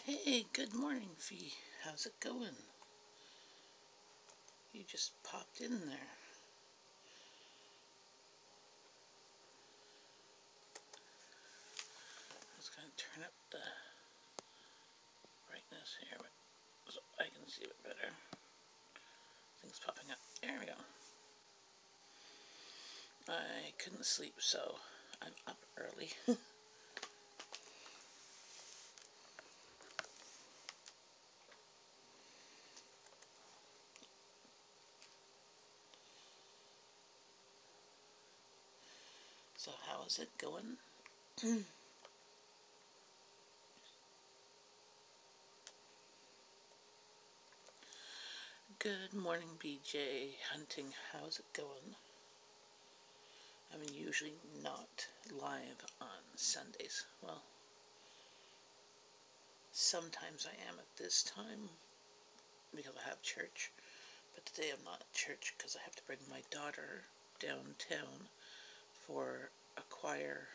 Hey, good morning, Fee. How's it going? You just popped in there. I was going to turn up the brightness here so I can see it better. Things popping up. There we go. I couldn't sleep, so I'm up early. So how is it going? Good morning, BJ. Hunting. How's it going? I'm usually not live on Sundays. Well, sometimes I am at this time because I have church. But today I'm not at church because I have to bring my daughter downtown for a choir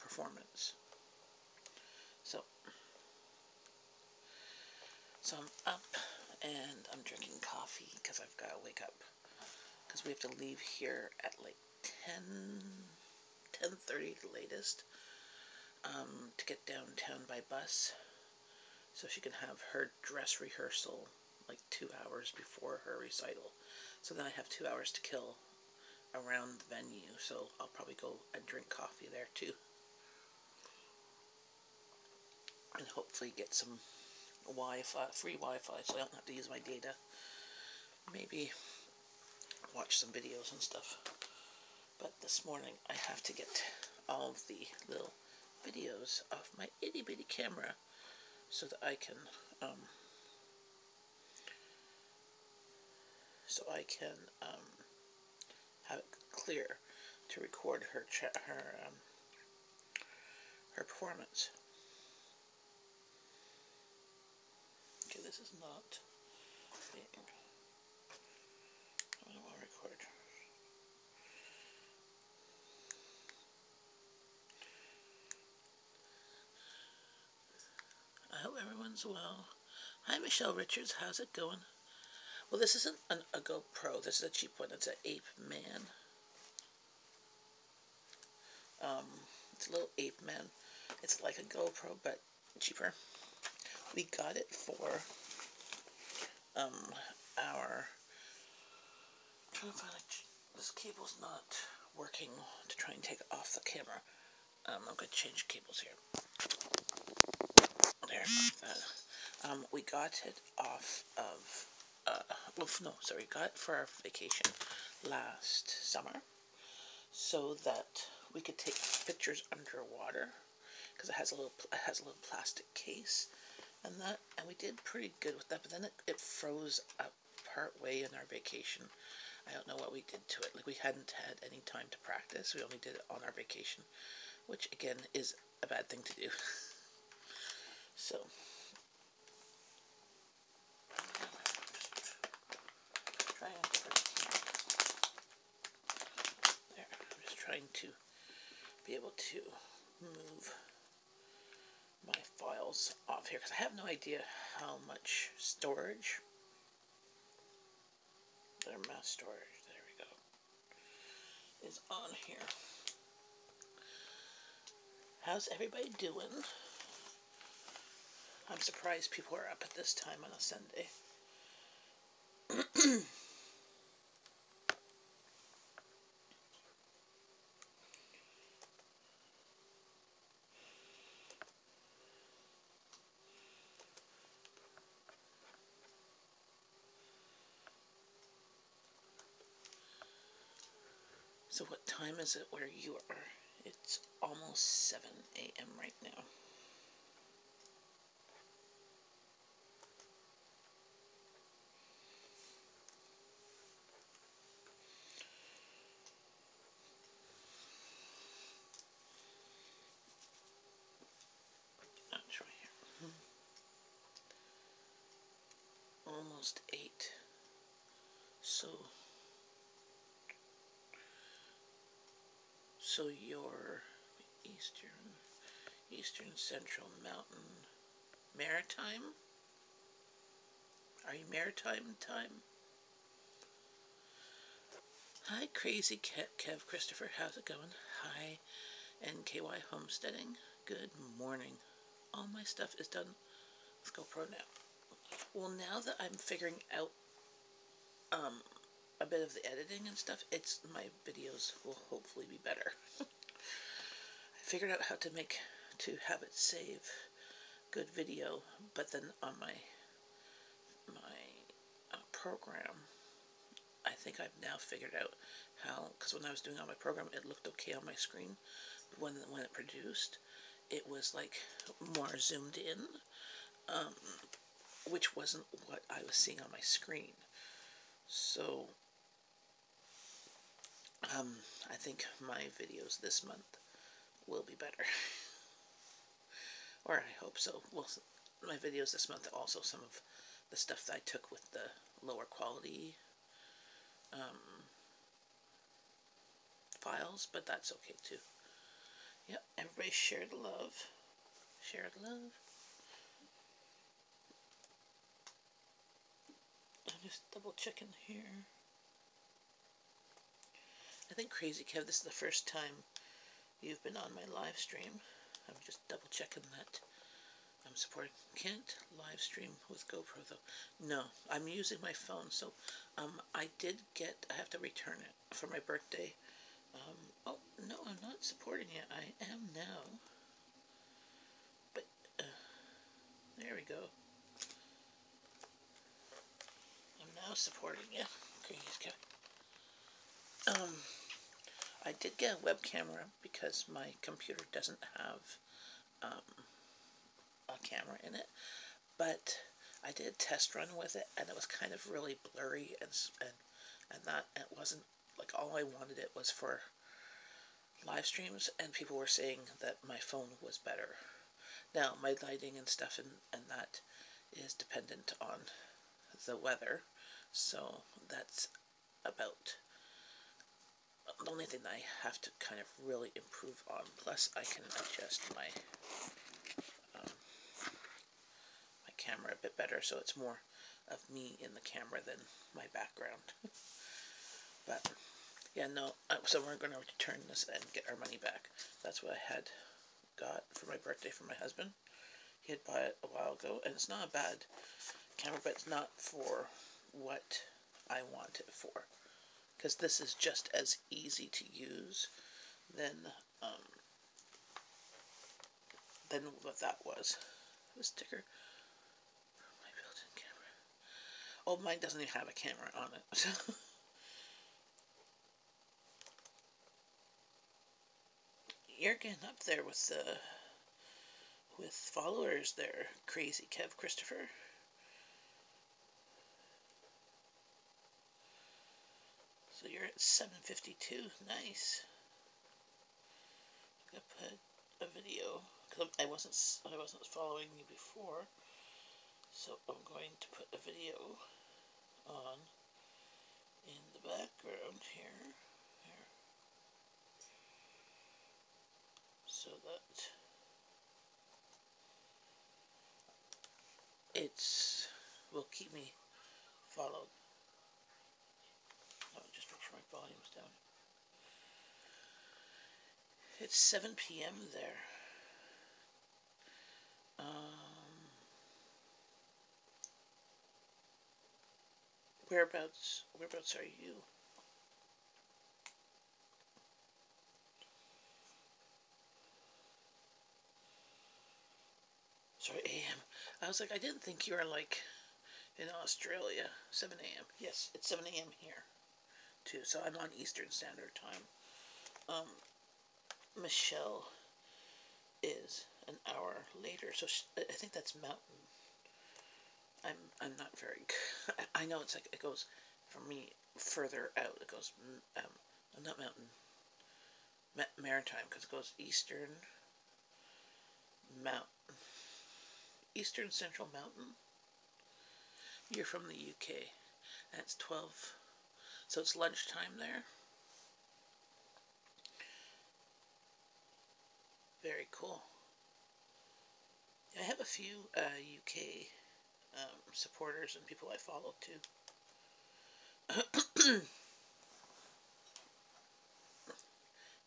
performance. So I'm up and I'm drinking coffee because I've got to wake up because we have to leave here at like 10:30 the latest to get downtown by bus so she can have her dress rehearsal like 2 hours before her recital. So then I have 2 hours to kill around the venue, so I'll probably go and drink coffee there too. And hopefully get some Wi-Fi, free Wi-Fi, so I don't have to use my data. Maybe watch some videos and stuff. But this morning I have to get all of the little videos off my itty bitty camera so that I can have it clear to record her performance. Okay, this is not being. I don't want to record. I hope everyone's well. Hi, Michelle Richards. How's it going? Well, this isn't a GoPro. This is a cheap one. It's an Ape Man. It's a little Ape Man. It's like a GoPro, but cheaper. We got it for our. I'm trying to find this cable's not working to try and take it off the camera. I'm going to change cables here. There, we got it off of. We got it for our vacation last summer, so that we could take pictures underwater because it has a little plastic case, and we did pretty good with that. But then it froze up part way in our vacation. I don't know what we did to it. Like, we hadn't had any time to practice. We only did it on our vacation, which again is a bad thing to do. So I'm just trying to be able to move my files off here because I have no idea how much storage. Their mass storage, there we go, is on here. How's everybody doing? I'm surprised people are up at this time on a Sunday. So what time is it where you are? It's almost 7 a.m. right now. That's right here. Almost 8. So you're Eastern. Eastern Central Mountain. Maritime? Are you maritime time? Hi, Crazy Kev Christopher. How's it going? Hi, NKY Homesteading. Good morning. All my stuff is done with GoPro now. Well, now that I'm figuring out a bit of the editing and stuff, my videos will hopefully be better. I figured out how to have it save good video, but then on my program, I think I've now figured out how, because when I was doing it on my program, it looked okay on my screen, but when it produced, it was like more zoomed in, which wasn't what I was seeing on my screen. So I think my videos this month will be better. Or I hope so. Well, my videos this month are also some of the stuff that I took with the lower quality files, but that's okay too. Yep, everybody share the love. Share the love. I'm just double checking here. I think Crazy Kev, this is the first time you've been on my live stream. I'm just double checking that I'm supporting. Can't live stream with GoPro though. No, I'm using my phone, so I have to return it for my birthday. Oh, no, I'm not supporting it. I am now. But, there we go. I'm now supporting it. Crazy Kev. I did get a web camera because my computer doesn't have a camera in it, but I did a test run with it, and it was kind of really blurry, and that it wasn't like all I wanted it was for live streams, and people were saying that my phone was better. Now my lighting and stuff and that is dependent on the weather, so that's about the only thing I have to kind of really improve on. Plus I can adjust my camera a bit better, so it's more of me in the camera than my background. But yeah, no, so we're going to return this and get our money back. That's what I had got for my birthday from my husband. He had bought it a while ago, and it's not a bad camera, but it's not for what I want it for. Because this is just as easy to use than what that was. The sticker. My built-in camera. Oh, mine doesn't even have a camera on it. You're getting up there with followers there, Crazy Kev Christopher. So you're at 752. Nice. I'm gonna put a video because I wasn't following you before, so I'm going to put a video on in the background here, so that will keep me followed. Oh, just make sure my volume's down. It's 7 p.m. there. Whereabouts are you? Sorry, AM. I was like, I didn't think you were like in Australia. 7 a.m. Yes, it's 7 a.m. here too. So I'm on Eastern Standard Time. Michelle is an hour later, so I think that's Mountain. I'm not very. I know it's like it goes for me further out. It goes not Mountain, Maritime, because it goes Eastern Mountain, Eastern Central Mountain. You're from the UK, and it's 12, so it's lunchtime there. Very cool. few UK supporters and people I follow too.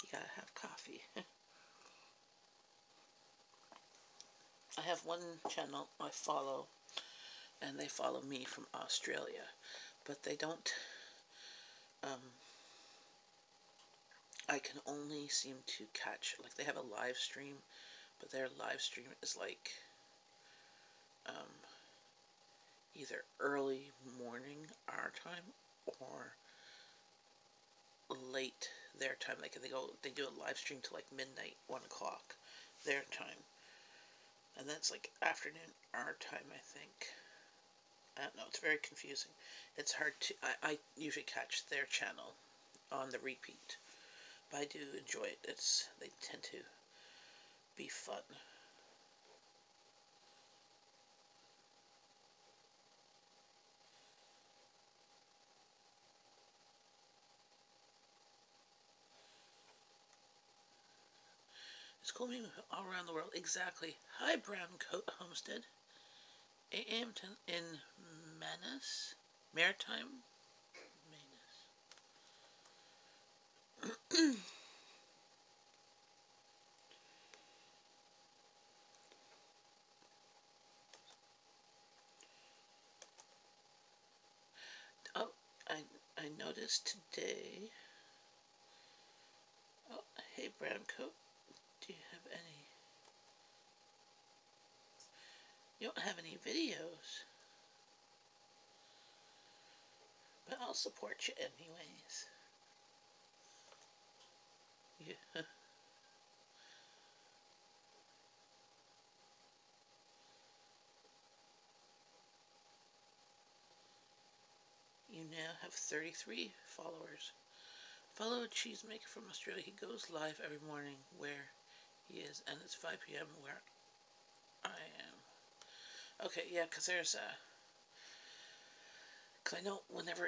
You gotta have coffee. I have one channel I follow, and they follow me from Australia, but they don't. I can only seem to catch, like, they have a live stream, but their live stream is like either early morning our time or late their time. Like they do a live stream to like midnight, 1 o'clock their time, and that's like afternoon our time, I think. I don't know. It's very confusing. It's hard to. I usually catch their channel on the repeat, but I do enjoy it. They tend to be fun. It's cool moving all around the world. Exactly. Hi, Brown Coat Homestead. AM in Manus, Maritime. Manus. Oh, I noticed today. Oh, hey, Brown Coat. Do you have any? You don't have any videos, but I'll support you anyways. Yeah. You now have 33 followers. Follow a cheesemaker from Australia. He goes live every morning where he is, and it's 5 p.m. where I am. Okay, yeah, because there's a. Because I know whenever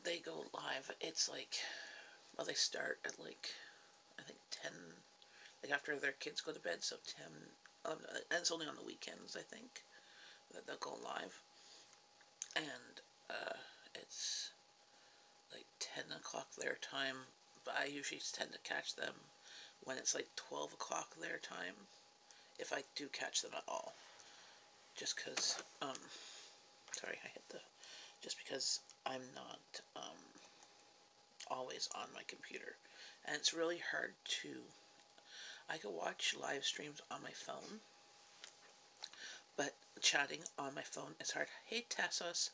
they go live, it's like. Well, they start at like. I think 10. Like after their kids go to bed, so 10. And it's only on the weekends, I think, that they'll go live. And it's like 10 o'clock their time, but I usually tend to catch them when it's like 12 o'clock their time, if I do catch them at all. Just because, sorry, I hit the, just because I'm not always on my computer. And it's really hard to, I can watch live streams on my phone, but chatting on my phone is hard. Hey Tassos,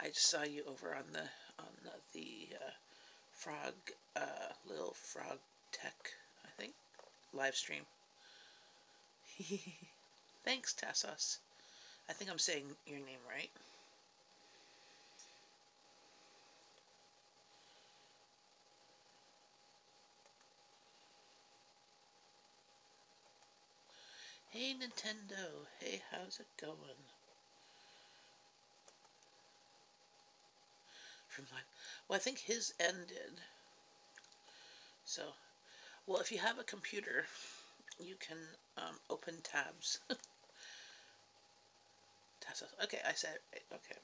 I just saw you over on the frog, little frog tech, I think, live stream. Thanks, Tassos. I think I'm saying your name right. Hey, Nintendo. Hey, how's it going? From live. Well, I think his ended. So, well, if you have a computer, you can open tabs. Tassos. Okay, I said it. Okay.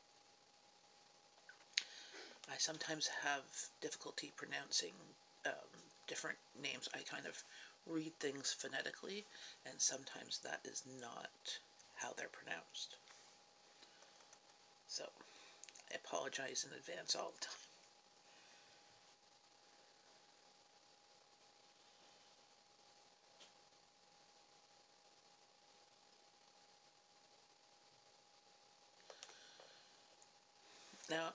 I sometimes have difficulty pronouncing different names. I kind of read things phonetically, and sometimes that is not how they're pronounced. So, I apologize in advance all the time. Now,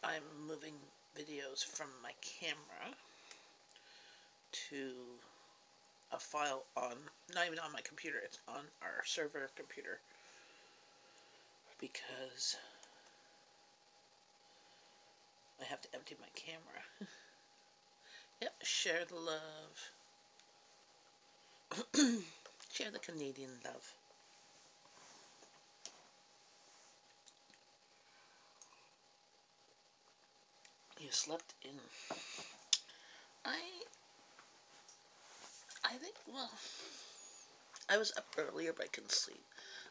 I'm moving videos from my camera to a file on, not even on my computer, it's on our server computer, because I have to empty my camera. Yep, share the love. Share the Canadian love. You slept in. I think, well, I was up earlier, but I couldn't sleep.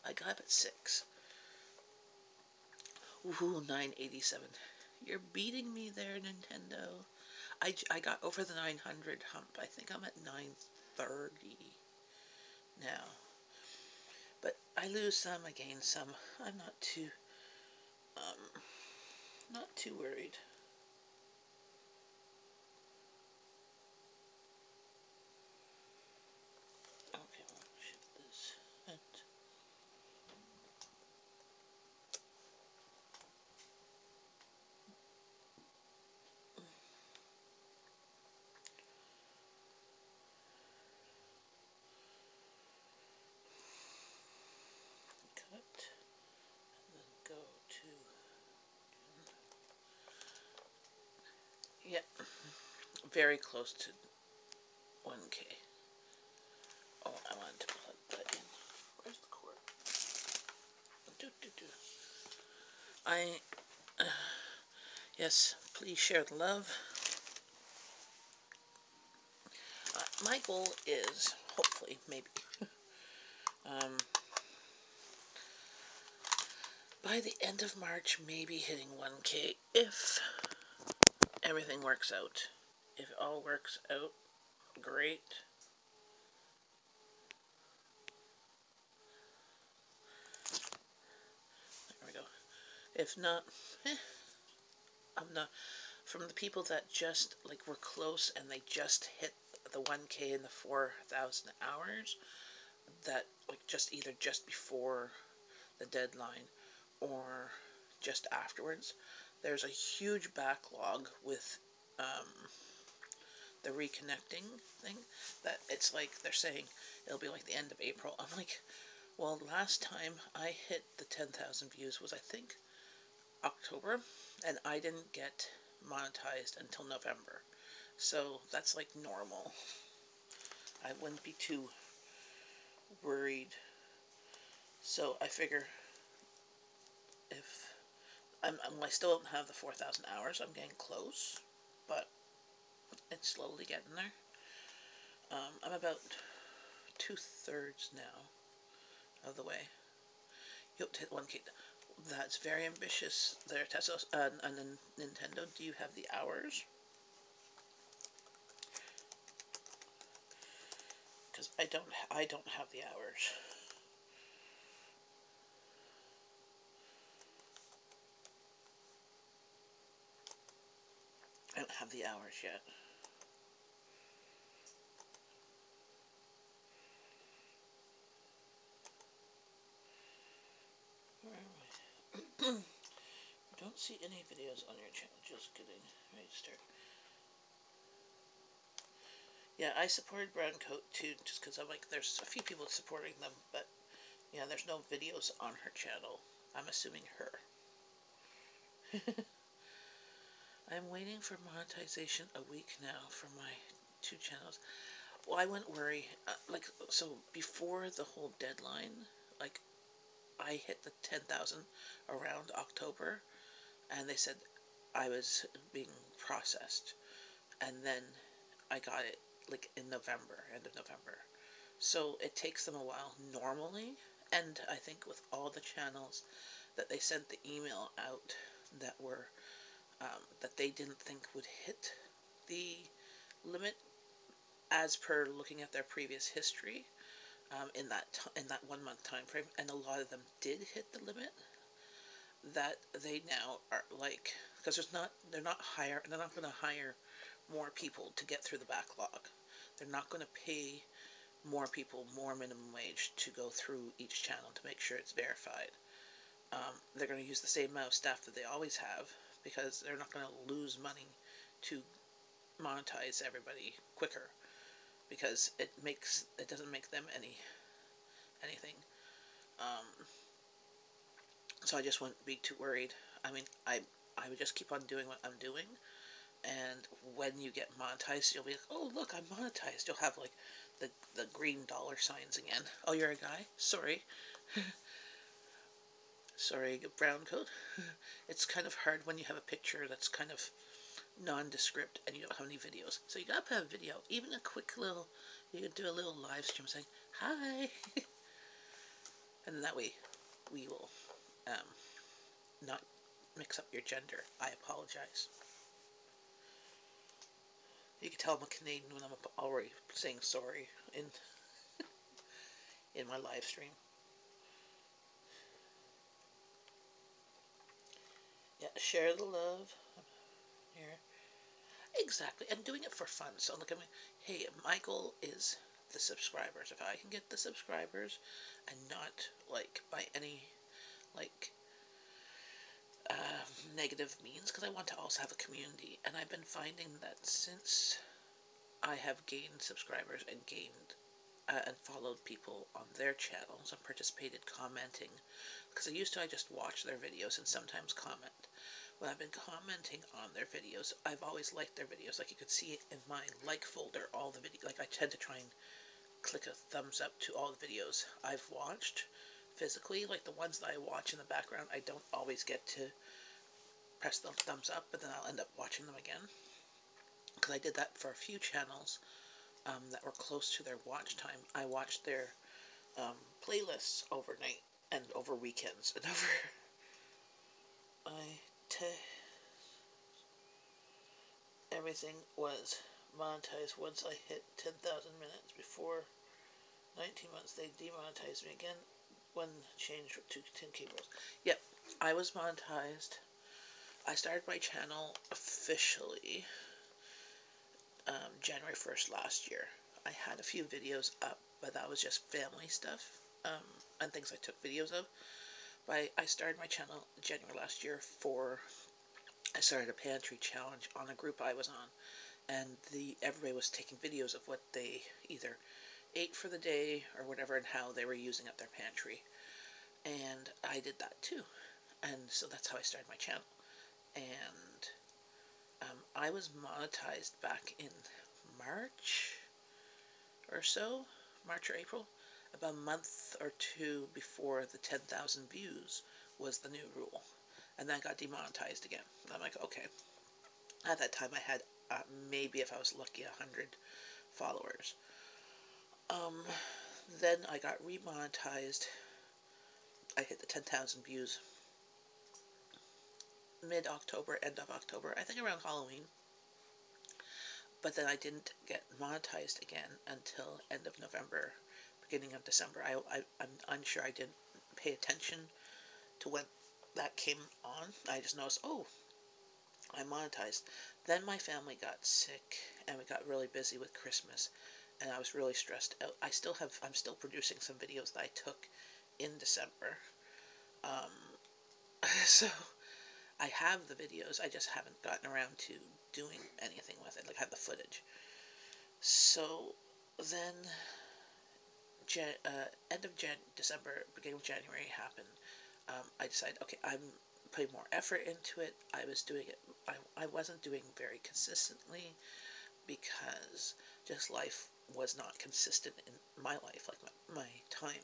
I got up at 6. Ooh, 987. You're beating me there, Nintendo. I got over the 900 hump. I think I'm at 930 now. But I lose some, I gain some. I'm not too worried. Okay, we'll shift this and cut, and then go to, yeah, very close to 1K. Oh, I wanted to plug that in. Where's the cord? I, yes, please share the love. My goal is, hopefully, maybe, by the end of March, maybe hitting 1K if everything works out. If it all works out, great. There we go. If not, I'm not. From the people that just, like, were close and they just hit the 1K in the 4,000 hours, that, like, either just before the deadline or just afterwards, there's a huge backlog with the reconnecting thing, that it's like they're saying it'll be like the end of April. I'm like, well, last time I hit the 10,000 views was, I think, October, and I didn't get monetized until November. So that's like normal. I wouldn't be too worried. So I figure if I still don't have the 4,000 hours, I'm getting close, but it's slowly getting there. I'm about 2/3 now of the way. You hope to hit 1K. That's very ambitious there, Tesla. And then Nintendo, do you have the hours? Because I don't have the hours. I don't have the hours yet. Where am I? Don't see any videos on your channel. Just kidding. Register. Yeah, I supported Brown Coat too, just because I'm like, there's a few people supporting them, but yeah, there's no videos on her channel. I'm assuming her. I'm waiting for monetization a week now for my 2 channels. Well, I wouldn't worry. So before the whole deadline, like, I hit the 10,000 around October, and they said I was being processed, and then I got it like in November, end of November. So it takes them a while normally, and I think with all the channels that they sent the email out that were that they didn't think would hit the limit as per looking at their previous history in that 1 month time frame, and a lot of them did hit the limit. That they now are like, because they're not going to hire more people to get through the backlog. They're not going to pay more people more minimum wage to go through each channel to make sure it's verified. They're going to use the same amount of staff that they always have, because they're not going to lose money to monetize everybody quicker, because it doesn't make them anything. So I just wouldn't be too worried. I mean, I would just keep on doing what I'm doing, and when you get monetized, you'll be like, oh look, I'm monetized. You'll have like the green dollar signs again. Oh, you're a guy? Sorry. Sorry, brown coat. It's kind of hard when you have a picture that's kind of nondescript and you don't have any videos. So you gotta have a video, even a quick little You can do a little live stream saying, hi. And that way we will not mix up your gender. I apologize. You can tell I'm a Canadian when I'm already saying sorry in my live stream. Yeah, share the love. Here. Exactly, and doing it for fun. So look at me. Hey, my goal is the subscribers. If I can get the subscribers and not like by any like negative means, because I want to also have a community, and I've been finding that since I have gained subscribers and gained and followed people on their channels and participated commenting, because I just watch their videos and sometimes comment. When I've been commenting on their videos, I've always liked their videos. Like you could see in my like folder, all the videos. Like I tend to try and click a thumbs up to all the videos I've watched physically. Like the ones that I watch in the background, I don't always get to press the thumbs up, but then I'll end up watching them again. Because I did that for a few channels that were close to their watch time. I watched their playlists overnight and over weekends and over. Everything was monetized once I hit 10,000 minutes. Before 19 months, they demonetized me again when changed to 10K rules. Yep, I was monetized. I started my channel officially January 1st last year. I had a few videos up, but that was just family stuff and things I took videos of. But I started my channel January last year I started a pantry challenge on a group I was on, and everybody was taking videos of what they either ate for the day or whatever and how they were using up their pantry. And I did that too. And so that's how I started my channel. And I was monetized back in March or so, March or April, about a month or two before the 10,000 views was the new rule. And then I got demonetized again. And I'm like, okay. At that time I had maybe, if I was lucky, 100 followers. Then I got remonetized. I hit the 10,000 views mid-October, end of October, I think around Halloween. But then I didn't get monetized again until end of November, beginning of December. I'm unsure. I didn't pay attention to when that came on. I just noticed, oh, I monetized. Then my family got sick and we got really busy with Christmas and I was really stressed out. I'm still producing some videos that I took in December. So I have the videos, I just haven't gotten around to doing anything with it. Like I have the footage. So then end of December, beginning of January happened. I decided, okay, I'm putting more effort into it. I was doing it. I wasn't doing very consistently because just life was not consistent in my life, like my time.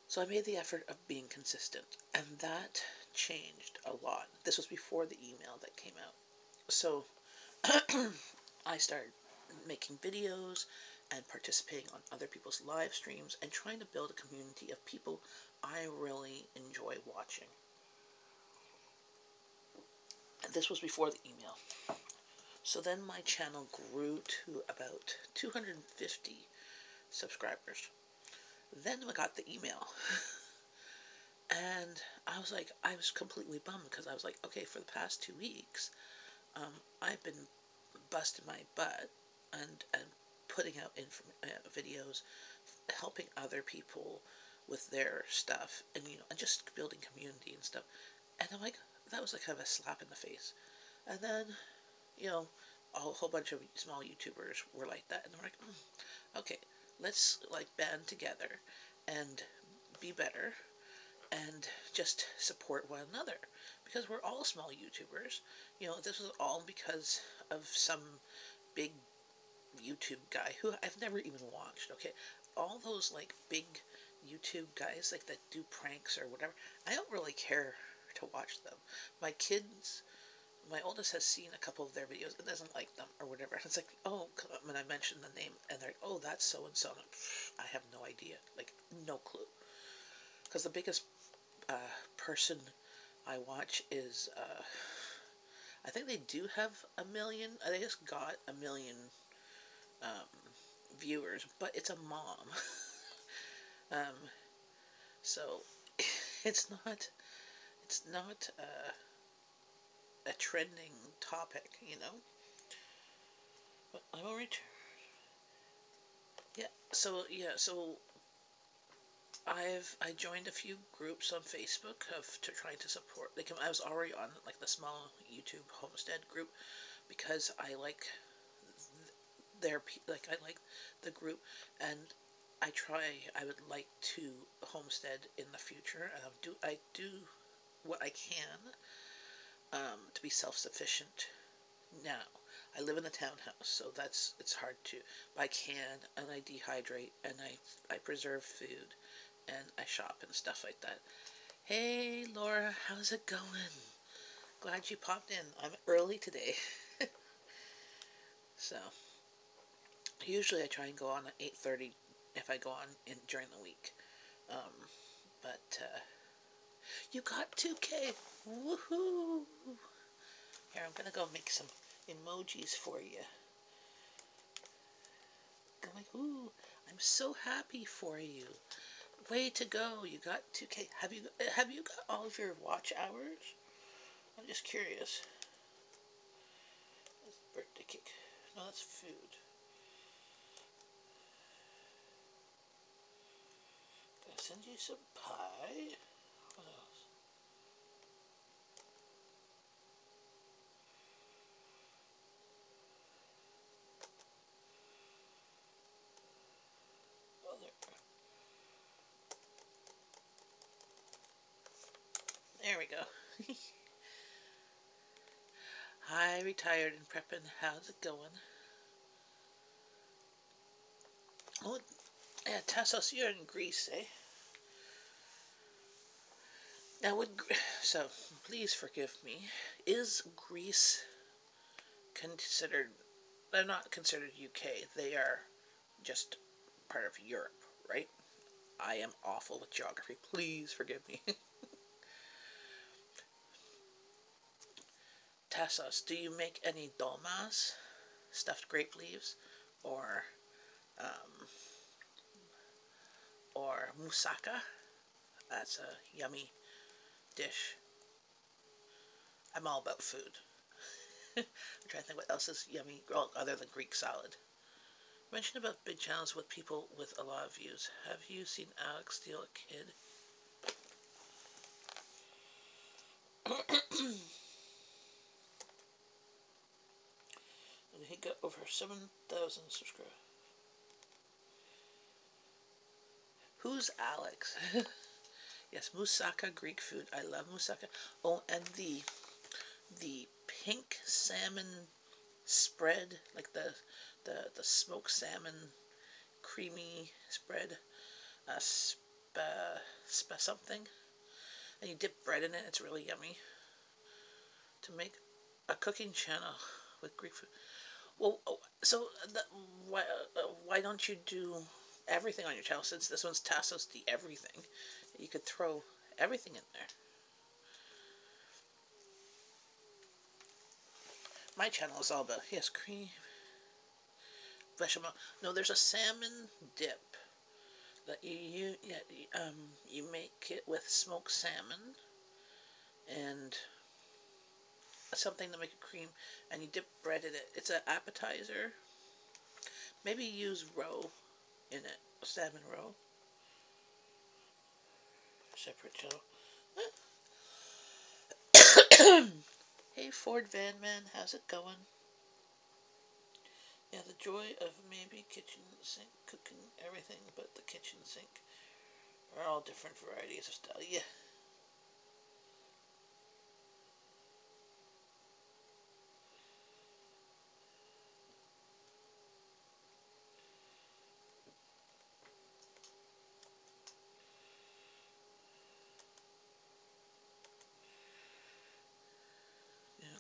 So I made the effort of being consistent, and that changed a lot. This was before the email that came out. So I started making videos and participating on other people's live streams and trying to build a community of people I really enjoy watching. And this was before the email. So then my channel grew to about 250 subscribers. Then I got the email. And I was completely bummed because I was like, okay, for the past 2 weeks, I've been busting my butt and putting out videos, helping other people with their stuff, and and just building community and stuff. And I'm like, that was like kind of a slap in the face. And then, a whole bunch of small YouTubers were like that, and they're like, okay, let's like band together and be better and just support one another, because we're all small YouTubers. This was all because of some big YouTube guy who I've never even watched. Okay, all those like big YouTube guys like that do pranks or whatever, I don't really care to watch them. My kids, my oldest has seen a couple of their videos and doesn't like them or whatever. And it's like, oh, when I mention the name and they're like, oh, that's so and so. I have no idea, like no clue. Because the biggest person I watch is, I think they do have a million. They just got a million viewers, but it's a mom. um, so it's not a trending topic, you know. But I will return. So I joined a few groups on Facebook to trying to support. Like I was already on like the small YouTube homestead group because I like I like the group, and I would like to homestead in the future, and I do what I can to be self-sufficient now. I live in a townhouse, so it's hard to, but I can, and I dehydrate, and I preserve food, and I shop and stuff like that. Hey Laura, how's it going? Glad you popped in. I'm early today. So usually I try and go on at 8:30 if I go on during the week. But you got 2K. Woohoo! Here, I'm gonna go make some emojis for you. Going, ooh, I'm so happy for you. Way to go! You got 2K. Have you got all of your watch hours? I'm just curious. That's birthday cake. No, that's food. Gonna send you some pie. What else? Oh, there we go. Hi, retired and prepping. How's it going? Oh, yeah, Tassos, you're in Greece, eh? Now, so please forgive me. Is Greece considered? They're not considered UK. They are just part of Europe, right? I am awful with geography. Please forgive me. Tassos, do you make any dolmas, stuffed grape leaves, or um, moussaka? That's a yummy dish. I'm all about food. I'm trying to think what else is yummy, well, other than Greek salad. Mention about big channels with people with a lot of views. Have you seen Alex steal a kid? And he got over 7,000 subscribers. Who's Alex? Yes, moussaka, Greek food. I love moussaka. Oh, and the pink salmon spread, like the smoked salmon creamy spread, something, and you dip bread in it. It's really yummy. To make a cooking channel with Greek food. Well, so why don't you do everything on your channel? Since this one's Tassos the Everything, you could throw everything in there. My channel is all about, yes, cream, bechamel. No, there's a salmon dip that you make it with smoked salmon and something to make it cream, and you dip bread in it. It's an appetizer. Maybe use roe in it, salmon roe. Separate channel. Hey Ford Van Man, how's it going? Yeah, the joy of maybe kitchen sink cooking everything but the kitchen sink are all different varieties of style. Yeah.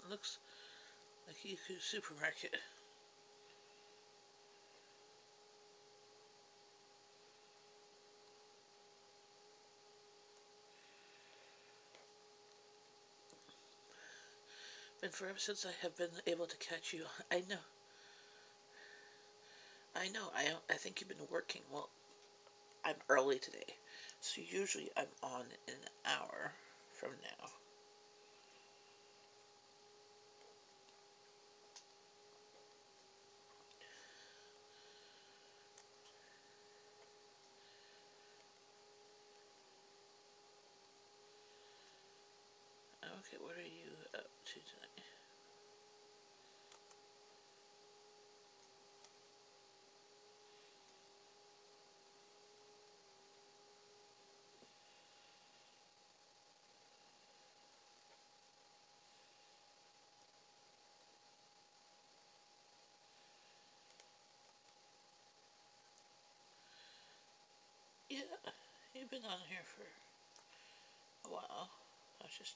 looks like a supermarket. Been forever since I have been able to catch you. I know. I know. I think you've been working. Well, I'm early today, so usually I'm on in an hour from now. Okay, what are you up to tonight? Yeah, you've been on here for a while. I was just...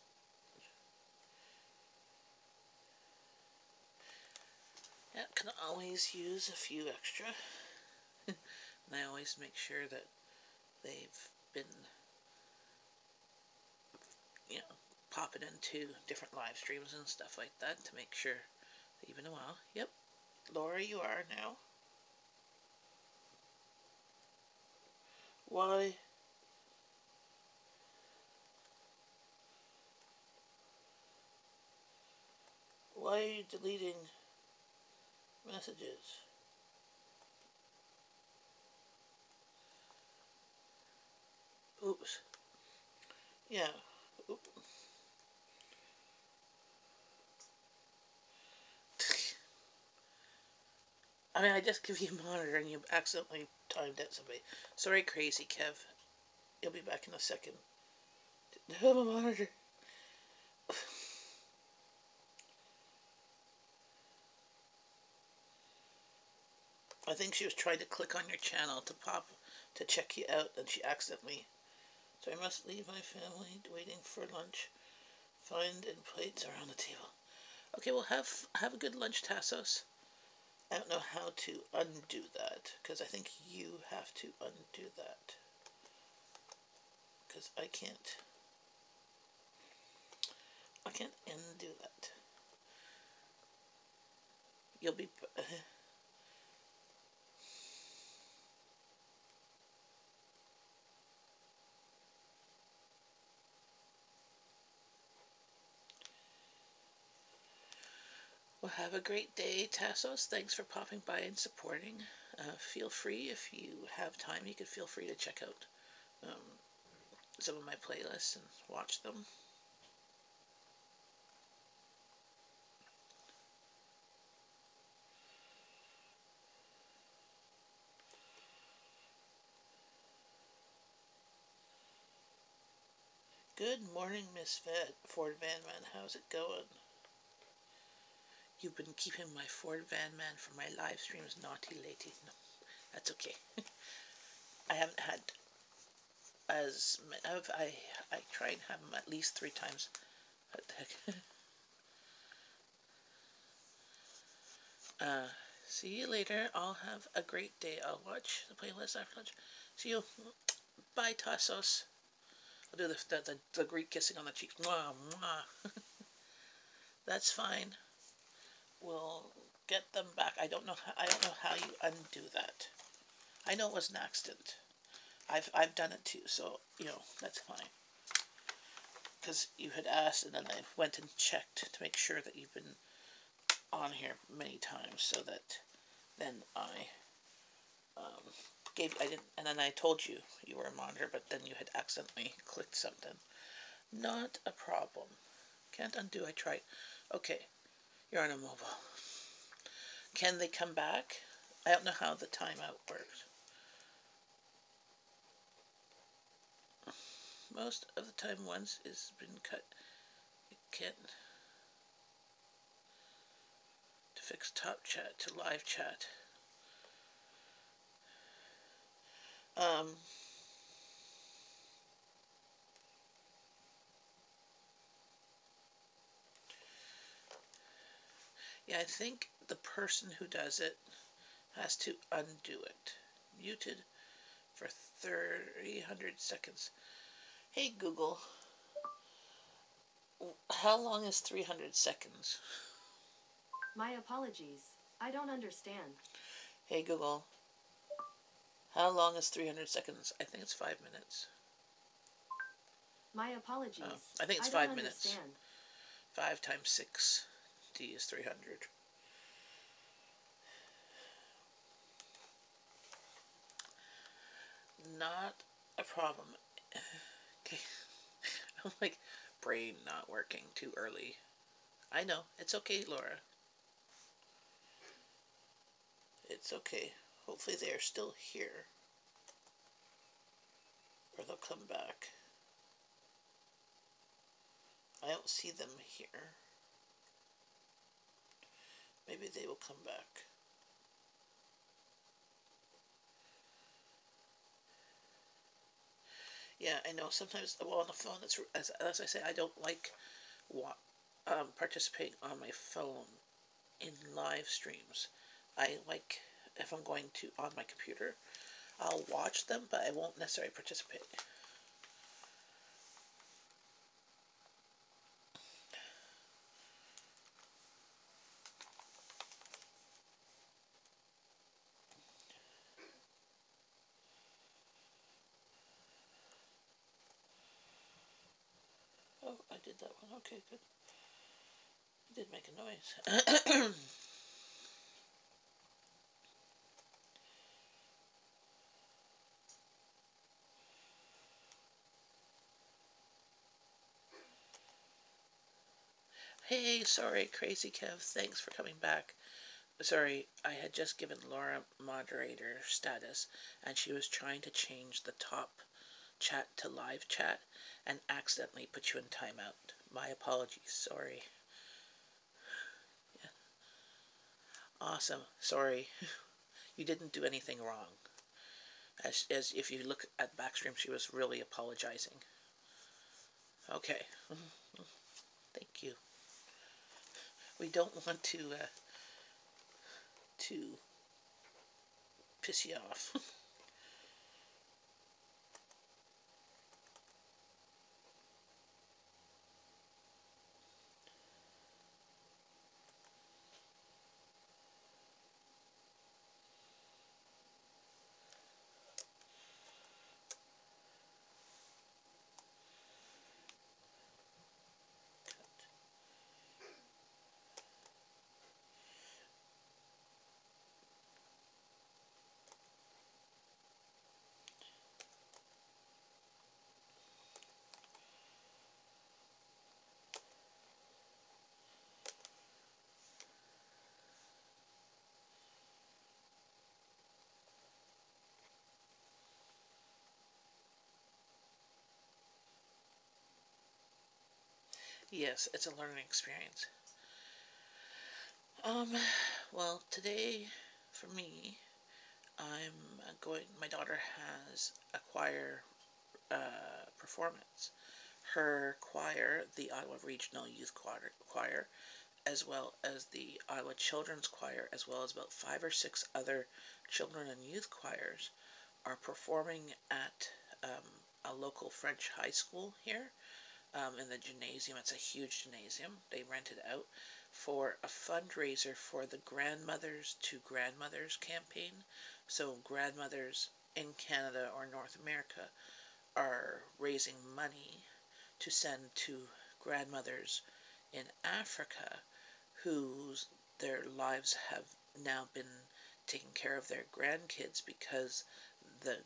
Yeah, can always use a few extra. And I always make sure that they've been, you know, popping into different live streams and stuff like that to make sure that you've been a while. Yep, Laura, you are now. Why? Why are you deleting messages? Oops. Yeah. Oops. I mean, I just give you a monitor and you accidentally timed out somebody. Sorry, crazy Kev. You'll be back in a second. Have a monitor. I think she was trying to click on your channel to check you out, and she accidentally. So I must leave my family waiting for lunch. Find and plates around the table. Okay, well have a good lunch, Tassos. I don't know how to undo that because I think you have to undo that because I can't undo that. You'll be. Well, have a great day, Tassos. Thanks for popping by and supporting. Feel free, if you have time, you could feel free to check out some of my playlists and watch them. Good morning, Miss Ford Van Man. How's it going? You've been keeping my Ford Van Man for my live streams naughty lately. No, that's okay. I haven't had as I try and have them at least 3 times. What the heck? See you later. I'll have a great day. I'll watch the playlist after lunch. See you. Bye, Tassos. I'll do the Greek kissing on the cheeks. Mwah, mwah. That's fine. We'll get them back. I don't know how you undo that. I know it was an accident. I've done it too, so that's fine. Because you had asked, and then I went and checked to make sure that you've been on here many times, so that then I I didn't, and then I told you you were a monitor, but then you had accidentally clicked something. Not a problem. Can't undo. I tried. Okay, you're on a mobile. Can they come back? I don't know how the timeout works. Most of the time, once it's been cut, it can't. To fix top chat to live chat. Um, Yeah, I think the person who does it has to undo it. Muted for 300 seconds. Hey Google, how long is 300 seconds? My apologies. I don't understand. Hey Google, how long is 300 seconds? I think it's 5 minutes. My apologies. I think it's I don't 5 minutes. understand. 5 times 6. D is 300. Not a problem. Okay. I'm like, brain not working too early. I know. It's okay, Laura. It's okay. Hopefully they are still here. Or they'll come back. I don't see them here. Maybe they will come back. Yeah, I know. Sometimes, well, on the phone, it's, as I say, I don't like participating on my phone in live streams. I like, if I'm going to on my computer, I'll watch them, but I won't necessarily participate. Oh, I did that one. Okay, good. I did make a noise. Hey, sorry, Crazy Kev. Thanks for coming back. Sorry, I had just given Laura moderator status, and she was trying to change the top chat to live chat and accidentally put you in timeout. My apologies. Sorry. Yeah. Awesome. Sorry. You didn't do anything wrong. As if you look at backstream, she was really apologizing. Okay. Thank you. We don't want to piss you off. Yes, it's a learning experience. Um, well, today for me, I'm going. My daughter has a choir performance. Her choir, the Ottawa Regional Youth Choir, as well as the Ottawa Children's Choir, as well as about 5 or 6 other children and youth choirs, are performing at a local French high school here in the gymnasium. It's a huge gymnasium. They rent it out for a fundraiser for the Grandmothers to Grandmothers campaign. So, grandmothers in Canada or North America are raising money to send to grandmothers in Africa whose their lives have now been taking care of their grandkids because the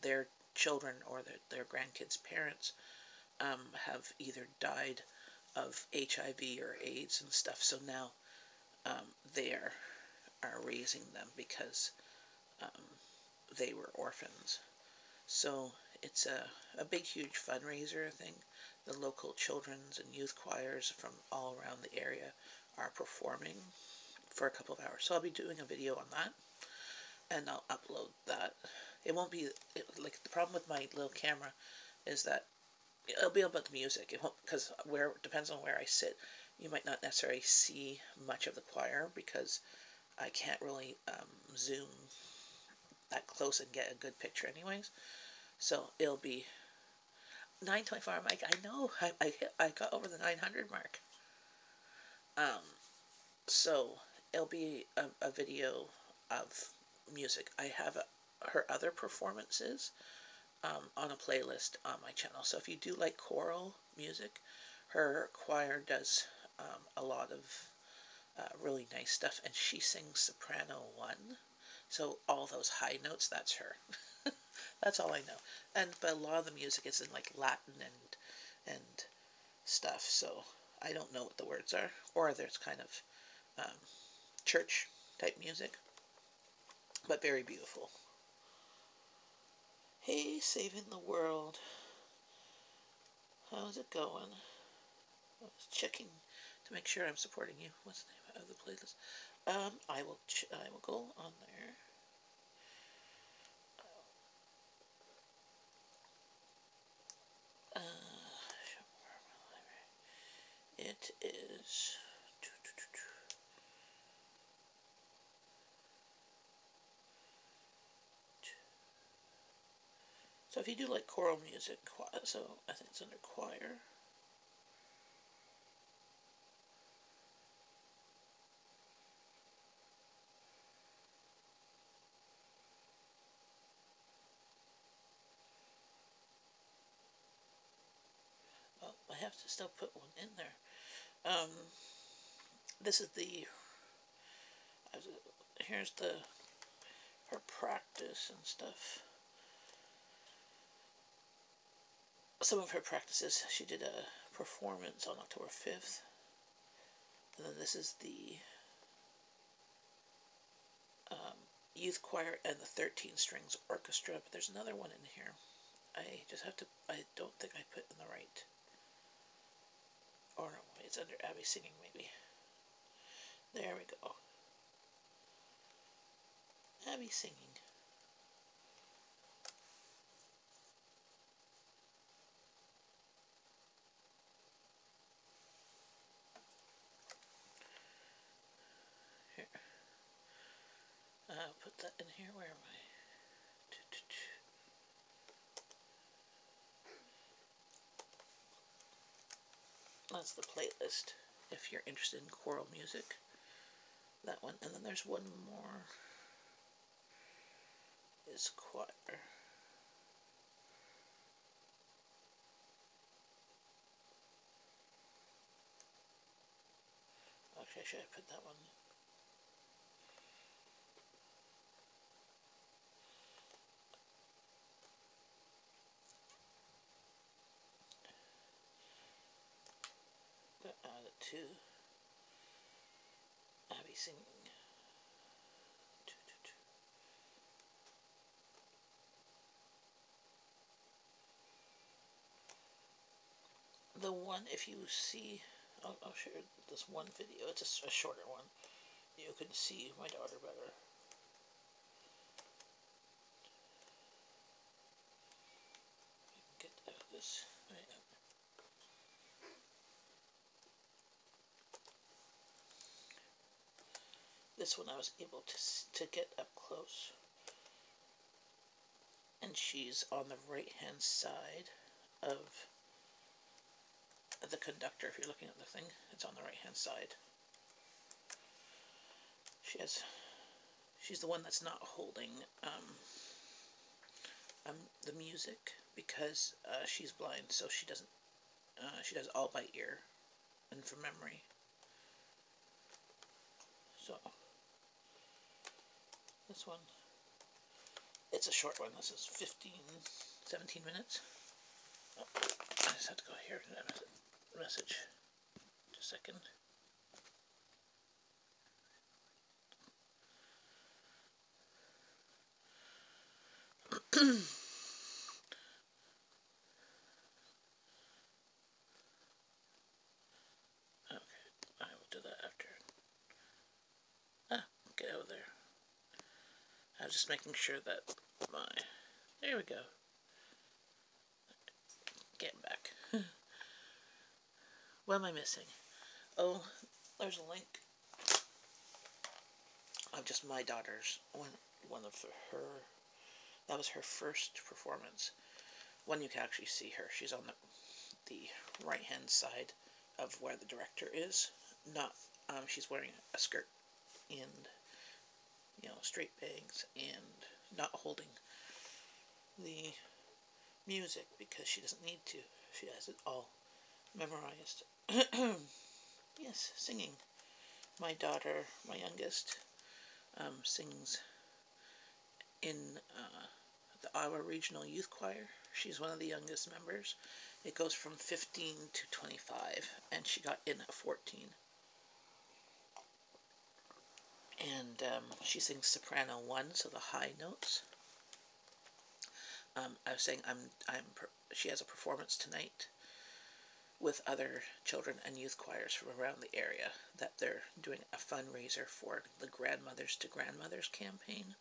their children or their grandkids' parents have either died of HIV or AIDS and stuff. So now they are raising them because um, they were orphans. So it's a big, huge fundraiser thing. The local children's and youth choirs from all around the area are performing for a couple of hours. So I'll be doing a video on that, and I'll upload that. It won't be like the problem with my little camera is that it'll be about the music. It won't because where depends on where I sit. you might not necessarily see much of the choir because I can't really zoom that close and get a good picture anyways. So it'll be 924. I'm like, I know, I got over the 900 mark. So it'll be a video of music. I have her other performances on a playlist on my channel. So if you do like choral music, her choir does a lot of really nice stuff, and she sings soprano 1. So all those high notes, that's her. That's all I know. But a lot of the music is in like Latin and stuff. So I don't know what the words are, or there's kind of church type music, but very beautiful. Hey, saving the world. How's it going? I was checking to make sure I'm supporting you. What's the name of the playlist? I will go on there. It is. So if you do like choral music, so I think it's under choir. Oh, I have to still put one in there. This is the. Here's her practice and stuff. Some of her practices. She did a performance on October 5th. And then this is the youth choir and the 13 strings orchestra. But there's another one in here. I just have to. I don't think I put in the right. Or no, it's under Abby singing maybe. There we go. Abby singing. Here. I'll put that in here. Where am I? That's the playlist if you're interested in choral music. That one. And then there's one more. Is choir. Okay, should I put that one? Add it to Abby singing. The one, if you see, I'll share this one video. It's a shorter one. You can see my daughter better. Get this right up. This one I was able to get up close. And she's on the right hand side of the conductor. If you're looking at the thing, it's on the right hand side. She's the one that's not holding the music because she's blind, so she doesn't. She does all by ear and from memory. So this one, it's a short one. This is 17 minutes. Oh, I just have to go here to that message. Just a second. Okay, I will do that after. Get out of there. I was just making sure that there we go. Get back. What am I missing? Oh, there's a link of just my daughter's one of her. That was her first performance. One you can actually see her. She's on the right hand side of where the director is. Not she's wearing a skirt and straight bangs and not holding the music because she doesn't need to. She has it all memorized. Yes, singing. My daughter, my youngest, sings in the Iowa Regional Youth Choir. She's one of the youngest members. It goes from 15 to 25, and she got in at 14. And she sings soprano 1, so the high notes. I was saying she has a performance tonight with other children and youth choirs from around the area that they're doing a fundraiser for the Grandmothers to Grandmothers campaign,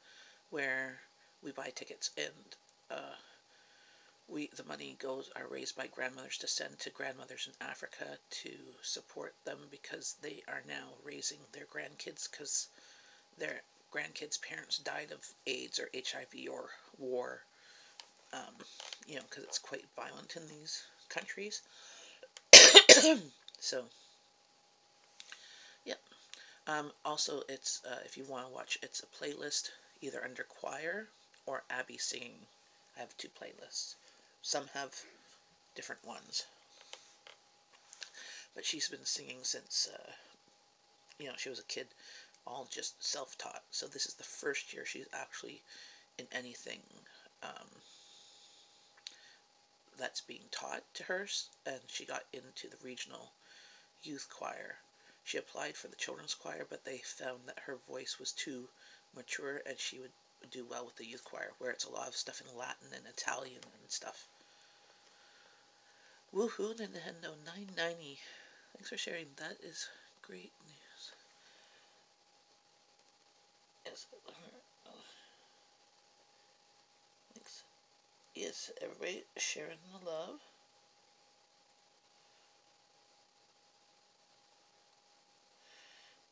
where we buy tickets and the money are raised by grandmothers to send to grandmothers in Africa to support them because they are now raising their grandkids because their grandkids' parents died of AIDS or HIV or war, because it's quite violent in these countries. So, yep. Also, it's if you want to watch, it's a playlist either under choir or Abby singing. I have 2 playlists. Some have different ones, but she's been singing since she was a kid, all just self-taught. So this is the first year she's actually in anything that's being taught to her, and she got into the regional youth choir. She applied for the children's choir, but they found that her voice was too mature and she would do well with the youth choir, where it's a lot of stuff in Latin and Italian and stuff. Woohoo, Nintendo 990. Thanks for sharing. That is great news. Yes. Thanks. Yes, everybody sharing the love.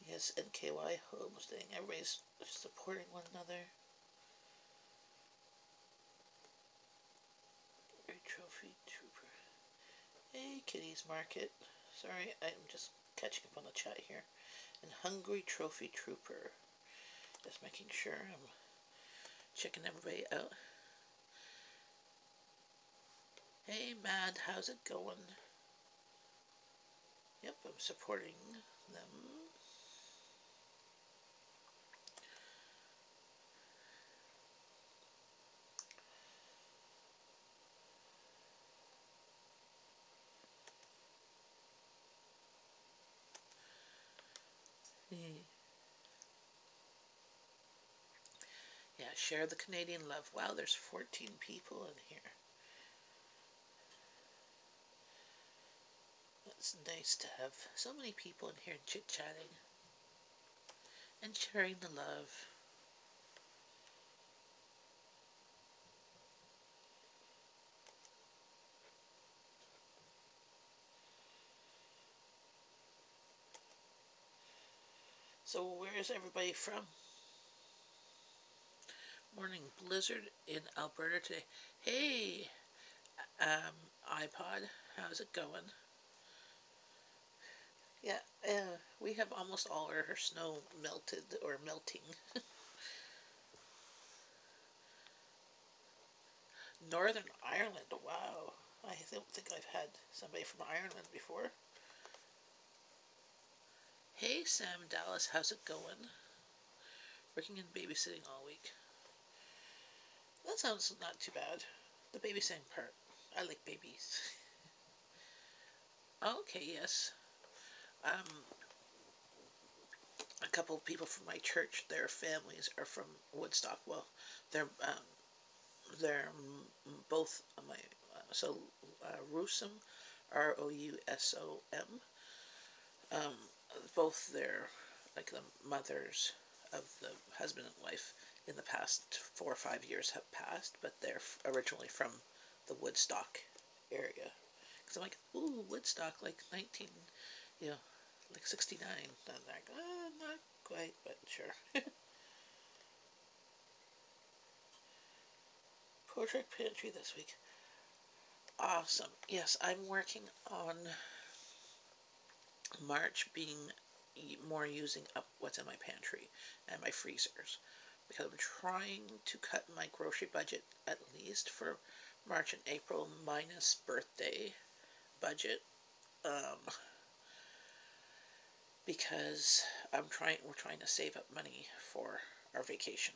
Yes, NKY homesteading. Everybody's supporting one another. Trophy Trooper. Hey, Kitty's Market. Sorry, I'm just catching up on the chat here. And Hungry Trophy Trooper. Just making sure I'm checking everybody out. Hey, Mad, how's it going? Yep, I'm supporting them. Yeah, share the Canadian love. Wow, there's 14 people in here. It's nice to have so many people in here chit-chatting and sharing the love. So where is everybody from? Morning blizzard in Alberta today. Hey, iPod, how's it going? Yeah, we have almost all our snow melted or melting. Northern Ireland, wow. I don't think I've had somebody from Ireland before. Hey, Sam Dallas, how's it going? Working and babysitting all week. That sounds not too bad. The babysitting part. I like babies. Okay, yes. A couple of people from my church, their families are from Woodstock. Well, they're both my Rousum, Rousom. Both their the mothers of the husband and wife in the past 4 or 5 years have passed, but they're originally from the Woodstock area. Because I'm like, ooh, Woodstock, like 19, like 69. I'm like, not quite, but sure. Portrait pantry this week. Awesome. Yes, I'm working on March being more using up what's in my pantry and my freezers, because I'm trying to cut my grocery budget at least for March and April minus birthday budget, because we're trying to save up money for our vacation.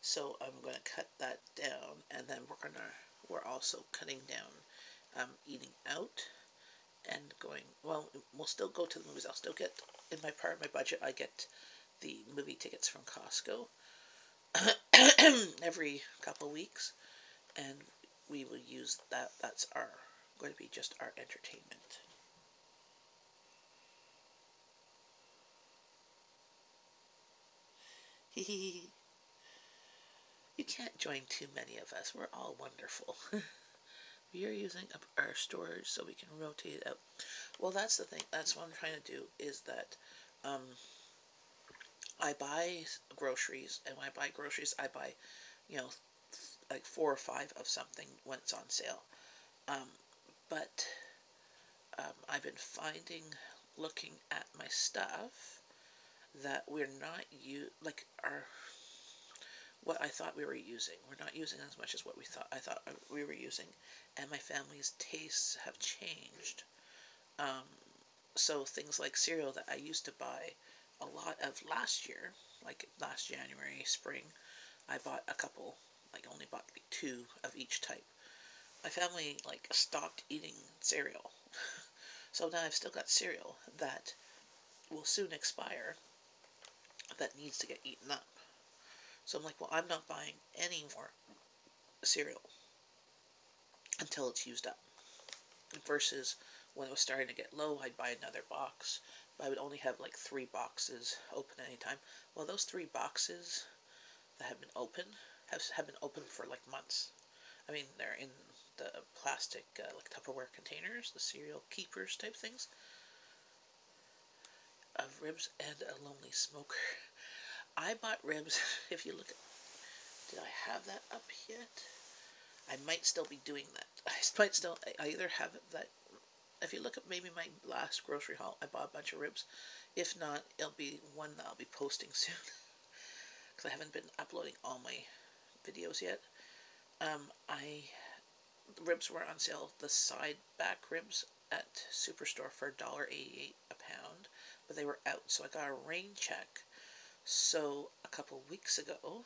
So I'm going to cut that down, and then we're also cutting down eating out and going. Well, we'll still go to the movies. I'll still get in my part of my budget. I get the movie tickets from Costco every couple of weeks, and we will use that. That's going to be just our entertainment. You can't join too many of us. We're all wonderful. We are using up our storage so we can rotate it out. Well, that's the thing. That's what I'm trying to do, is that I buy groceries, and when I buy groceries, I buy, you know, like 4 or 5 of something when it's on sale. But I've been finding, looking at my stuff, that we're not what I thought we were using. We're not using as much as what I thought we were using, and my family's tastes have changed. So things like cereal that I used to buy a lot of last year, like last January, spring, I bought a couple, like only bought like 2 of each type. My family like stopped eating cereal. So now I've still got cereal that will soon expire that needs to get eaten up. So I'm like, well, I'm not buying any more cereal until it's used up. Versus when it was starting to get low, I'd buy another box. But I would only have like 3 boxes open at any time. Well, those 3 boxes that have been open have been open for like months. I mean, they're in the plastic like Tupperware containers, the cereal keepers type things, of ribs and a lonely smoker. I bought ribs. If you look at, did I have that up yet? I might still be doing that. I either have it that, if you look at maybe my last grocery haul, I bought a bunch of ribs. If not, it'll be one that I'll be posting soon, because I haven't been uploading all my videos yet. The ribs were on sale, the side back ribs at Superstore for $1.88 a pound, but they were out, so I got a rain check. So a couple weeks ago,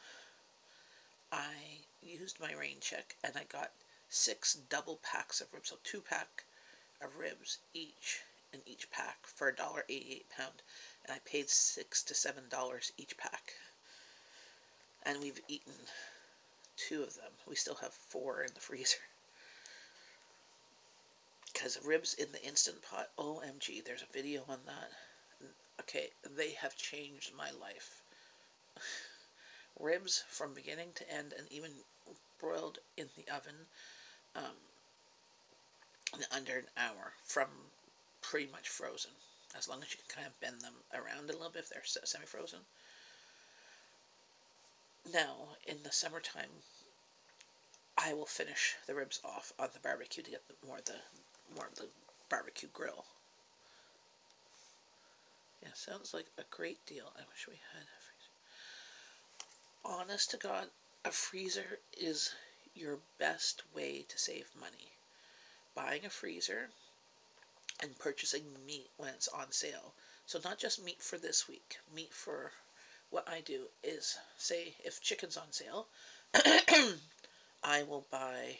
I used my rain check and I got 6 double packs of ribs, so 2-pack of ribs each in each pack for $1.88 a pound, and I paid $6 to $7 each pack. And we've eaten 2 of them. We still have 4 in the freezer. Because ribs in the Instant Pot, OMG, there's a video on that. Okay, they have changed my life. Ribs from beginning to end, and even broiled in the oven in under an hour from pretty much frozen. As long as you can kind of bend them around a little bit if they're semi-frozen. Now, in the summertime, I will finish the ribs off on the barbecue to get more of the barbecue grill. Yeah, sounds like a great deal. I wish we had a freezer. Honest to God, a freezer is your best way to save money. Buying a freezer and purchasing meat when it's on sale. So not just meat for this week. Meat for, what I do is, say if chicken's on sale, I will buy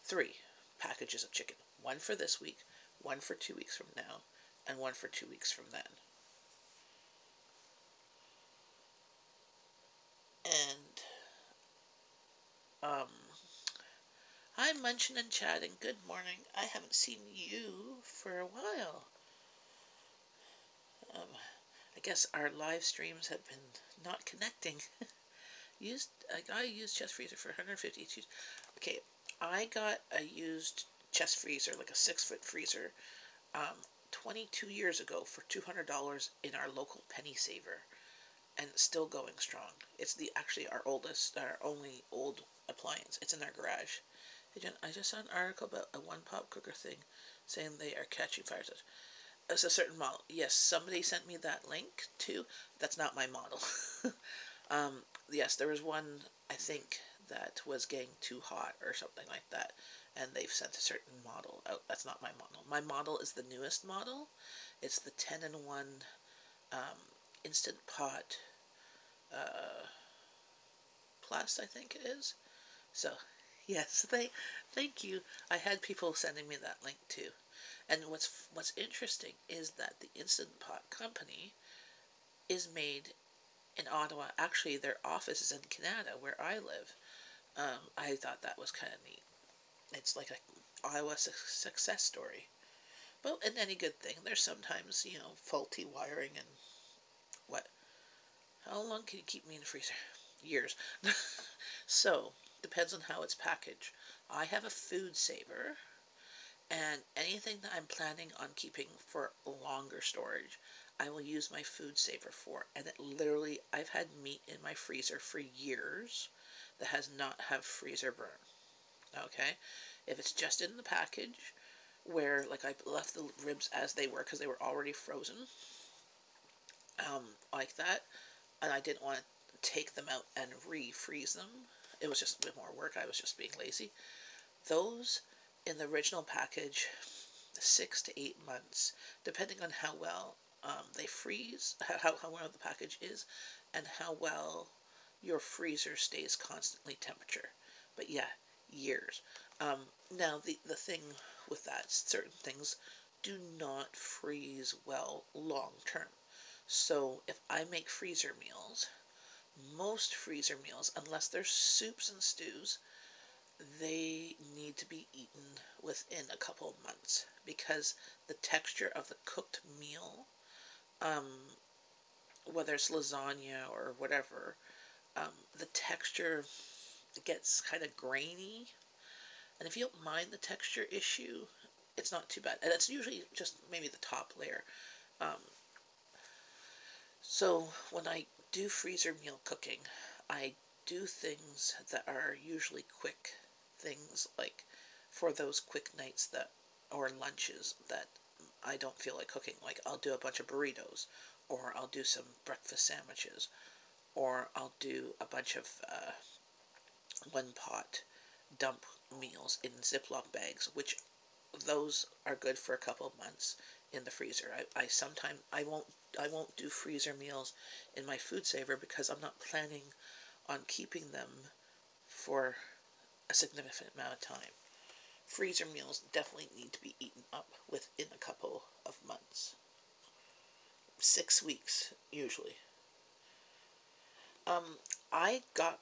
3 packages of chicken. 1 for this week, 1 for 2 weeks from now, and 1 for 2 weeks from then. And hi Munchin and Chatting, good morning. I haven't seen you for a while. I guess our live streams have been not connecting. I used chest freezer for 150. Okay, I got a used chest freezer, like a 6-foot freezer, um, 22 years ago for $200 in our local penny saver, and it's still going strong. It's actually our only old appliance. It's in our garage. I just saw an article about a one pot cooker thing saying they are catching fires. It's a certain model. Yes, somebody sent me that link too. That's not my model. Yes, there was one, I think, that was getting too hot or something like that, and they've sent a certain model out. That's not my model. My model is the newest model. It's the 10-in-1 Instant Pot Plus, I think it is. So, yes, thank you. I had people sending me that link too. And what's interesting is that the Instant Pot company is made in Ottawa. Actually, their office is in Canada, where I live. I thought that was kind of neat. It's like a Iowa success story. But in any good thing, there's sometimes, faulty wiring and what. How long can you keep me in the freezer? Years. So, depends on how it's packaged. I have a food saver, and anything that I'm planning on keeping for longer storage, I will use my food saver for. And it literally, I've had meat in my freezer for years that has not have freezer burn. Okay? If it's just in the package, where like I left the ribs as they were because they were already frozen, like that, and I didn't want to take them out and refreeze them. It was just a bit more work. I was just being lazy. Those in the original package, 6 to 8 months, depending on how well they freeze, how well the package is, and how well your freezer stays constantly temperature. But yeah, years. Now the thing with that, certain things do not freeze well long term. So if I make freezer meals, most freezer meals, unless they're soups and stews, they need to be eaten within a couple of months because the texture of the cooked meal, um, whether it's lasagna or whatever, the texture gets kind of grainy. And if you don't mind the texture issue, it's not too bad. And it's usually just maybe the top layer. Um, so when I do freezer meal cooking, I do things that are usually quick things, like for those quick nights that or lunches that I don't feel like cooking. Like I'll do a bunch of burritos, or I'll do some breakfast sandwiches, or I'll do a bunch of one pot dump meals in Ziploc bags, which those are good for a couple of months in the freezer. I sometimes I won't do freezer meals in my food saver because I'm not planning on keeping them for a significant amount of time. Freezer meals definitely need to be eaten up within a couple of months. 6 weeks usually. Um, I got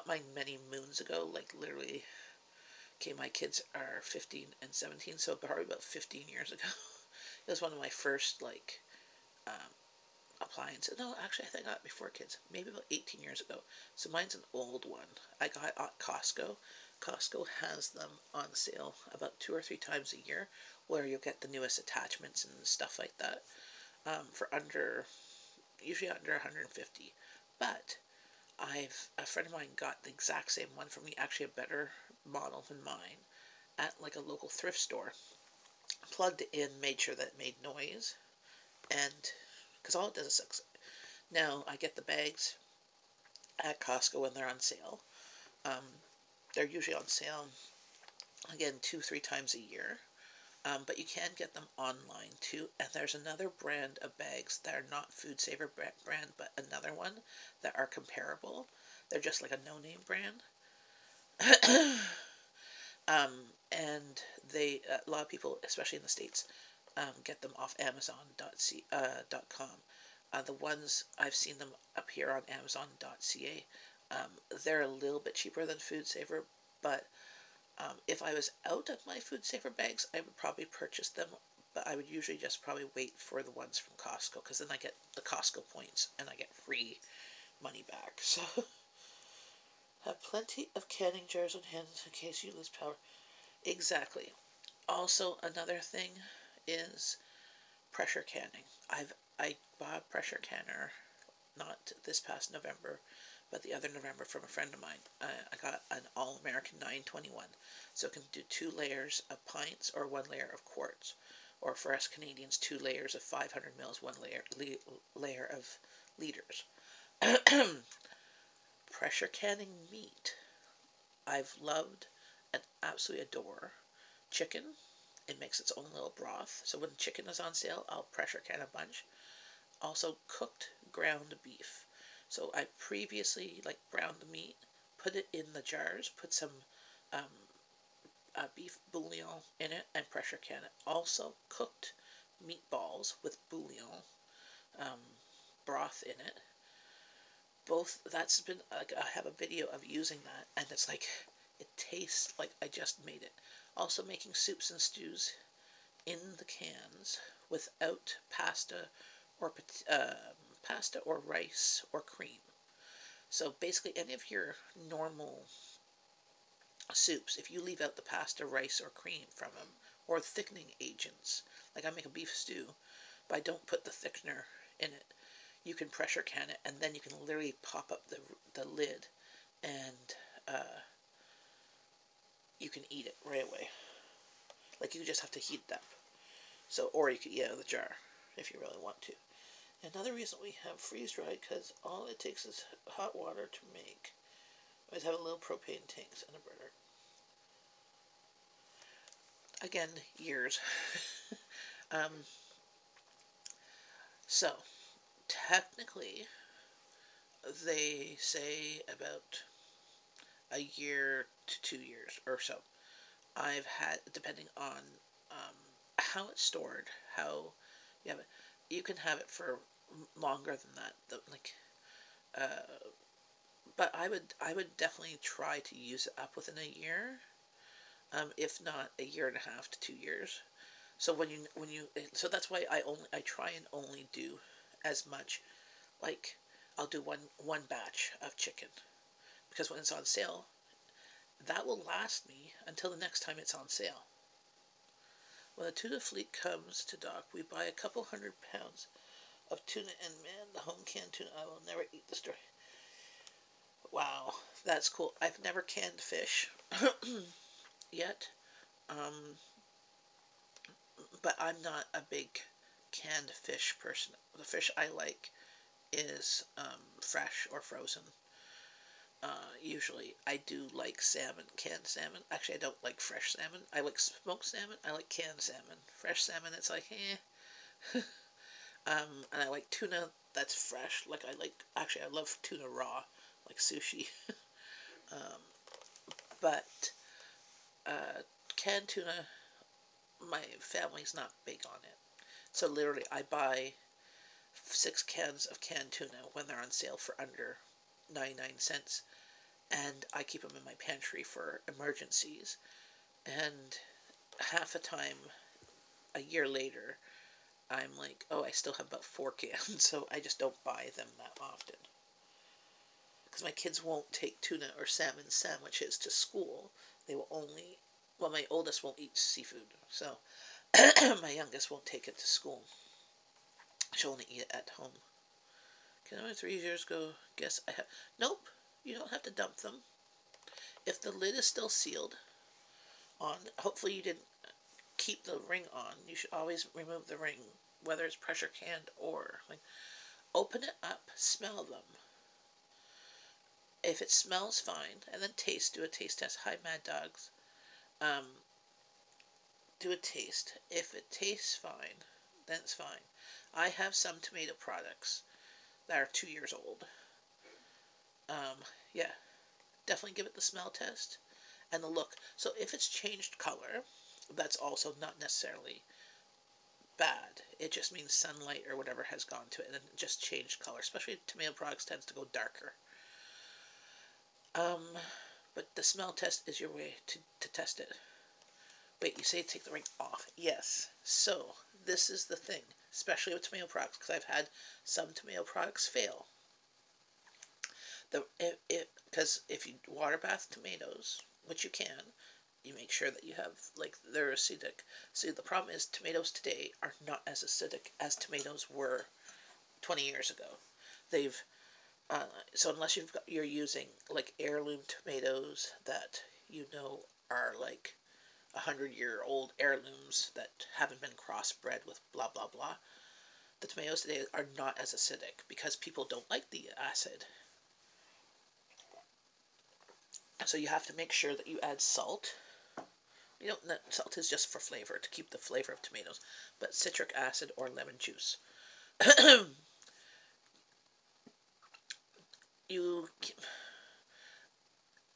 mine many moons ago, like literally. Okay, my kids are 15 and 17, so probably about 15 years ago. It was one of my first um, appliances. No, actually, I think I got it before kids. Maybe about 18 years ago. So mine's an old one. I got it at Costco. Costco has them on sale about 2 or 3 times a year, where you'll get the newest attachments and stuff like that for usually under 150. But a friend of mine got the exact same one for me, actually a better model than mine, at like a local thrift store. Plugged it in, made sure that it made noise, and because all it does is sucks. Now I get the bags at Costco when they're on sale. Um, they're usually on sale again 2 3 times a year. But you can get them online too. And there's another brand of bags that are not Food Saver brand, but another one that are comparable. They're just like a no-name brand. And a lot of people, especially in the States, get them off Amazon.com. The ones I've seen them appear on Amazon.ca, they're a little bit cheaper than Food Saver, but if I was out of my Food Saver bags, I would probably purchase them, but I would usually just probably wait for the ones from Costco, because then I get the Costco points and I get free money back. So, have plenty of canning jars on hand in case you lose power. Exactly. Also, another thing is pressure canning. I bought a pressure canner not this past November, but the other November from a friend of mine. I got an All-American 921, so it can do 2 layers of pints or 1 layer of quarts, or for us Canadians, 2 layers of 500 mils, 1 layer of liters. Pressure canning meat, I've loved and absolutely adore chicken. It makes its own little broth, so when chicken is on sale, I'll pressure can a bunch. Also cooked ground beef. So I previously browned the meat, put it in the jars, put some beef bouillon in it, and pressure can it. Also cooked meatballs with bouillon um, broth in it. Both that's been I have a video of using that, and it's like it tastes like I just made it. Also making soups and stews in the cans without pasta or rice or cream. So basically, any of your normal soups, if you leave out the pasta, rice, or cream from them, or thickening agents, like I make a beef stew, but I don't put the thickener in it, you can pressure can it, and then you can literally pop up the lid, and you can eat it right away. Like, you just have to heat it up. So, or you could eat it out of the jar if you really want to. Another reason we have freeze-dried, because all it takes is hot water to make. I always have a little propane tanks and a burner. Again, years. So, technically, they say about a year to 2 years or so. I've had, depending on how it's stored, how you have it. You can have it for longer than that. But I would definitely try to use it up within a year, if not a year and a half to 2 years. So so that's why I try and only do as much. Like, I'll do one batch of chicken, because when it's on sale, that will last me until the next time it's on sale. When the tuna fleet comes to dock, we buy a couple £100 of tuna, and man, the home canned tuna, I will never eat the story. Wow, that's cool. I've never canned fish yet, but I'm not a big canned fish person. The fish I like is fresh or frozen. Usually, I do like salmon, canned salmon. Actually, I don't like fresh salmon. I like smoked salmon. I like canned salmon. Fresh salmon, it's like, eh. And I like tuna that's fresh. Actually, I love tuna raw, like sushi. um, but canned tuna, my family's not big on it. So literally, I buy 6 cans of canned tuna when they're on sale for under 99 cents. And I keep them in my pantry for emergencies. And half a time, a year later, I'm like, oh, I still have about 4 cans, so I just don't buy them that often. Because my kids won't take tuna or salmon sandwiches to school. They will only, well, my oldest won't eat seafood, so my youngest won't take it to school. She'll only eat it at home. Can only 3 years ago, guess I have, nope, you don't have to dump them. If the lid is still sealed on, hopefully you didn't keep the ring on. You should always remove the ring, whether it's pressure canned or open it up, smell them. If it smells fine, and then do a taste test. Hi, Mad Dogs. Do a taste. If it tastes fine, then it's fine. I have some tomato products that are 2 years old. Yeah, definitely give it the smell test and the look. So if it's changed color, that's also not necessarily bad. It just means sunlight or whatever has gone to it and it just changed color. Especially tomato products tends to go darker. But the smell test is your way to test it. Wait, you say take the ring off. Yes. So this is the thing, especially with tomato products, because I've had some tomato products fail. Because if you water bath tomatoes, which you can, you make sure that you have, like, they're acidic. See, the problem is tomatoes today are not as acidic as tomatoes were 20 years ago. They've so unless you're using like heirloom tomatoes that are like 100-year-old heirlooms that haven't been crossbred with blah blah blah, the tomatoes today are not as acidic because people don't like the acid. So you have to make sure that you add salt. Salt is just for flavor, to keep the flavor of tomatoes, but citric acid or lemon juice. you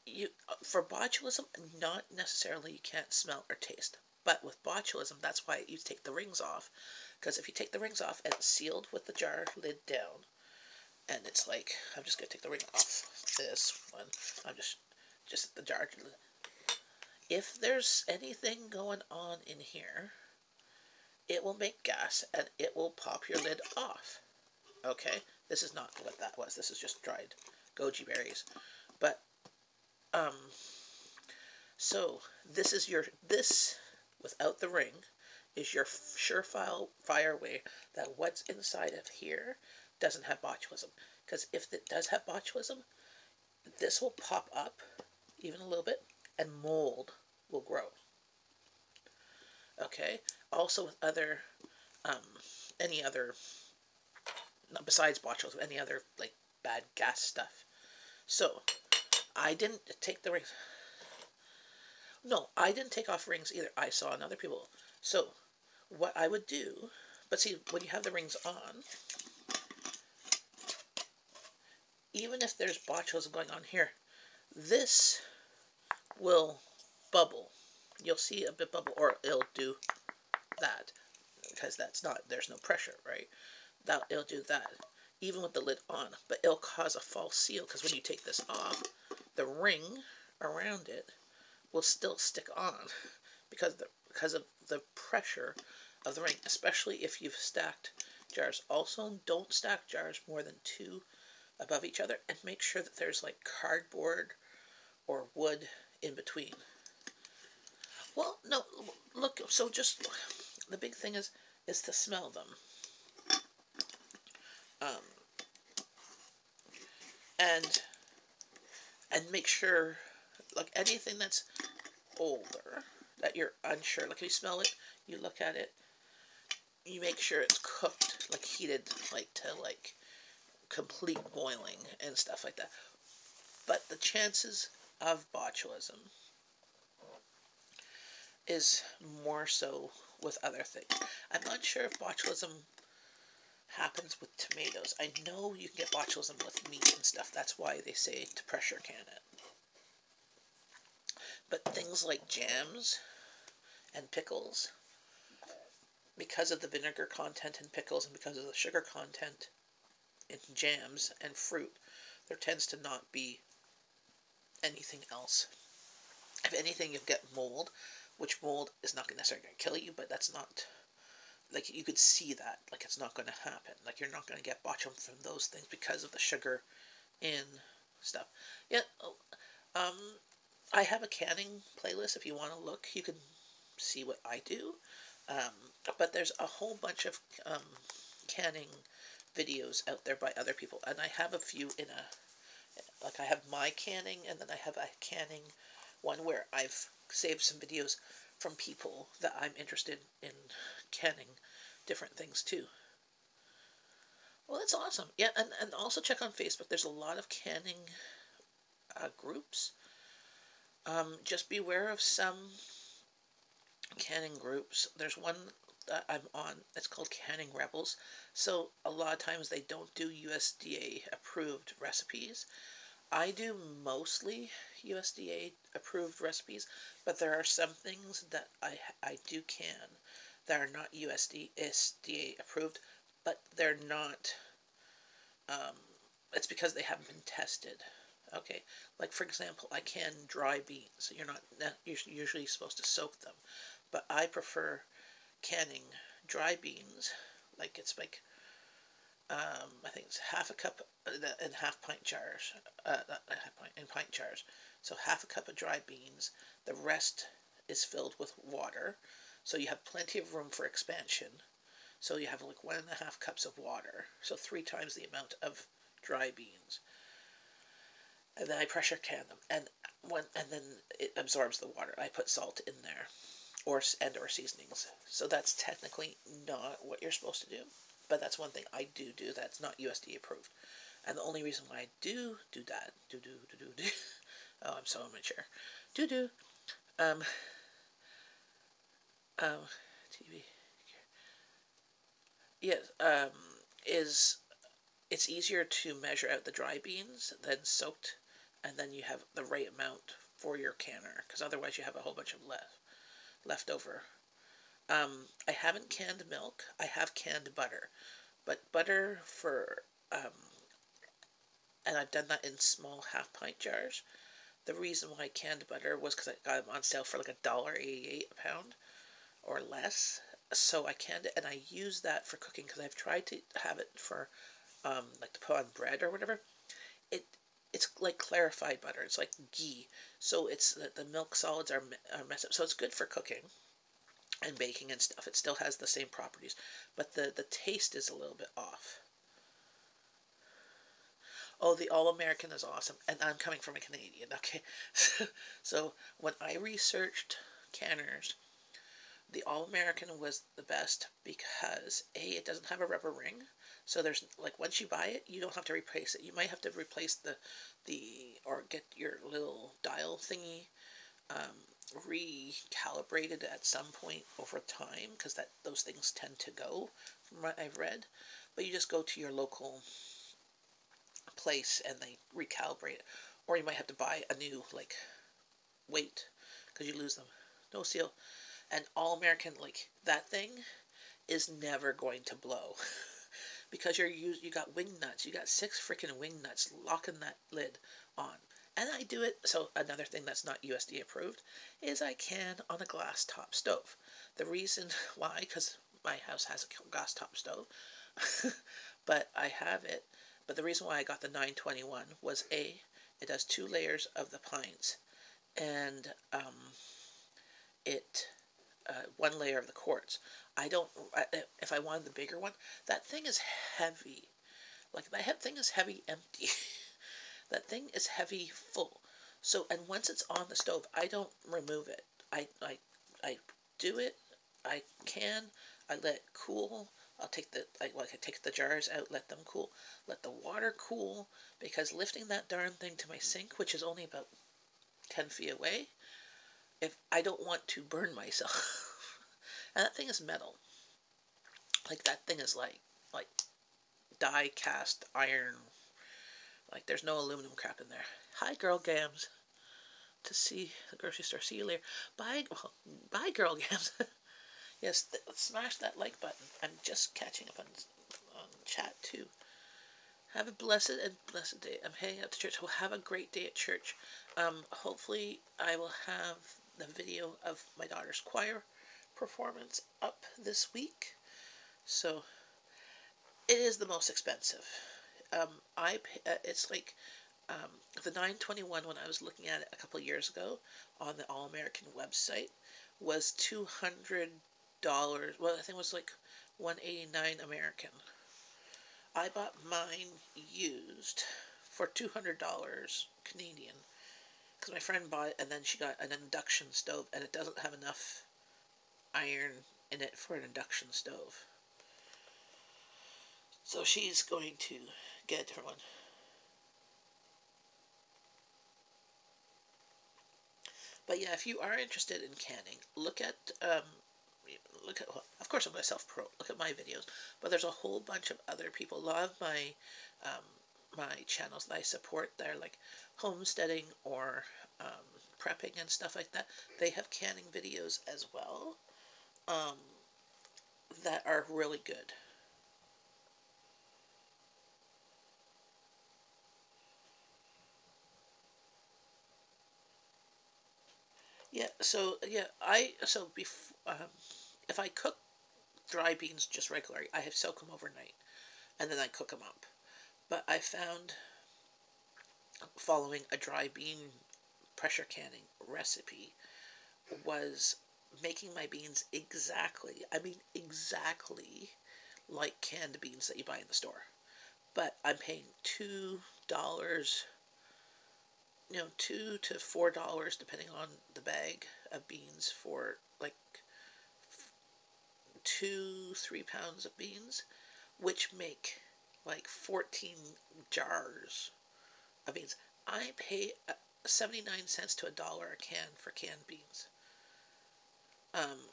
you For botulism, not necessarily you can't smell or taste, but with botulism, that's why you take the rings off, because if you take the rings off and it's sealed with the jar lid down, and it's like, I'm just gonna take the ring off this one, I'm just the jar. If there's anything going on in here, it will make gas and it will pop your lid off. Okay, this is not what that was. This is just dried goji berries. But so this without the ring is your surefire way that what's inside of here doesn't have botulism. Because if it does have botulism, this will pop up even a little bit, and mold will grow. Okay. Also with any other, besides botulism, any other like bad gas stuff. So I didn't take the rings. No, I didn't take off rings either. I saw other people. So what I would do, but see, when you have the rings on, even if there's botulism going on here, this will bubble. You'll see a bit bubble, or it'll do that, because there's no pressure, right? It'll do that, even with the lid on, but it'll cause a false seal, because when you take this off, the ring around it will still stick on, because of the pressure of the ring, especially if you've stacked jars. Also, don't stack jars more than 2 above each other, and make sure that there's like cardboard or wood in between. Well, no, look, so just, the big thing is to smell them. And make sure, like, anything that's older, that you're unsure, like, if you smell it, you look at it, you make sure it's cooked, like heated, like to like complete boiling and stuff like that. But the chances of botulism is more so with other things. I'm not sure if botulism happens with tomatoes. I know you can get botulism with meat and stuff. That's why they say to pressure can it. But things like jams and pickles, because of the vinegar content in pickles and because of the sugar content in jams and fruit, there tends to not be anything else. If anything, you'll get mold, which mold is not necessarily going to kill you, but that's not, like, you could see that, like, it's not going to happen. Like, you're not going to get botulism from those things because of the sugar in stuff. Yeah, I have a canning playlist. If you want to look, you can see what I do. But there's a whole bunch of canning videos out there by other people, and I have a few I have my canning, and then I have a canning one where I've saved some videos from people that I'm interested in canning different things too. Well, that's awesome. Yeah, and also check on Facebook. There's a lot of canning groups. Just beware of some canning groups. There's one that I'm on, it's called Canning Rebels. So a lot of times they don't do USDA approved recipes. I do mostly USDA approved recipes, but there are some things that I do can that are not USDA approved, but they're not, it's because they haven't been tested. Okay, like for example, I can dry beans. You're usually supposed to soak them, but I prefer canning dry beans. Like it's like I think it's half a cup in half pint jars, not half pint in pint jars. So half a cup of dry beans, the rest is filled with water, so you have plenty of room for expansion. So you have like 1.5 cups of water, so 3 times the amount of dry beans. And then I pressure can them, and then it absorbs the water. I put salt in there, or seasonings. So that's technically not what you're supposed to do, but that's one thing I do that's not USDA approved. And the only reason why I do that, oh, I'm so immature. Um, TV, yes, is it's easier to measure out the dry beans than soaked, and then you have the right amount for your canner, because otherwise you have a whole bunch of left over. I haven't canned milk. I have canned butter, but butter for and I've done that in small half-pint jars. The reason why I canned butter was because I got them on sale for like $1.88 a pound or less. So I canned it, and I use that for cooking because I've tried to have it for like to put on bread or whatever. It's like clarified butter. It's like ghee. So it's the milk solids are messed up. So it's good for cooking and baking and stuff. It still has the same properties, but the taste is a little bit off. Oh, the All American is awesome, and I'm coming from a Canadian. Okay, so when I researched canners, the All American was the best because it doesn't have a rubber ring, so there's like once you buy it, you don't have to replace it. You might have to replace the or get your little dial thingy recalibrated at some point over time, because those things tend to go from what I've read. But you just go to your local place and they recalibrate it, or you might have to buy a new like weight because you lose them. No seal. And All American, like that thing is never going to blow because you got wing nuts. You got 6 freaking wing nuts locking that lid on. And I do it. So another thing that's not USDA approved is I can on a glass top stove. The reason why, because my house has a glass top stove, but I have it. But the reason why I got the 921 was it does 2 layers of the pints, and it 1 layer of the quartz. If I wanted the bigger one, that thing is heavy. Like that thing is heavy empty. That thing is heavy full. So, and once it's on the stove, I don't remove it. I do it. I let it cool. I take the jars out, let them cool, let the water cool, because lifting that darn thing to my sink, which is only about 10 feet away, if I don't want to burn myself. And that thing is metal. Like that thing is like die cast iron. Like there's no aluminum crap in there. Hi, girl gams. To see the grocery store. See you later. Bye, girl gams. Yes, smash that like button. I'm just catching up on chat too. Have a blessed day. I'm heading out to church. We'll have a great day at church. Hopefully I will have the video of my daughter's choir performance up this week. So it is the most expensive. It's like the 921 when I was looking at it a couple years ago on the All American website was $200. Well, I think it was like $189 American. I bought mine used for $200 Canadian because my friend bought it, and then she got an induction stove, and it doesn't have enough iron in it for an induction stove. So she's going to get a different one. But yeah, if you are interested in canning, well, of course I'm going to self-promote. Look at my videos, but there's a whole bunch of other people. A lot of my channels that I support, they're like homesteading or prepping and stuff like that. They have canning videos as well that are really good. Yeah. So if I cook dry beans just regularly, I have soak them overnight and then I cook them up. But I found following a dry bean pressure canning recipe was making my beans exactly, I mean exactly like canned beans that you buy in the store. But I'm paying $2, $2 to $4 depending on the bag of beans for like 2-3 pounds of beans, which make like 14 jars of beans. I pay 79 cents to $1 a can for canned beans. Um,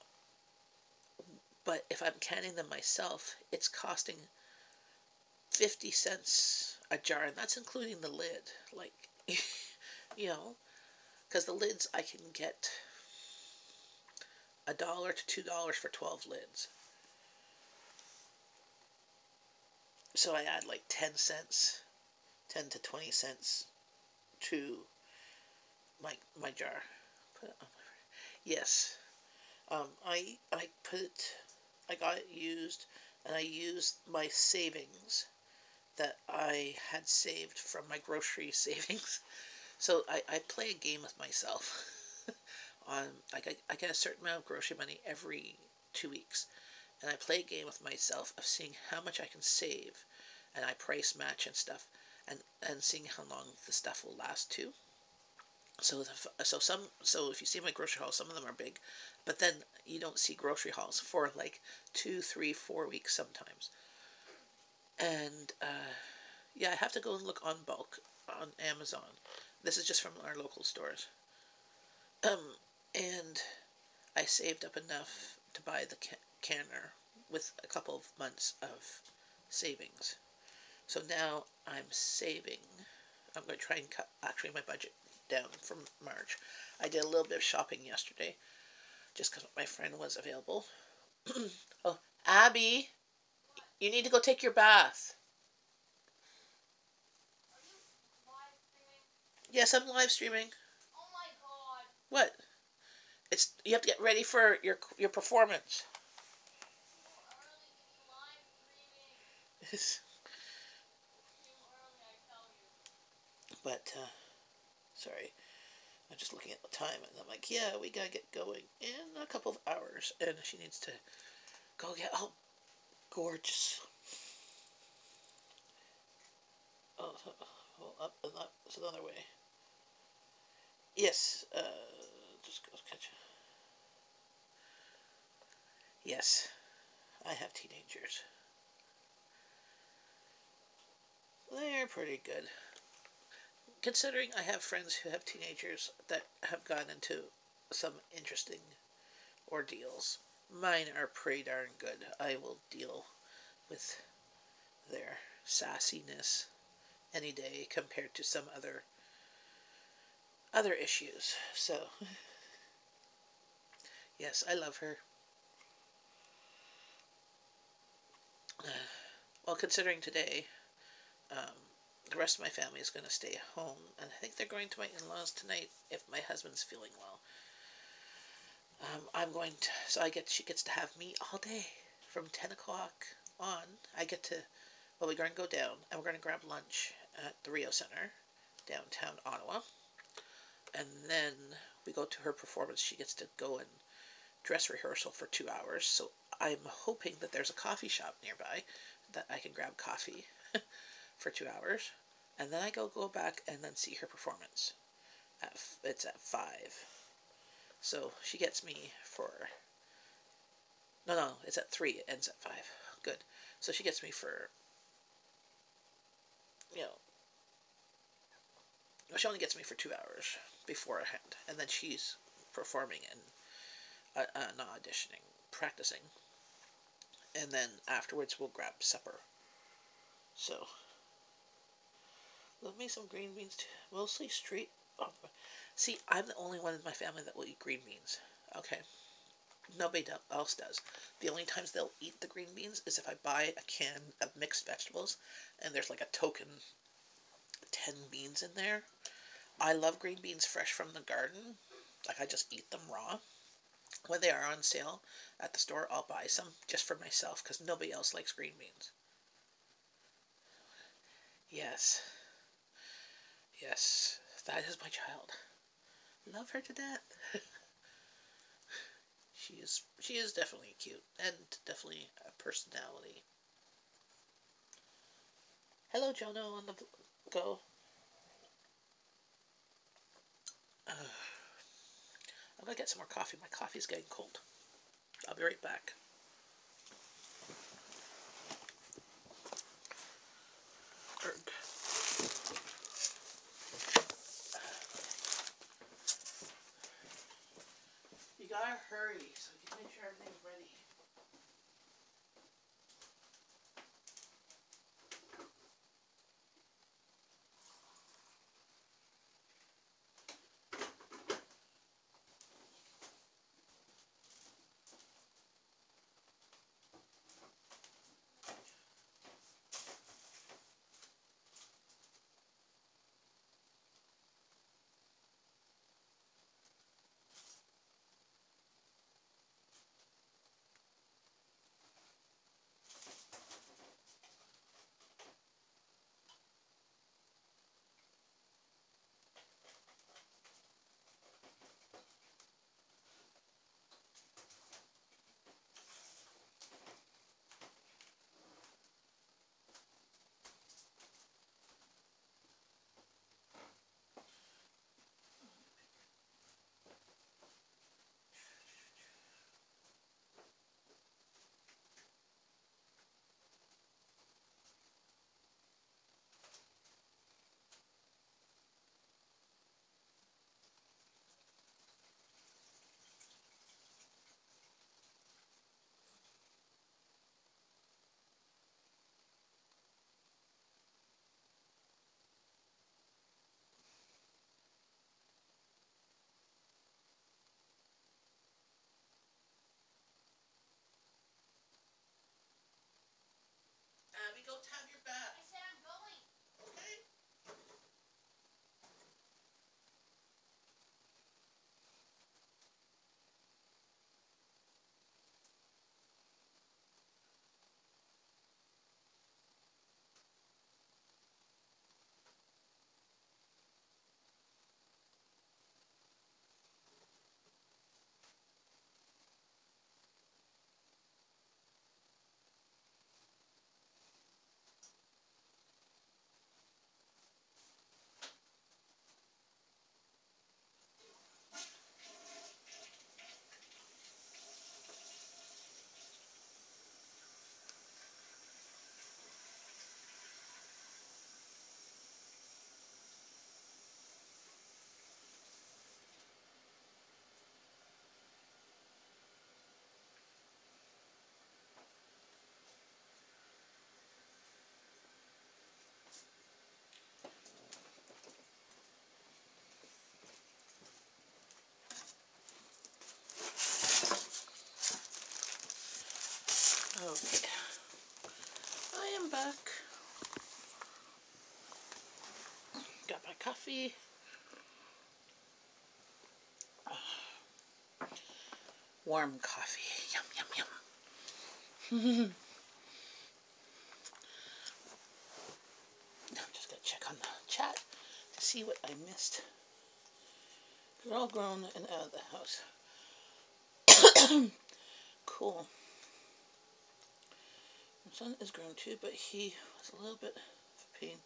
but if I'm canning them myself, it's costing 50 cents a jar, and that's including the lid. Like, you know, because the lids I can get $1 to $2 for 12 lids. So I add like 10 cents, 10 to 20 cents to my jar. Put it on my, yes. I put it. I got it used, and I used my savings that I had saved from my grocery savings. So I play a game with myself. On I get a certain amount of grocery money every 2 weeks, and I play a game with myself of seeing how much I can save, and I price match and stuff, and seeing how long the stuff will last too. So if you see my grocery hauls, some of them are big, but then you don't see grocery hauls for like 2, 3, 4 weeks sometimes. And yeah, I have to go and look on bulk on Amazon. This is just from our local stores. And I saved up enough to buy the canner with a couple of months of savings. So now I'm saving. I'm going to try and cut actually my budget down from March. I did a little bit of shopping yesterday just because my friend was available. Oh, Abby, you need to go take your bath. Yes, I'm live streaming. Oh my god. What? It's you have to get ready for your performance. But sorry, I'm just looking at the time, and I'm like, yeah, we gotta get going in a couple of hours, and she needs to go get. Oh, gorgeous. Oh, up and up. It's another way. Yes. Just go catch. Yes, I have teenagers. They're pretty good. Considering I have friends who have teenagers that have gotten into some interesting ordeals, mine are pretty darn good. I will deal with their sassiness any day compared to some other issues. So yes, I love her. Well, considering today, um, the rest of my family is going to stay home, and I think they're going to my in-laws tonight if my husband's feeling well. I'm going to, so she gets to have me all day from 10 o'clock on. I get to, well, we're going to go down and we're going to grab lunch at the Rio Center, downtown Ottawa, and then we go to her performance. She gets to go and dress rehearsal for 2 hours. So I'm hoping that there's a coffee shop nearby that I can grab coffee for 2 hours, and then I go back and then see her performance. It's at 5. So she gets me for no, it's at 3. It ends at 5. Good. So she gets me for you know she only gets me for 2 hours beforehand, and then she's performing and not auditioning, practicing, and then afterwards we'll grab supper. So love me some green beans too. Mostly street. Oh, see, I'm the only one in my family that will eat green beans. Okay, nobody else does. The only times they'll eat the green beans is if I buy a can of mixed vegetables, and there's like a token 10 beans in there. I love green beans fresh from the garden. Like I just eat them raw. When they are on sale at the store, I'll buy some just for myself because nobody else likes green beans. Yes, yes, that is my child. Love her to death. she is definitely cute and definitely a personality. Hello, Jono on the go. I'm gonna get some more coffee. My coffee's getting cold. I'll be right back. Erg. You gotta hurry so you can make sure everything's ready. Abby, go have your bath. I said I'm going. Okay. Okay. I am back. Got my coffee. Warm coffee. Yum, yum, yum. I'm just going to check on the chat to see what I missed. They're all grown and out of the house. Cool. My son is grown too, but he was a little bit of a pain.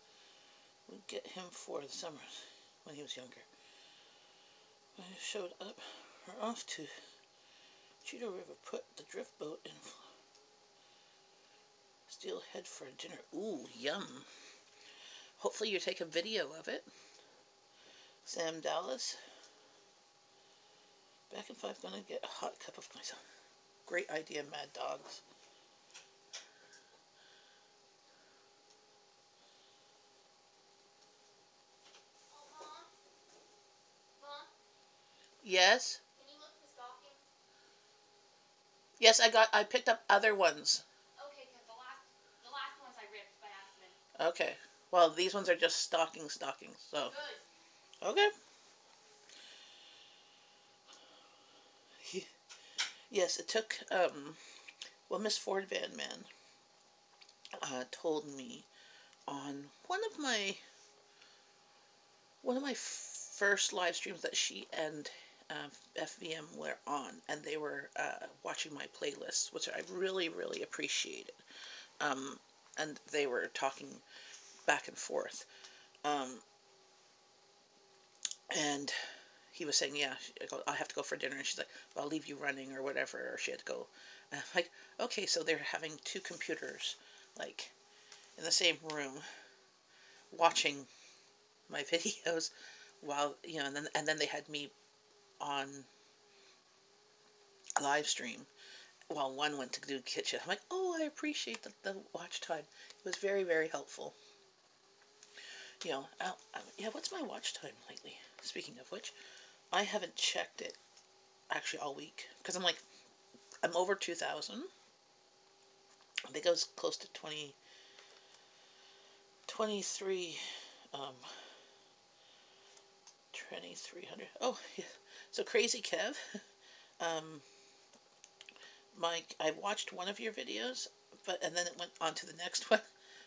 We'd get him for the summers when he was younger. When I showed up, we're off to Cheetah River, put the drift boat in Steelhead for dinner. Ooh, yum. Hopefully you take a video of it. Sam Dallas. Back in 5, gonna get a hot cup of myself. Great idea, Mad Dogs. Yes? Can you look for stockings? Yes, I picked up other ones. Okay, because the last ones I ripped by accident. Okay. Well, these ones are just stockings, so. Good. Okay. Yes, it took, well, Miss Ford Van Man told me on one of my first live streams that she and FVM were on, and they were watching my playlists, which I really, really appreciated. And they were talking back and forth. And he was saying, yeah, I have to go for dinner. And she's like, well, I'll leave you running or whatever. Or she had to go. And I'm like, okay, so they're having two computers, like, in the same room, watching my videos while, and then they had me on live stream while one went to do kitchen. I'm like, oh, I appreciate the watch time. It was very, very helpful. Yeah, what's my watch time lately? Speaking of which, I haven't checked it actually all week because I'm over 2,000. I think I was close to 23, 2,300. Oh, yeah. So Crazy Kev, um, I watched one of your videos, and then it went on to the next one.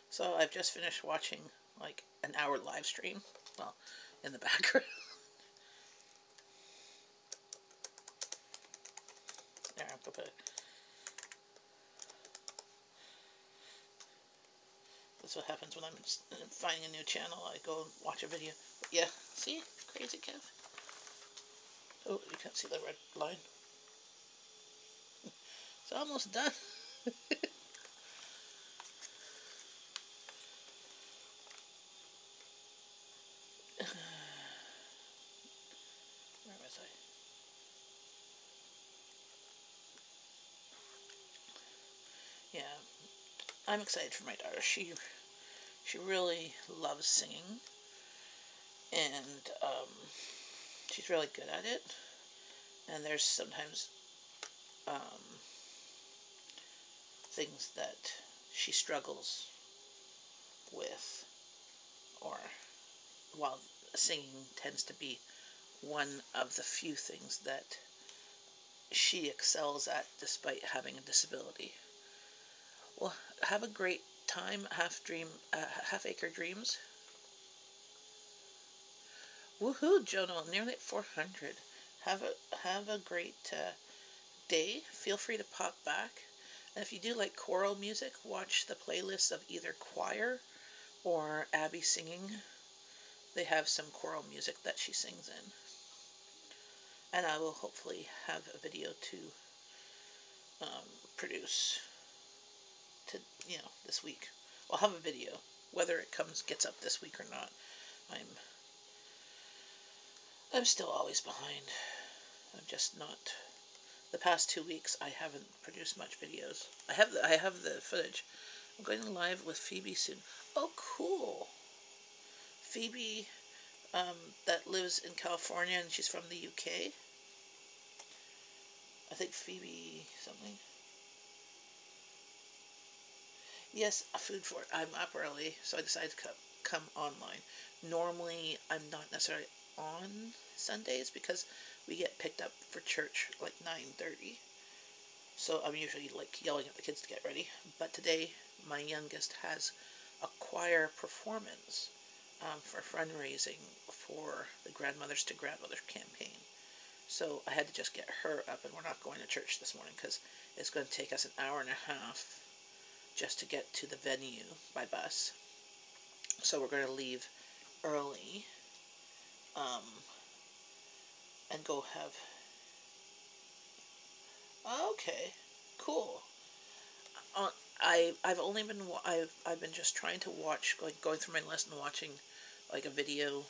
So I've just finished watching like an hour live stream. Well, in the background. There, I'll go put it. That's what happens when I'm finding a new channel. I go and watch a video. But yeah, see? Crazy Kev. Oh, you can't see the red line. It's almost done. Where was I? Yeah, I'm excited for my daughter. She really loves singing, and she's really good at it. And there's sometimes things that she struggles with, or while singing tends to be one of the few things that she excels at despite having a disability. Well, have a great time, Half Acre Dreams. Woohoo, Jono, nearly at 400. Have a great day. Feel free to pop back. And if you do like choral music, watch the playlist of either choir or Abby singing. They have some choral music that she sings in. And I will hopefully have a video to produce this week. I'll have a video. Whether it gets up this week or not, I'm still always behind. I'm just not. The past 2 weeks, I haven't produced much videos. I have the footage. I'm going live with Phoebe soon. Oh, cool. Phoebe, that lives in California, and she's from the UK. I think Phoebe something. Yes, a food for it. I'm up early, so I decided to come online. Normally, I'm not necessarily on Sundays because we get picked up for church like 9:30. So I'm usually like yelling at the kids to get ready. But today, my youngest has a choir performance for fundraising for the Grandmothers to Grandmothers campaign. So I had to just get her up, and we're not going to church this morning because it's going to take us an hour and a half just to get to the venue by bus. So we're going to leave early and go have. Okay, cool. I've been just trying to watch, going through my list and watching like a video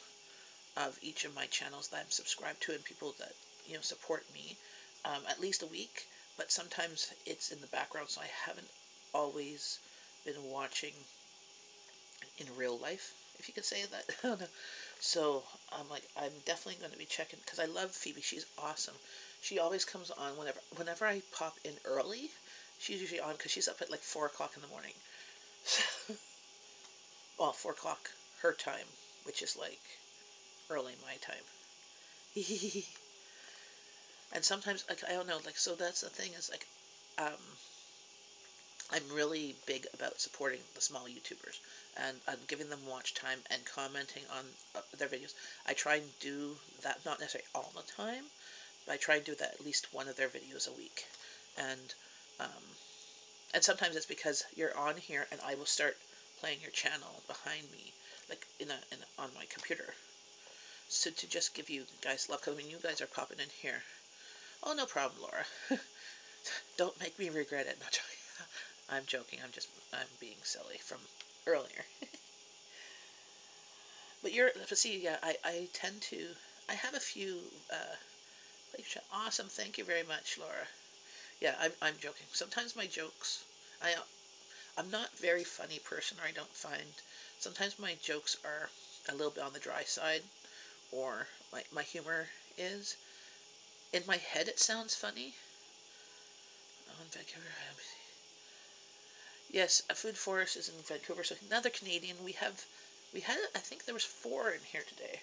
of each of my channels that I'm subscribed to and people that support me at least a week. But sometimes it's in the background, so I haven't always been watching in real life, if you could say that. I don't know. So I'm definitely going to be checking because I love Phoebe. She's awesome. She always comes on whenever I pop in early. She's usually on because she's up at like 4 o'clock in the morning. Well, 4 o'clock her time, which is like early my time. And sometimes like I don't know, like, so that's the thing is like I'm really big about supporting the small YouTubers, and I'm giving them watch time and commenting on their videos. I try and do that, not necessarily all the time, I try and do that at least one of their videos a week. And um, and sometimes it's because you're on here and I will start playing your channel behind me, like on my computer. So to just give you guys love, because when you guys are popping in here, oh, no problem, Laura. Don't make me regret it. Not joking. I'm joking. I'm being silly from earlier. But see, yeah, I tend to, I have a few, awesome. Thank you very much, Laura. Yeah, I'm joking. Sometimes my jokes, I, I'm not a very funny person, or I don't find, sometimes my jokes are a little bit on the dry side, or my humor is. In my head, it sounds funny. Oh, in Vancouver, yes, a food forest is in Vancouver. So another Canadian. We had, I think there was 4 in here today.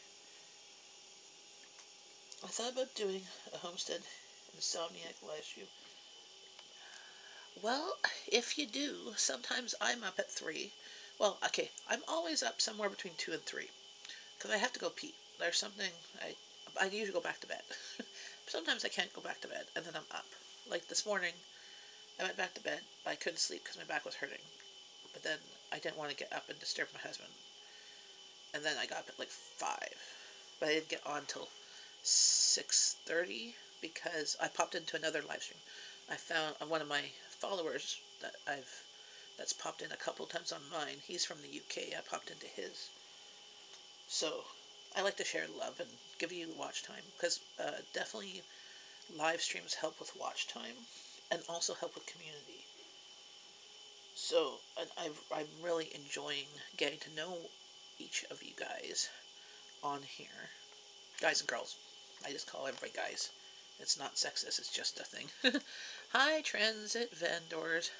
I thought about doing a homestead insomniac live stream. Well, if you do, sometimes I'm up at 3. Well, okay, I'm always up somewhere between 2 and 3 because I have to go pee. There's something I usually go back to bed. Sometimes I can't go back to bed, and then I'm up. Like this morning, I went back to bed. I couldn't sleep because my back was hurting. But then I didn't want to get up and disturb my husband. And then I got up at like 5. But I didn't get on till 6:30 because I popped into another live stream. I found one of my followers that's popped in a couple times on mine. He's from the UK. I popped into his. So I like to share love and give you watch time because definitely live streams help with watch time and also help with community. So and I'm really enjoying getting to know each of you guys on here. Guys and girls. I just call everybody guys. It's not sexist, it's just a thing. Hi, transit vendors.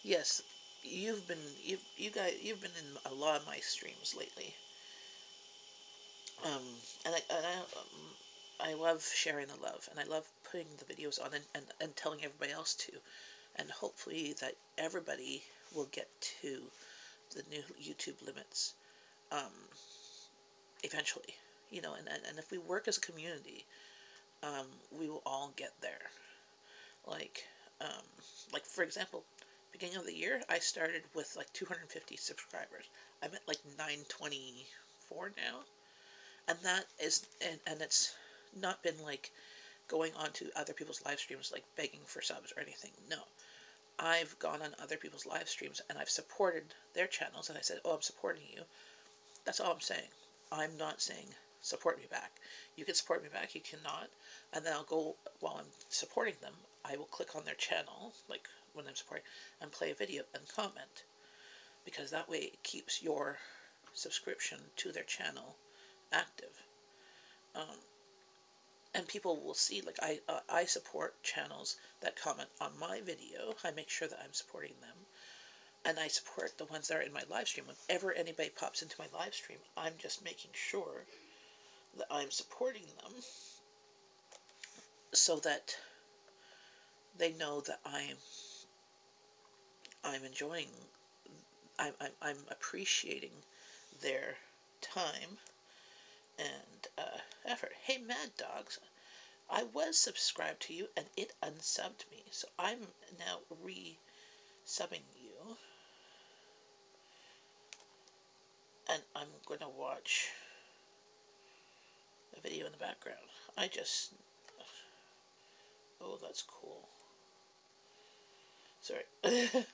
Yes, you've been in a lot of my streams lately. I love sharing the love, and I love putting the videos on and telling everybody else to, and hopefully that everybody will get to the new YouTube limits um, eventually. And if we work as a community, we will all get there. Like, um, like for example, beginning of the year, I started with like 250 subscribers. I'm at like 924 now, and that is, and it's not been like going on to other people's live streams like begging for subs or anything. No, I've gone on other people's live streams and I've supported their channels, and I said, "Oh, I'm supporting you." That's all I'm saying. I'm not saying support me back. You can support me back, you cannot. And then I'll go, while I'm supporting them, I will click on their channel, like when I'm supporting, and play a video and comment. Because that way it keeps your subscription to their channel active. And people will see, like I support channels that comment on my video. I make sure that I'm supporting them. And I support the ones that are in my live stream. Whenever anybody pops into my live stream, I'm just making sure that I'm supporting them so that they know that I'm enjoying, I'm appreciating their time and effort. Hey, Mad Dogs, I was subscribed to you and it unsubbed me, so I'm now re-subbing you, and I'm going to watch a video in the background. Oh, that's cool. Sorry. I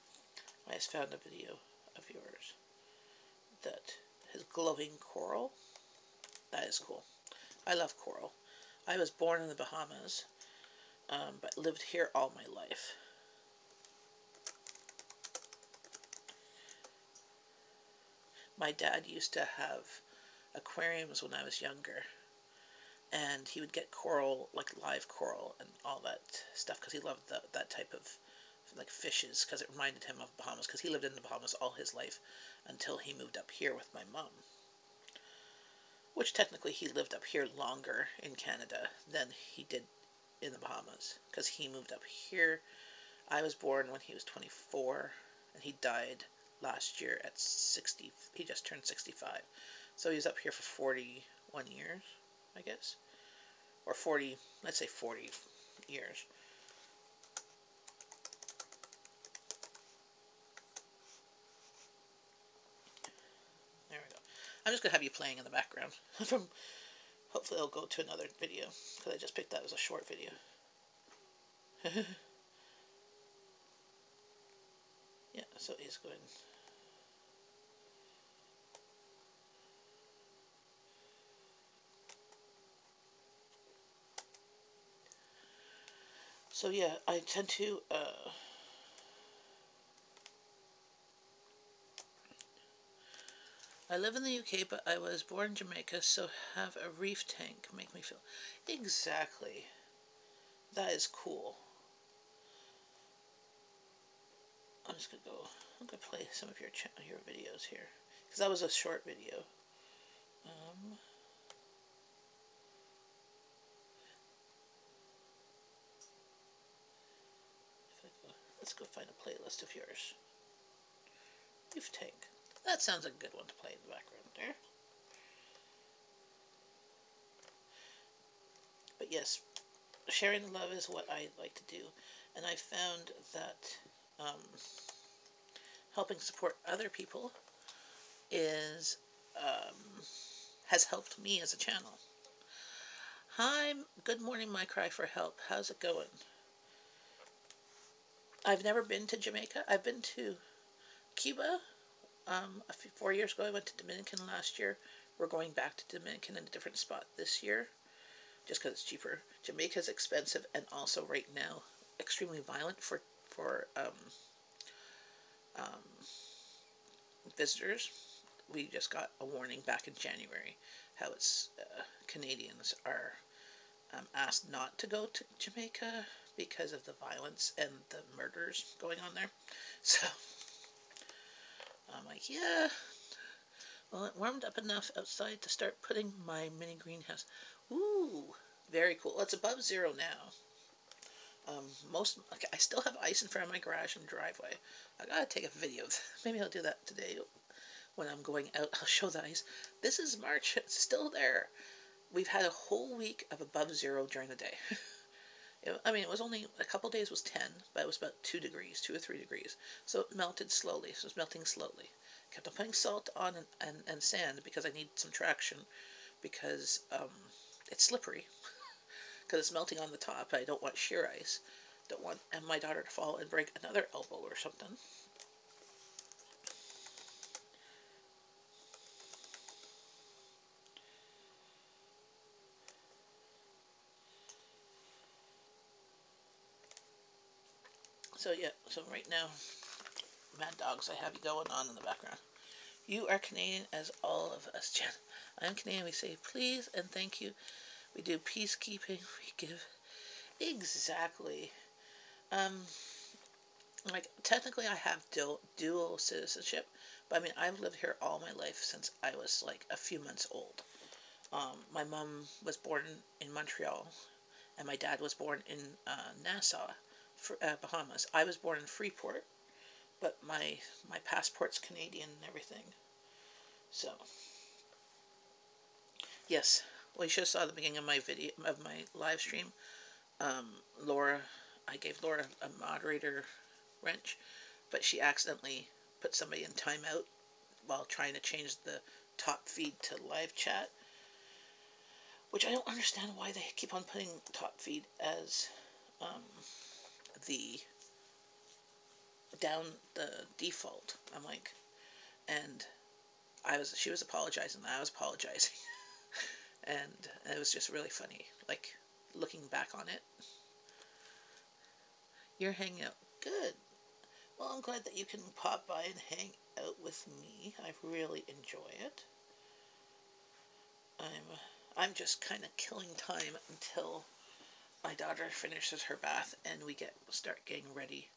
just found a video of yours that has glowing coral. That is cool. I love coral. I was born in the Bahamas, but lived here all my life. My dad used to have aquariums when I was younger, and he would get coral, like live coral and all that stuff, because he loved that type of like fishes, because it reminded him of Bahamas, because he lived in the Bahamas all his life until he moved up here with my mom, which technically he lived up here longer in Canada than he did in the Bahamas, because he moved up here. I was born when he was 24, and he died last year at 60. He just turned 65, so he was up here for 41 years, I guess. or 40, let's say 40 years. There we go. I'm just going to have you playing in the background. From Hopefully I'll go to another video, because I just picked that as a short video. Yeah, so he's going. So yeah, I tend to I live in the UK, but I was born in Jamaica, so have a reef tank make me feel exactly. That is cool. I'm just gonna go. I'm gonna play some of your videos here, because that was a short video. Um, let's go find a playlist of yours. Reef tank. That sounds like a good one to play in the background there. But yes, sharing the love is what I like to do, and I found that helping support other people is has helped me as a channel. Hi, good morning, my cry for help. How's it going? I've never been to Jamaica. I've been to Cuba. 4 years ago, I went to Dominican last year. We're going back to Dominican in a different spot this year, just because it's cheaper. Jamaica's expensive, and also right now extremely violent for visitors. We just got a warning back in January how it's Canadians are asked not to go to Jamaica because of the violence and the murders going on there. So I'm like, yeah. Well, it warmed up enough outside to start putting my mini greenhouse. Ooh, very cool. Well, it's above zero now. I still have ice in front of my garage and driveway. I gotta take a video. Maybe I'll do that today when I'm going out. I'll show the ice. This is March. It's still there. We've had a whole week of above zero during the day. It was only a couple days was 10, but it was about 2 degrees, 2 or 3 degrees. So it melted slowly. So it was melting slowly. Kept on putting salt on and sand because I need some traction, because it's slippery. Because it's melting on the top. I don't want sheer ice. Don't want my daughter to fall and break another elbow or something. So yeah, so right now, Mad Dogs, I have you going on in the background. You are Canadian as all of us, Jen. I'm Canadian. We say please and thank you. We do peacekeeping. We give exactly. Like technically, I have dual citizenship, but I mean I've lived here all my life since I was like a few months old. My mom was born in Montreal, and my dad was born in Nassau, Bahamas. I was born in Freeport, but my passport's Canadian and everything. So yes, well, you should have saw the beginning of my video of my live stream. Laura, I gave Laura a moderator wrench, but she accidentally put somebody in timeout while trying to change the top feed to live chat, which I don't understand why they keep on putting top feed as the default. I'm like, and she was apologizing, I was apologizing, and it was just really funny, like looking back on it. You're hanging out. Good. Well, I'm glad that you can pop by and hang out with me. I really enjoy it. I'm just kind of killing time until my daughter finishes her bath and we start getting ready.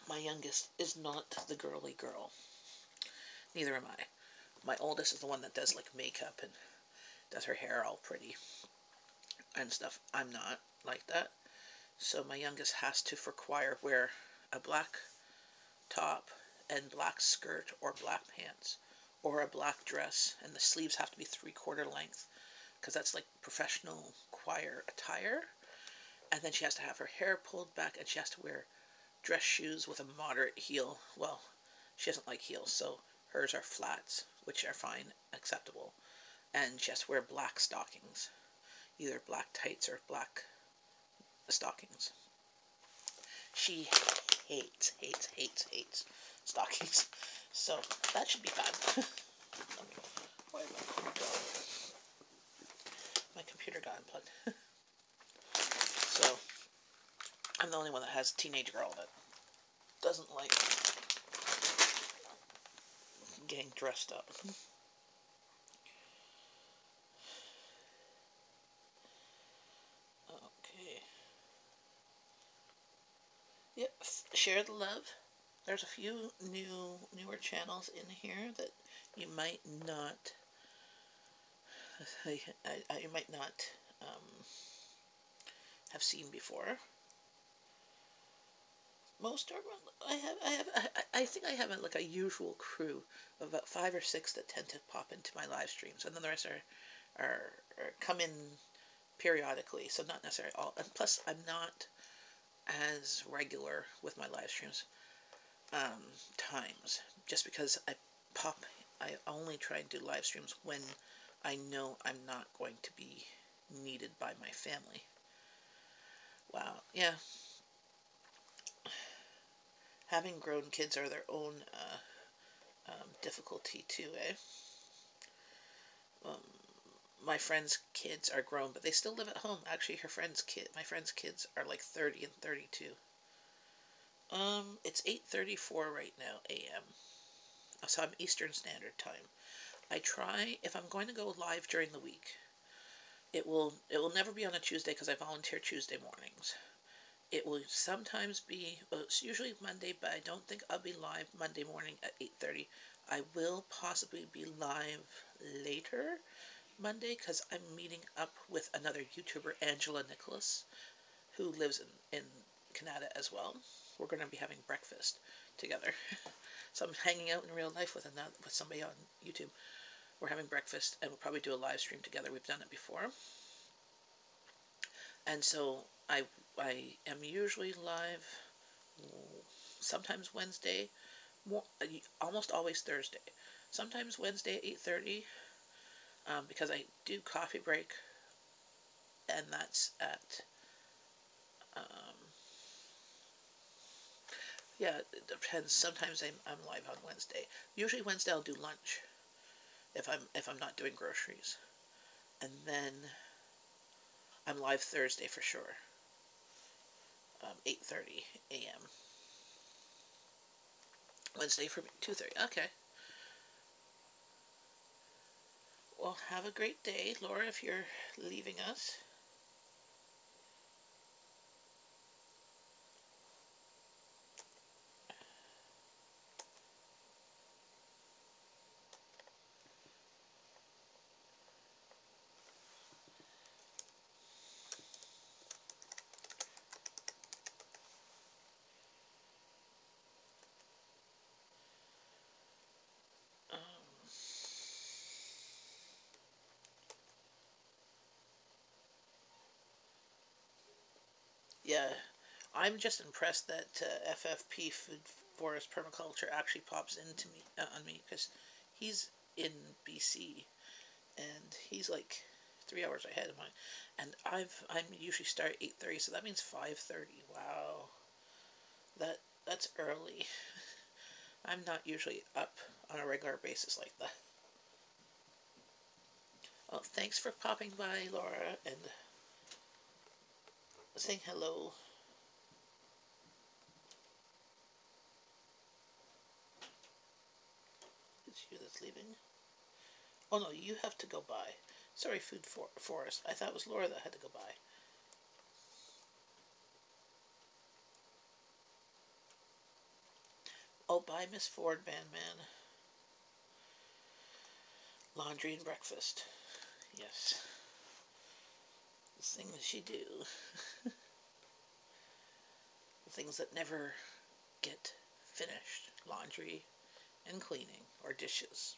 My youngest is not the girly girl. Neither am I. My oldest is the one that does like makeup and does her hair all pretty and stuff. I'm not like that. So my youngest has to for choir wear a black top and black skirt or black pants or a black dress, and the sleeves have to be 3/4 length, because that's like professional choir attire. And then she has to have her hair pulled back, and she has to wear dress shoes with a moderate heel. Well, she doesn't like heels, so hers are flats, which are fine, acceptable. And she has to wear black stockings, either black tights or black stockings. She hates stockings. So that should be fun. Where did my cord go? My computer got unplugged. So I'm the only one that has a teenage girl that doesn't like getting dressed up. Okay. Yep, share the love. There's a few newer channels in here that you might not you might not have seen before. Most are. I think I have like a usual crew of about 5 or 6 that tend to pop into my live streams, and then the rest are come in periodically. So not necessarily all. And plus, I'm not as regular with my live streams times, just because I only try and do live streams when I know I'm not going to be needed by my family. Wow, yeah. Having grown kids are their own difficulty too, eh? Um, my friend's kids are grown, but they still live at home. Actually, my friend's kids are like 30 and 32. It's 8:34 right now a.m. So I'm Eastern Standard Time. I try, if I'm going to go live during the week, it will never be on a Tuesday because I volunteer Tuesday mornings. It will sometimes be, well, it's usually Monday, but I don't think I'll be live Monday morning at 8:30. I will possibly be live later Monday because I'm meeting up with another YouTuber, Angela Nicholas, who lives in Canada as well. We're going to be having breakfast together. So I'm hanging out in real life with somebody on YouTube. We're having breakfast, and we'll probably do a live stream together. We've done it before. And so I am usually live sometimes Wednesday, almost always Thursday. Sometimes Wednesday at 8:30, because I do coffee break, and that's at yeah, it depends. Sometimes I'm live on Wednesday. Usually Wednesday I'll do lunch if I'm not doing groceries, and then I'm live Thursday for sure. 8:30 a.m. Wednesday for me 2:30. Okay. Well, have a great day, Laura, if you're leaving us. Um, yeah, I'm just impressed that FFP Food Forest Permaculture actually pops into me on me because he's in BC and he's like 3 hours ahead of mine, and I'm usually start at 8:30, so that means 5:30. Wow, that's early. I'm not usually up on a regular basis like that. Well, thanks for popping by, Laura, and saying hello. It's you that's leaving. Oh no, you have to go by. Sorry, Forest. I thought it was Laura that had to go by. Oh, bye, Miss Ford Van Man. Laundry and breakfast. Yes. The things she do. The things that never get finished. Laundry and cleaning or dishes.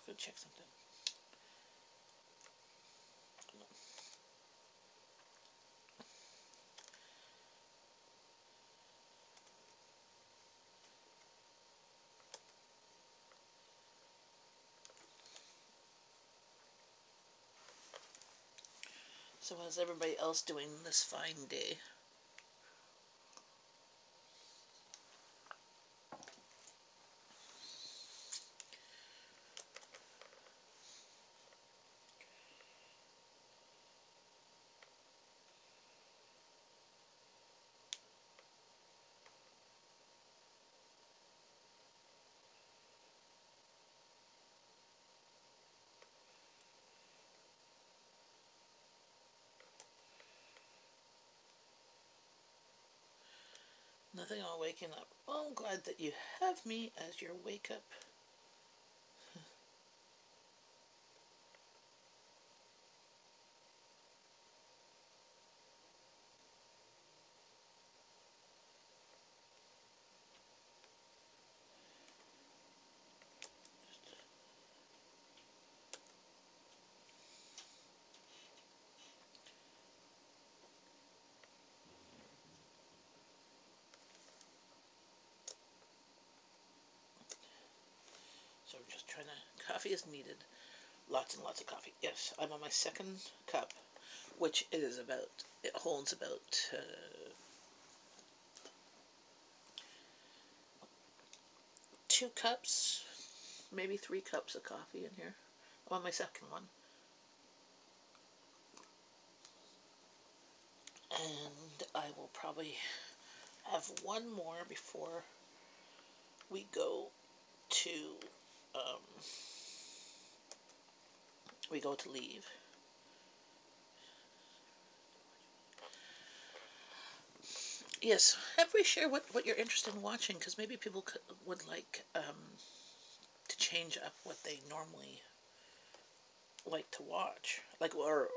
go check something. So how's everybody else doing this fine day? Nothing on waking up. Oh, I'm glad that you have me as your wake up. So we're just trying to. Coffee is needed. Lots and lots of coffee. Yes, I'm on my second cup, which is about. It holds about 2 cups, maybe 3 cups of coffee in here. I'm on my second one. And I will probably have one more before we go to um, leave. Yes, everybody share what you're interested in watching, because maybe people would like to change up what they normally like to watch, like, or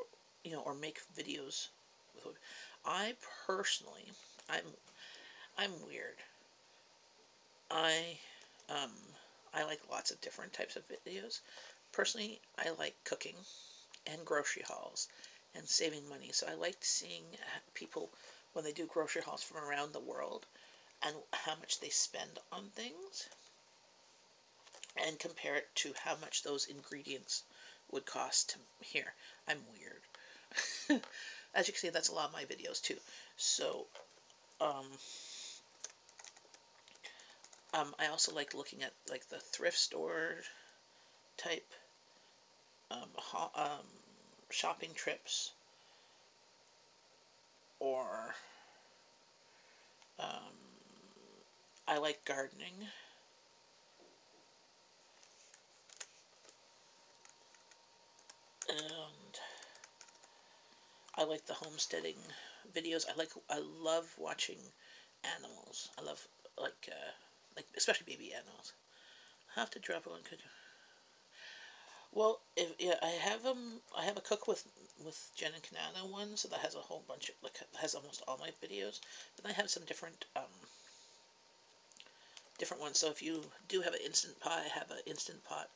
make videos. I personally, I'm I'm weird. I um I like lots of different types of videos. Personally, I like cooking and grocery hauls and saving money. So I like seeing people when they do grocery hauls from around the world and how much they spend on things and compare it to how much those ingredients would cost here. I'm weird. As you can see, that's a lot of my videos too. So, um, I also like looking at like the thrift store type um, shopping trips, or um, I like gardening. And I like the homesteading videos. I love watching animals. I love like especially baby animals. I have to drop it one. Could well, if yeah, I have a cook with Jen and Kanana one, so that has a whole bunch of like has almost all my videos. But I have some different ones. So if you do have an instant pot, I have an instant pot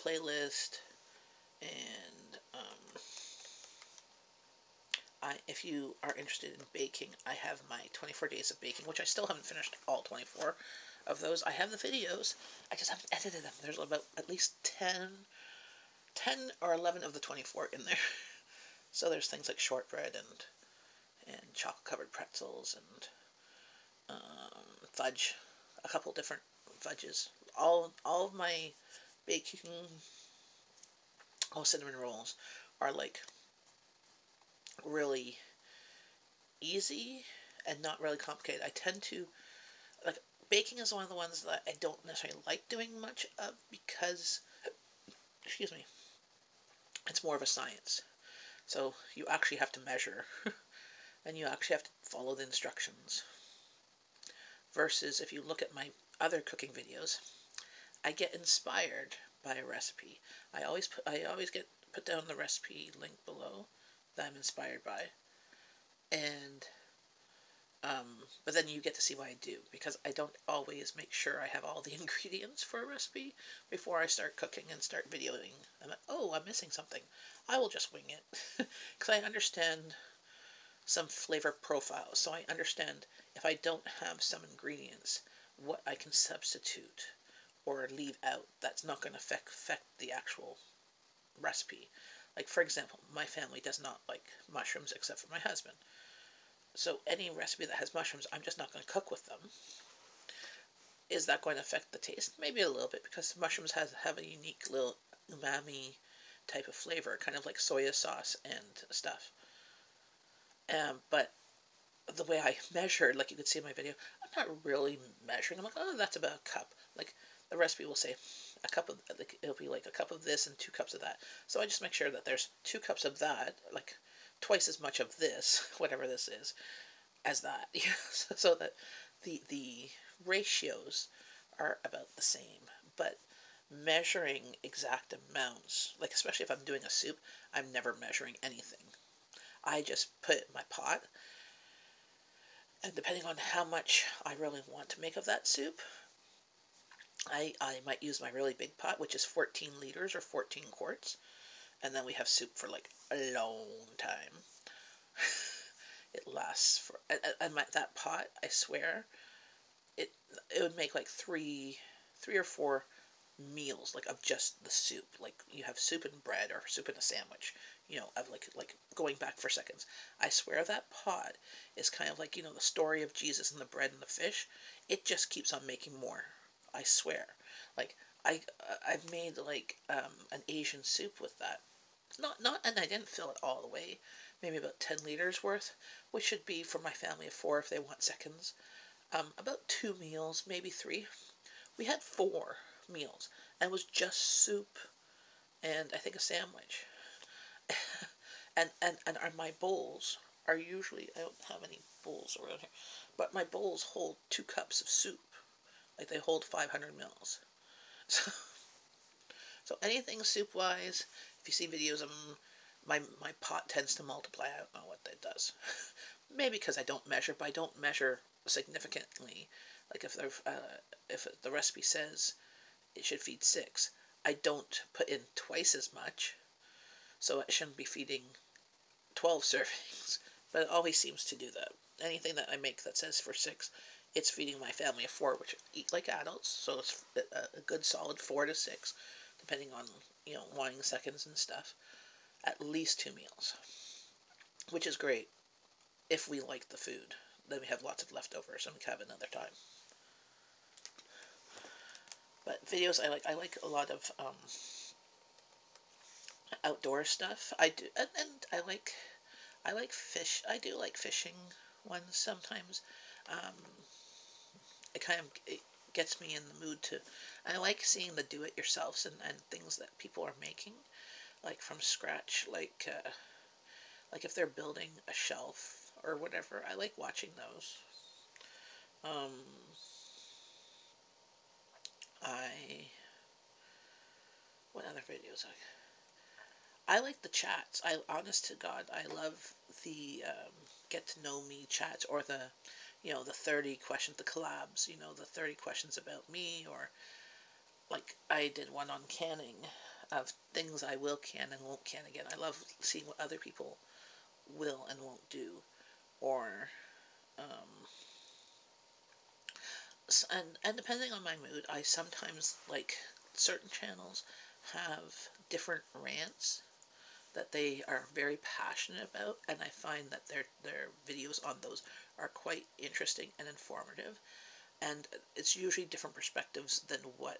playlist, and if you are interested in baking, I have my 24 days of baking, which I still haven't finished all 24 of those. I have the videos, I just haven't edited them. There's about at least 10 or 11 of the 24 in there. So there's things like shortbread and chocolate covered pretzels and fudge, a couple different fudges. All of my baking, cinnamon rolls are like really easy and not really complicated. I tend to like baking is one of the ones that I don't necessarily like doing much of because, excuse me, it's more of a science. So you actually have to measure and you actually have to follow the instructions. Versus if you look at my other cooking videos, I get inspired by a recipe. I always get put down the recipe link below that I'm inspired by, and But then you get to see what I do, because I don't always make sure I have all the ingredients for a recipe before I start cooking and start videoing. I'm like, oh, I'm missing something. I will just wing it, because I understand some flavor profiles. So I understand if I don't have some ingredients, what I can substitute or leave out that's not going to affect the actual recipe. Like, for example, my family does not like mushrooms except for my husband. So any recipe that has mushrooms, I'm just not going to cook with them. Is that going to affect the taste? Maybe a little bit, because mushrooms have a unique little umami type of flavor, kind of like soya sauce and stuff. But the way I measured, like you could see in my video, I'm not really measuring. I'm like, oh, that's about a cup. Like, the recipe will say a cup of, like, it'll be like a cup of this and 2 cups of that. So I just make sure that there's 2 cups of that, like twice as much of this, whatever this is, as that. So that the ratios are about the same. But measuring exact amounts, like especially if I'm doing a soup, I'm never measuring anything. I just put my pot, and depending on how much I really want to make of that soup, I might use my really big pot, which is 14 liters or 14 quarts, and then we have soup for like a long time. It lasts for, and that pot, I swear, it it would make like three or four meals, like of just the soup. Like, you have soup and bread or soup and a sandwich, of like going back for seconds. I swear that pot is kind of like, the story of Jesus and the bread and the fish. It just keeps on making more. I swear. Like, I've made like an Asian soup with that. Not and I didn't fill it all the way. Maybe about 10 liters worth, which should be for my family of 4 if they want seconds. About 2 meals, maybe 3. We had 4 meals, and it was just soup and I think a sandwich. And my bowls are usually, I don't have any bowls around here, but my bowls hold 2 cups of soup. Like, they hold 500 mils. So, so anything soup wise, if you see videos of them, my pot tends to multiply. I don't know what that does. Maybe because I don't measure, but I don't measure significantly. Like, if the recipe says it should feed 6, I don't put in twice as much, so it shouldn't be feeding 12 servings. But it always seems to do that. Anything that I make that says for 6, it's feeding my family of 4, which eat like adults, so it's a good solid 4 to 6, depending on, wanting seconds and stuff. At least 2 meals, which is great if we like the food. Then we have lots of leftovers and we can have another time. But videos, I like a lot of outdoor stuff. I do, and I like fish. I do like fishing ones sometimes. Um, it gets me in the mood to. I like seeing the do-it-yourselves and things that people are making, like from scratch. Like if they're building a shelf or whatever. I like watching those. Um, I what other videos? I like the chats. Honest to God, I love the get to know me chats, or the 30 questions, the collabs. The 30 questions about me, or like I did one on canning of things I will can and won't can again. I love seeing what other people will and won't do, or and depending on my mood, I sometimes like certain channels have different rants that they are very passionate about, and I find that their videos on those are quite interesting and informative, and it's usually different perspectives than what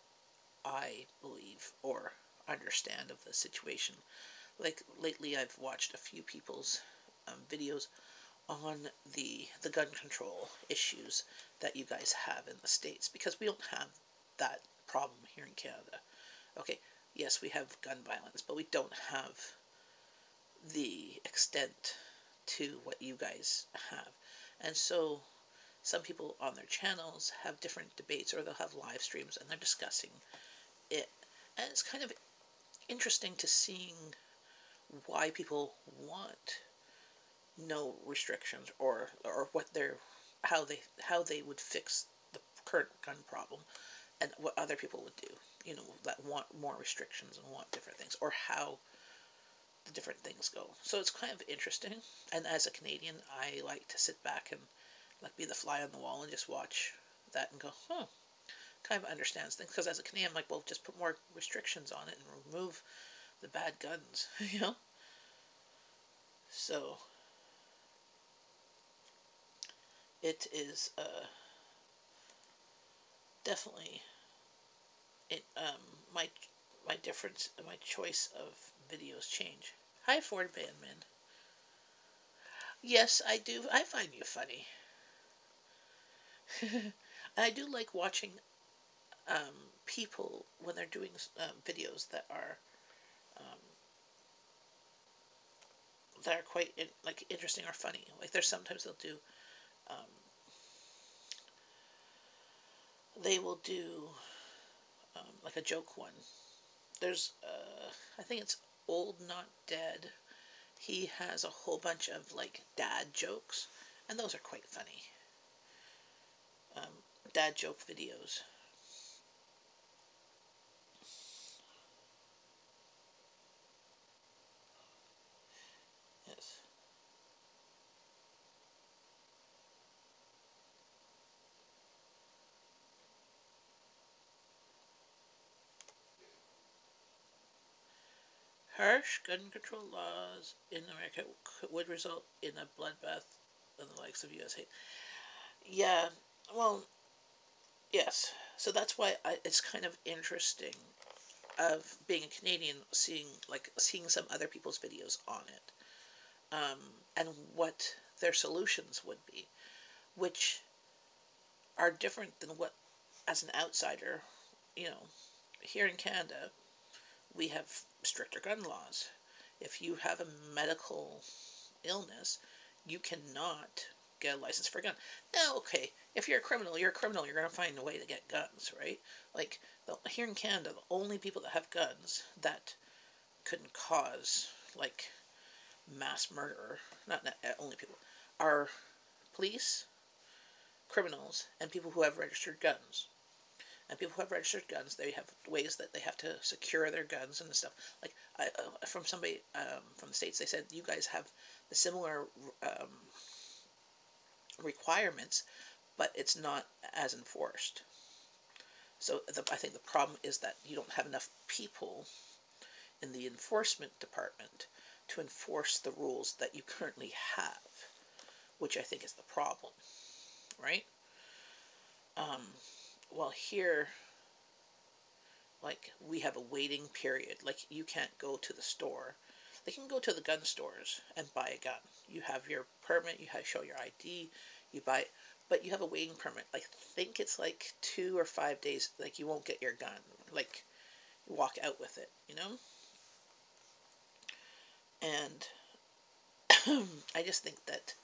I believe or understand of the situation. Like, lately I've watched a few people's videos on the gun control issues that you guys have in the States, because we don't have that problem here in Canada. Okay, yes, we have gun violence, but we don't have the extent to what you guys have. And so some people on their channels have different debates, or they'll have live streams and they're discussing it. And it's kind of interesting to seeing why people want no restrictions, or what how they would fix the current gun problem, and what other people would do, that want more restrictions and want different things, or how the different things go. So it's kind of interesting. And as a Canadian, I like to sit back and like be the fly on the wall and just watch that and go, huh, kind of understands things. Because as a Canadian, I'm like, well, just put more restrictions on it and remove the bad guns, So it is definitely it my difference, my choice of videos change. Hi, Ford Bandman. Yes, I do. I find you funny. I do like watching people when they're doing videos um, that are quite like interesting or funny. Like there's sometimes um, they will do like a joke one. There's I think it's Old Not Dead. He has a whole bunch of like dad jokes, and those are quite funny. Dad joke videos. Yes. Harsh gun control laws in America would result in a bloodbath and the likes of USA. Yeah, well, yes. So that's why it's kind of interesting of being a Canadian, seeing some other people's videos on it, and what their solutions would be, which are different than what, as an outsider, you know, here in Canada, we have stricter gun laws. If you have a medical illness, you cannot get a license for a gun. Now, okay, if you're a criminal, you're a criminal. You're going to find a way to get guns, right? Like, here in Canada, the only people that have guns that could cause, like, mass murder, not only people, are police, criminals, and people who have registered guns. And people who have registered guns, they have ways that they have to secure their guns and stuff. Like, from somebody from the States, they said, you guys have the similar requirements, but it's not as enforced. So I think the problem is that you don't have enough people in the enforcement department to enforce the rules that you currently have, which I think is the problem, right? Well, here, like, we have a waiting period. Like, you can't go to the store. They can go to the gun stores and buy a gun. You have your permit, you have show your ID, you buy it, but you have a waiting permit. I think it's like 2 or 5 days. Like, you won't get your gun. Like, you walk out with it, And I just think that,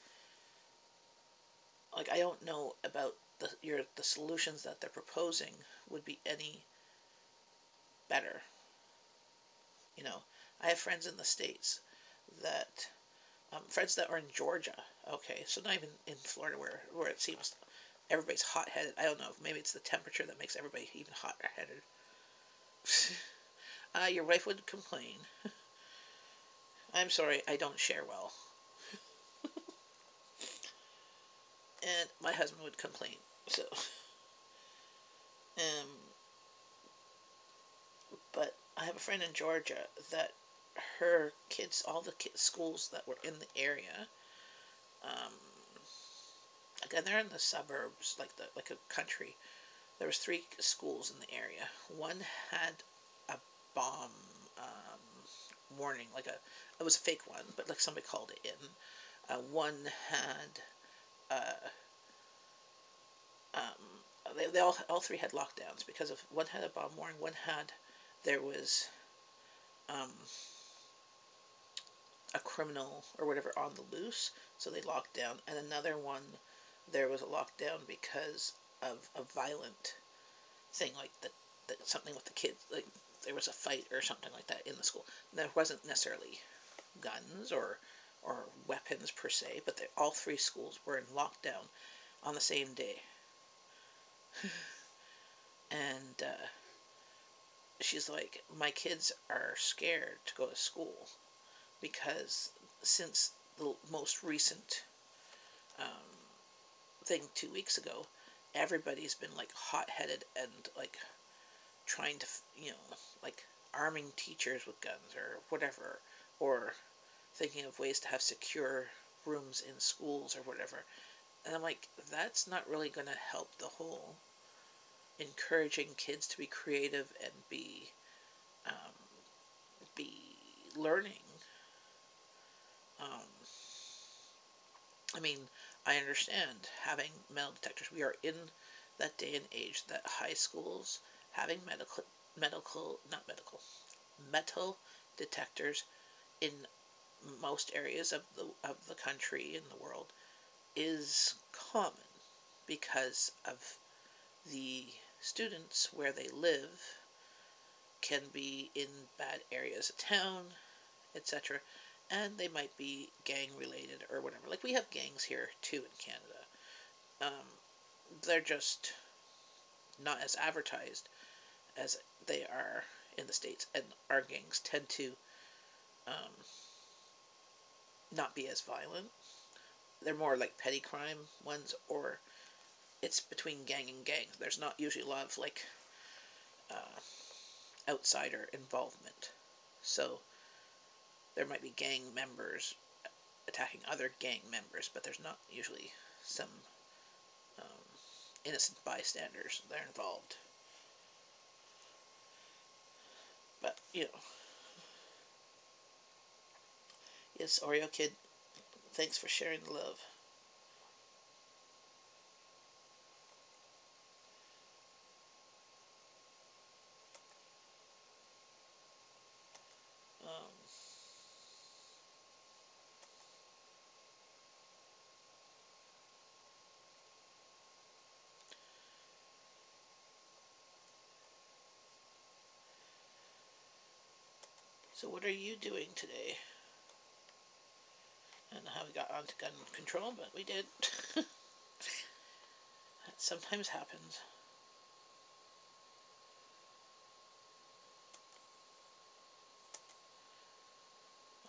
like, I don't know about the solutions that they're proposing would be any better. I have friends in the States that friends that are in Georgia. Okay, so not even in Florida, where it seems everybody's hot-headed. I don't know. Maybe it's the temperature that makes everybody even hot-headed. Your wife would complain. I'm sorry, I don't share well. And my husband would complain. So, um, but I have a friend in Georgia that her kids, all the schools that were in the area, um, again, they're in the suburbs, like a country. There was 3 schools in the area. One had a bomb warning, it was a fake one, but like somebody called it in. One had they all 3 had lockdowns because of, one had a bomb warning, one had, there was a criminal or whatever on the loose, so they locked down, and another one, there was a lockdown because of a violent thing, like something with the kids, like there was a fight or something like that in the school. And there wasn't necessarily guns or weapons per se, but all 3 schools were in lockdown on the same day. And she's like, my kids are scared to go to school because since the most recent thing 2 weeks ago, everybody's been like hot-headed and like trying to, like arming teachers with guns or whatever, or thinking of ways to have secure rooms in schools or whatever. And I'm like, that's not really going to help the whole encouraging kids to be creative and be learning. Um, I mean, I understand having metal detectors. We are in that day and age that high schools having metal detectors in most areas of the country and the world is common because of the students where they live can be in bad areas of town, etc., and they might be gang related or whatever. Like we have gangs here too in Canada. They're just not as advertised as they are in the States, and our gangs tend to um, not be as violent. They're more like petty crime ones, or it's between gang and gang. There's not usually a lot of like outsider involvement. So there might be gang members attacking other gang members, but there's not usually some innocent bystanders that are involved. But, yes, Oreo Kid, thanks for sharing the love. Um, so what are you doing today? I don't know how we got onto gun control, but we did. That sometimes happens.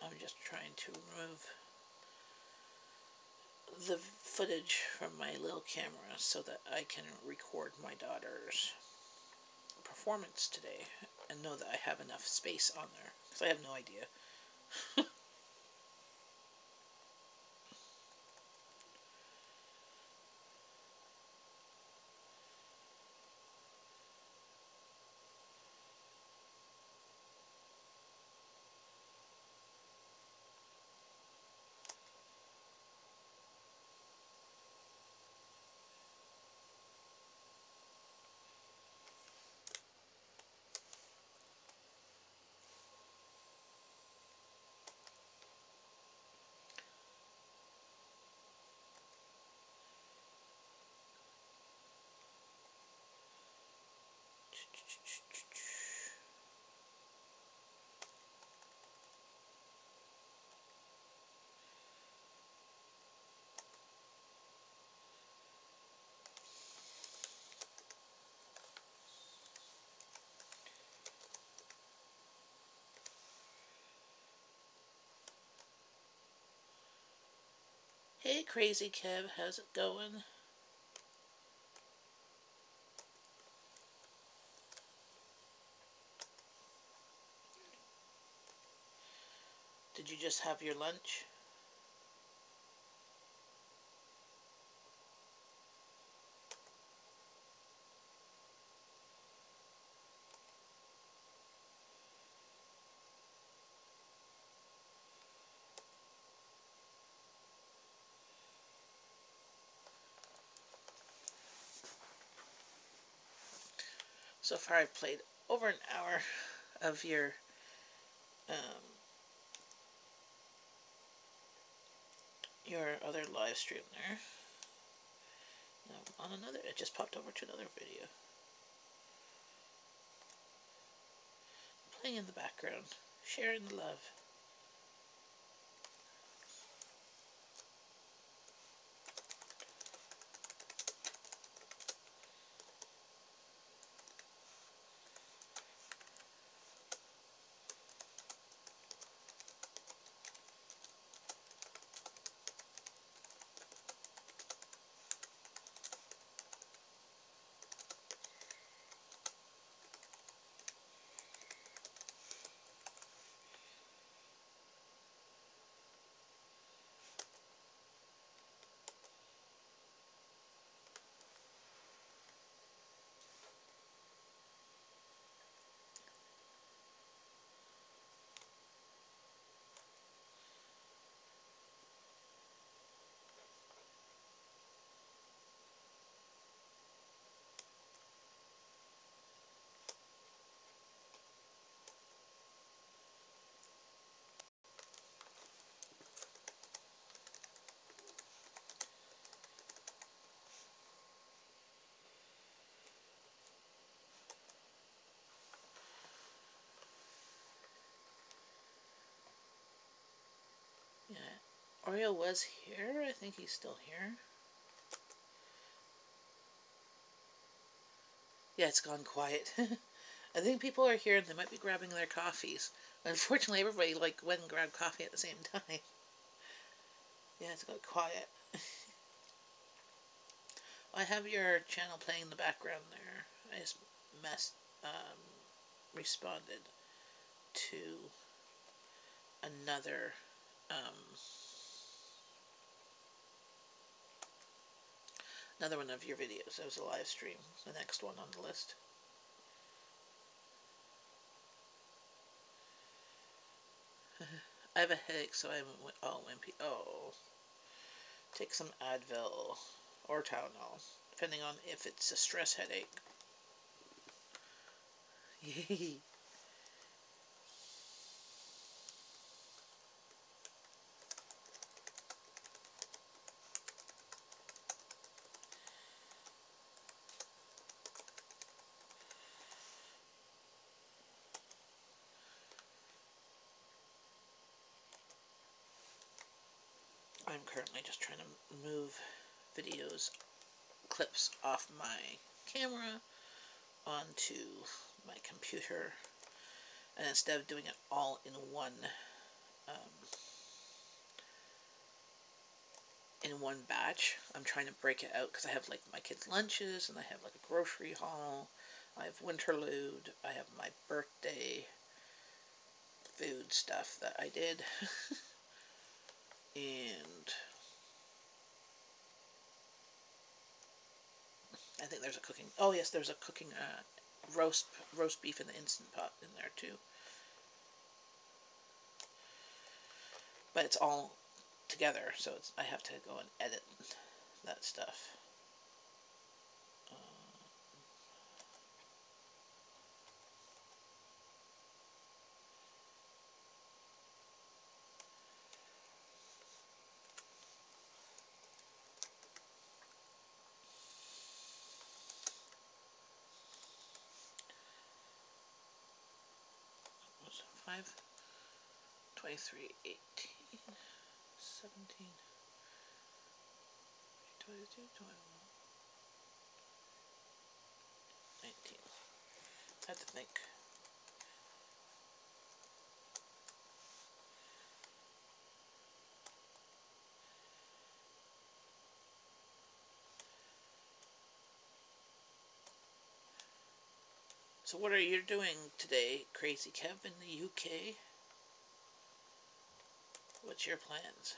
I'm just trying to remove the footage from my little camera so that I can record my daughter's performance today and know that I have enough space on there, because I have no idea. Hey, Crazy Kev, how's it going? Did you just have your lunch? So far, I've played over an hour of um, your other live stream there. Now, on another, it just popped over to another video. Playing in the background, sharing the love. Oreo was here. I think he's still here. Yeah, it's gone quiet. I think people are here and they might be grabbing their coffees. Unfortunately, everybody went and grabbed coffee at the same time. Yeah, it's got quiet. I have your channel playing in the background there. I just um, responded to another another one of your videos. That was a live stream. The next one on the list. I have a headache, so I haven't. Oh, take some Advil or Tylenol, depending on if it's a stress headache. I'm currently just trying to move videos, clips off my camera onto my computer, and instead of doing it all in one batch, I'm trying to break it out because I have my kids' lunches, and I have a grocery haul, I have Winterlude, I have my birthday food stuff that I did, and I think there's a cooking. Oh yes, there's a cooking roast beef in the Instant Pot in there too. But it's all together, so I have to go and edit that stuff. What was it? 5, 23, 18, 17, 22, 21, 19. I have to think. So what are you doing today, Crazy Kev, in the UK? What's your plans?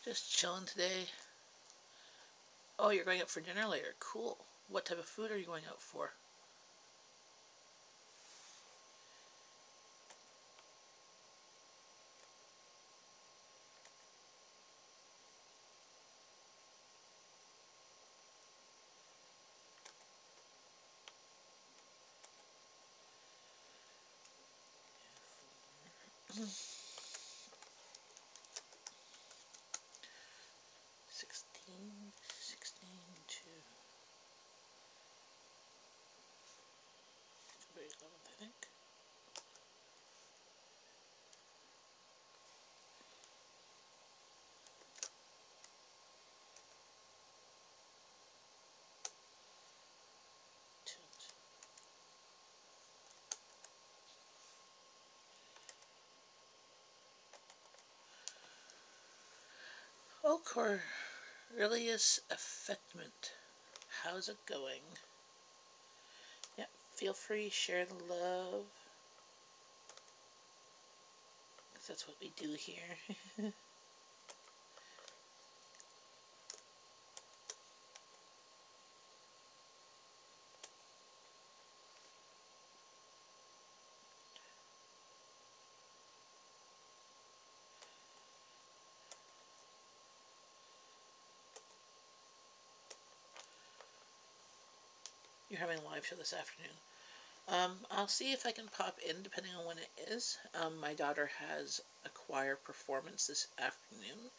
Just chilling today. Oh, you're going out for dinner later. Cool. What type of food are you going out for? Sixteen to February 11th, I think. Oh, Cornelius Affectment. How's it going? Feel free, share the love. Because that's what we do here. You're having a live show this afternoon. I'll see if I can pop in depending on when it is. My daughter has a choir performance this afternoon,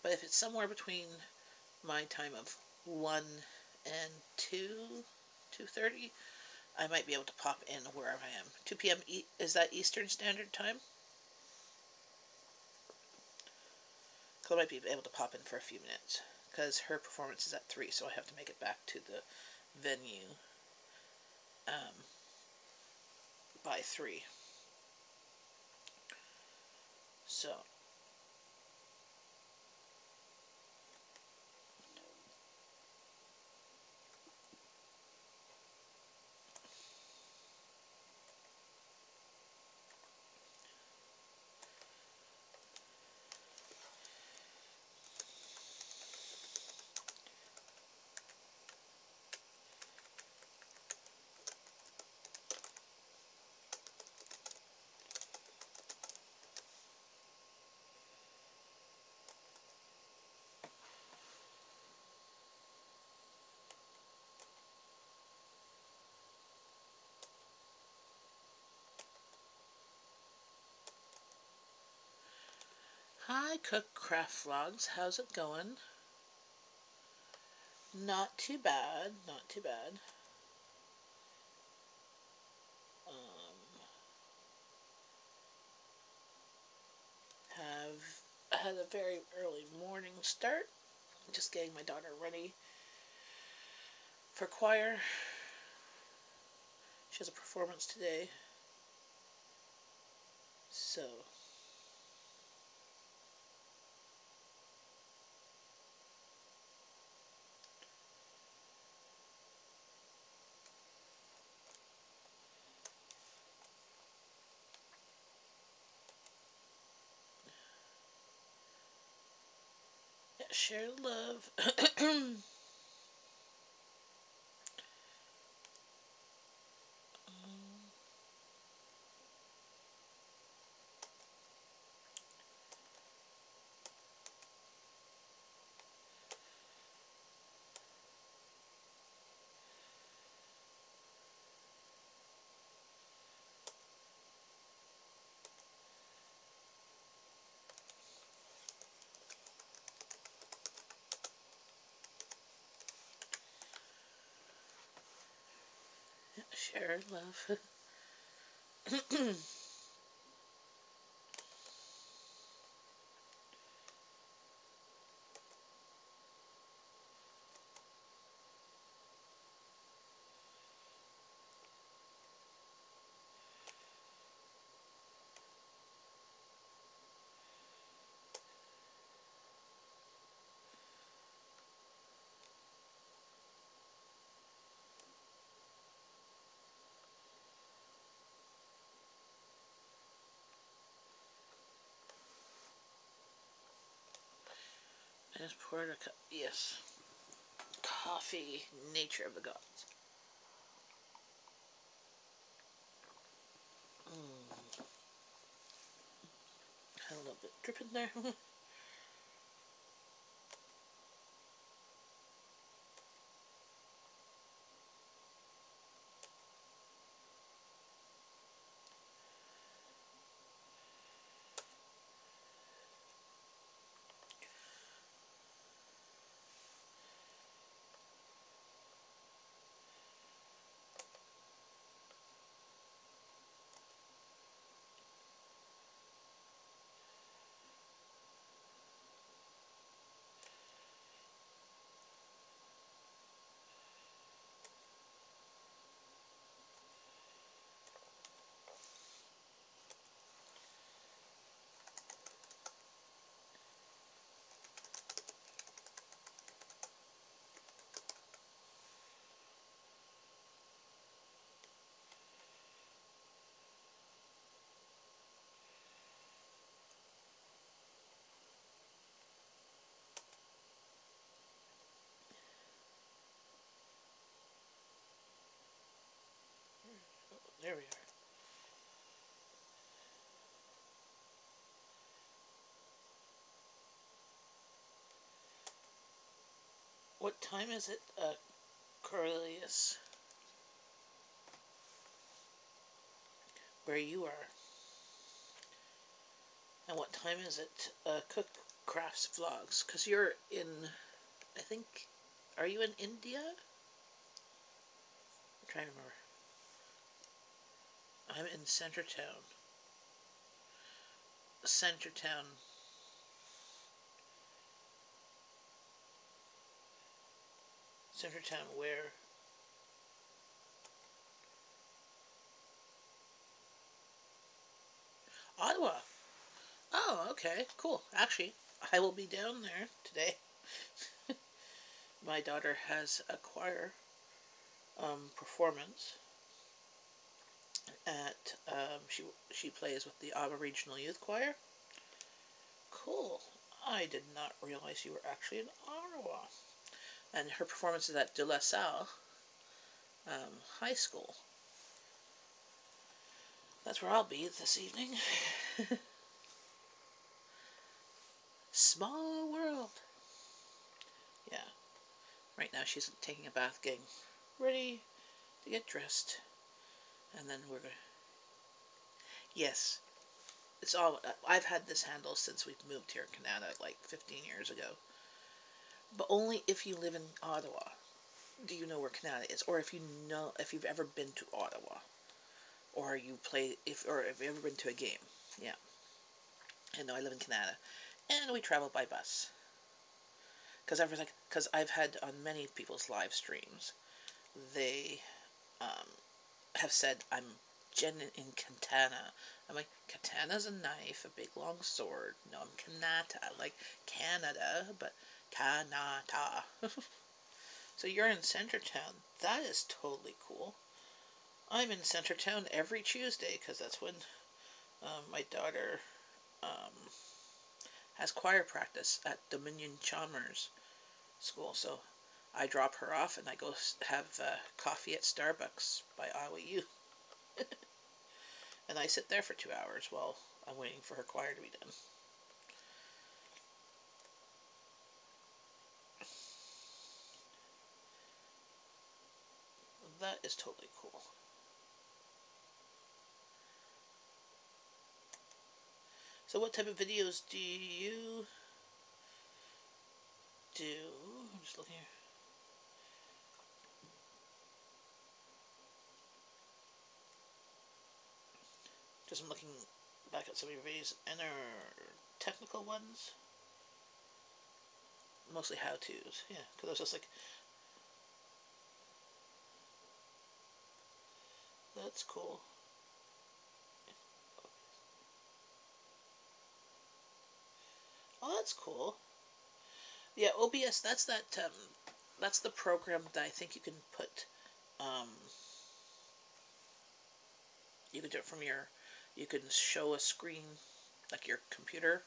but if it's somewhere between my time of 1 and 2, 2:30, I might be able to pop in wherever I am. 2 p.m. Is that Eastern Standard Time? So I might be able to pop in for a few minutes because her performance is at 3, so I have to make it back to the venue by 3. So hi, Cook Craft Vlogs. How's it going? Not too bad. Not too bad. Have had a very early morning start. Just getting my daughter ready for choir. She has a performance today. So yeah, share love. Share love. I just poured a cup. Yes. Coffee, nature of the gods. Had a little bit dripping there. There we are. What time is it, Cornelius? Where you are? And what time is it, Cook Crafts Vlogs? Because you're in, I think, are you in India? I'm trying to remember. I'm in Centertown. Centertown. Centertown where? Ottawa. Oh, okay, cool. Actually, I will be down there today. My daughter has a choir performance at she plays with the Ottawa Regional Youth Choir. Cool. I did not realize you were actually in Ottawa. And her performance is at De La Salle High School. That's where I'll be this evening. Small world. Yeah. Right now she's taking a bath, getting ready to get dressed. And then we're going to... Yes. It's all... I've had this handle since we've moved here in Canada, like 15 years ago. But only if you live in Ottawa do you know where Canada is. Or if you've ever been to Ottawa. Or you play... if you've ever been to a game. Yeah. And no, I live in Canada. And we travel by bus. Because I've had on many people's live streams, they have said I'm Jen in Katana. I'm like, katana's a knife, a big long sword. No, I'm Kanata, like Canada, but Kanata. So you're in Centertown. That is totally cool. I'm in Centertown every Tuesday because that's when my daughter has choir practice at Dominion Chalmers School. So I drop her off and I go have coffee at Starbucks by Iowa U. And I sit there for 2 hours while I'm waiting for her choir to be done. That is totally cool. So what type of videos do you do? I'm just looking here. Just I'm looking back at some of your videos, and they're technical ones. Mostly how-tos, yeah, because I was just like, that's cool. Oh, that's cool. Yeah, OBS, that's that's the program that I think you can put, you can do it from you can show a screen, like your computer,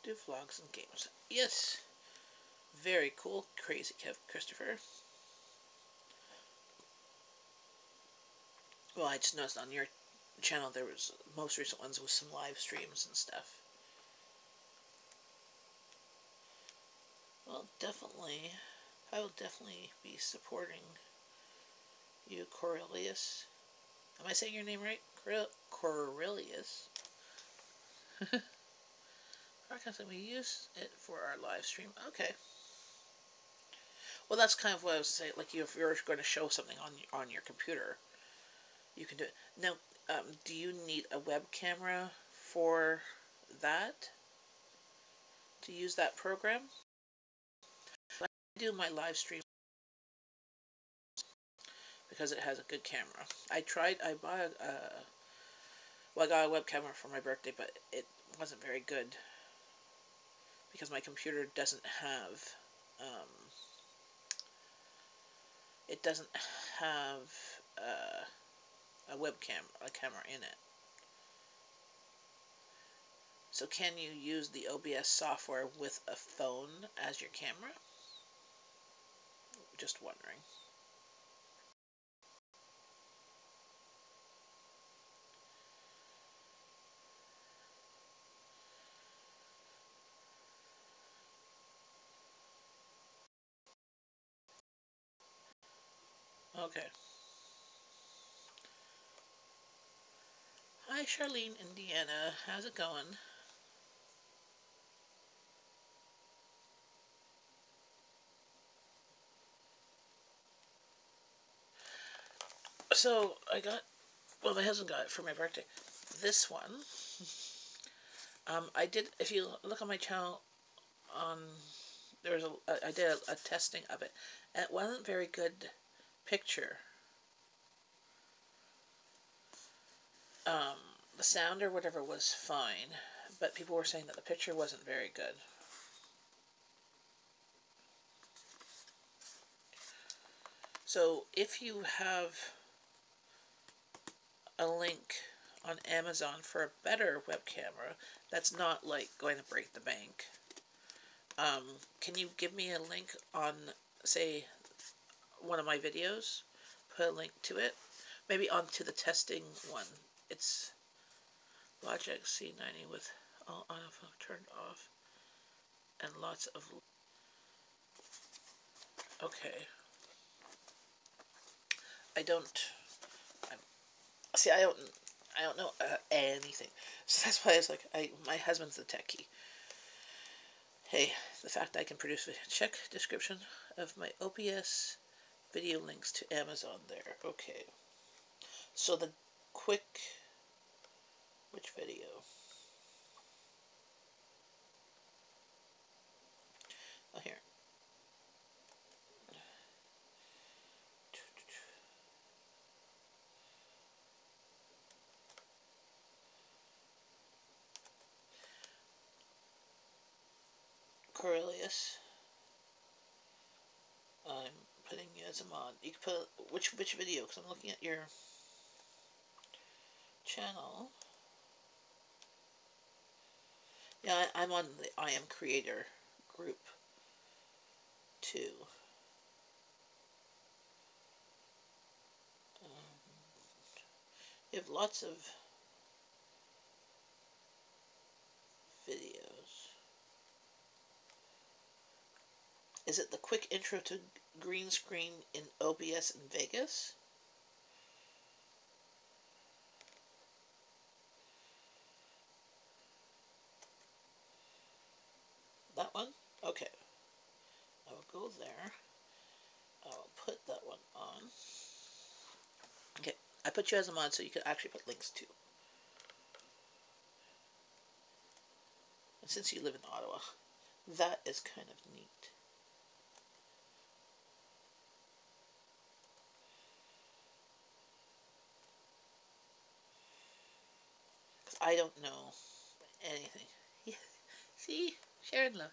do vlogs and games. Yes, very cool, crazy Kev Christopher. Well, I just noticed on your channel there was most recent ones with some live streams and stuff. Well, definitely, I will definitely be supporting you, Cornelius. Am I saying your name right? Cornelius. We use it for our live stream. Okay. Well, that's kind of what I was saying. Like, if you're going to show something on your computer, you can do it. Now, do you need a web camera for that? To use that program? I do my live stream because it has a good camera. I bought well, I got a web camera for my birthday, but it wasn't very good because my computer doesn't have, it doesn't have a webcam, a camera in it. So can you use the OBS software with a phone as your camera? Just wondering. Okay. Hi, Charlene, Indiana. How's it going? So, well, my husband got it for my birthday. This one, I did, if you look on my channel, on, I did a testing of it, and it wasn't very good picture. Um, the sound or whatever was fine, but people were saying that the picture wasn't very good. So if you have a link on Amazon for a better web camera that's not like going to break the bank, can you give me a link on, say, one of my videos? Put a link to it, maybe onto the testing one. It's Logic C90 with all on turned off and lots of. Okay, I don't. I, see, I don't know anything. So that's why it's like my husband's the techie. Hey, the fact I can produce a check description of my OBS video links to Amazon there. Okay. So the quick, which video? Oh, here. Corelius. I'm putting you as a mod. You can put which video? Because I'm looking at your channel. Yeah, I'm on the I Am Creator group too. You have lots of videos. Is it the quick intro to green screen in OBS in Vegas? That one? Okay. I will go there. I will put that one on. Okay. I put you as a mod so you can actually put links to. And since you live in Ottawa, that is kind of neat. Because I don't know anything. Yeah. See? Sharon love.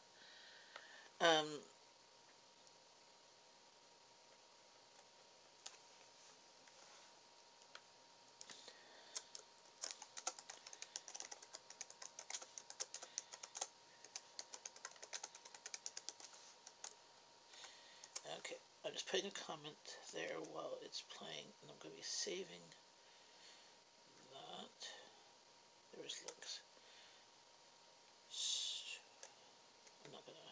Um, okay. I'm just putting a comment there while it's playing, and I'm going to be saving that. There's links. I'm not going to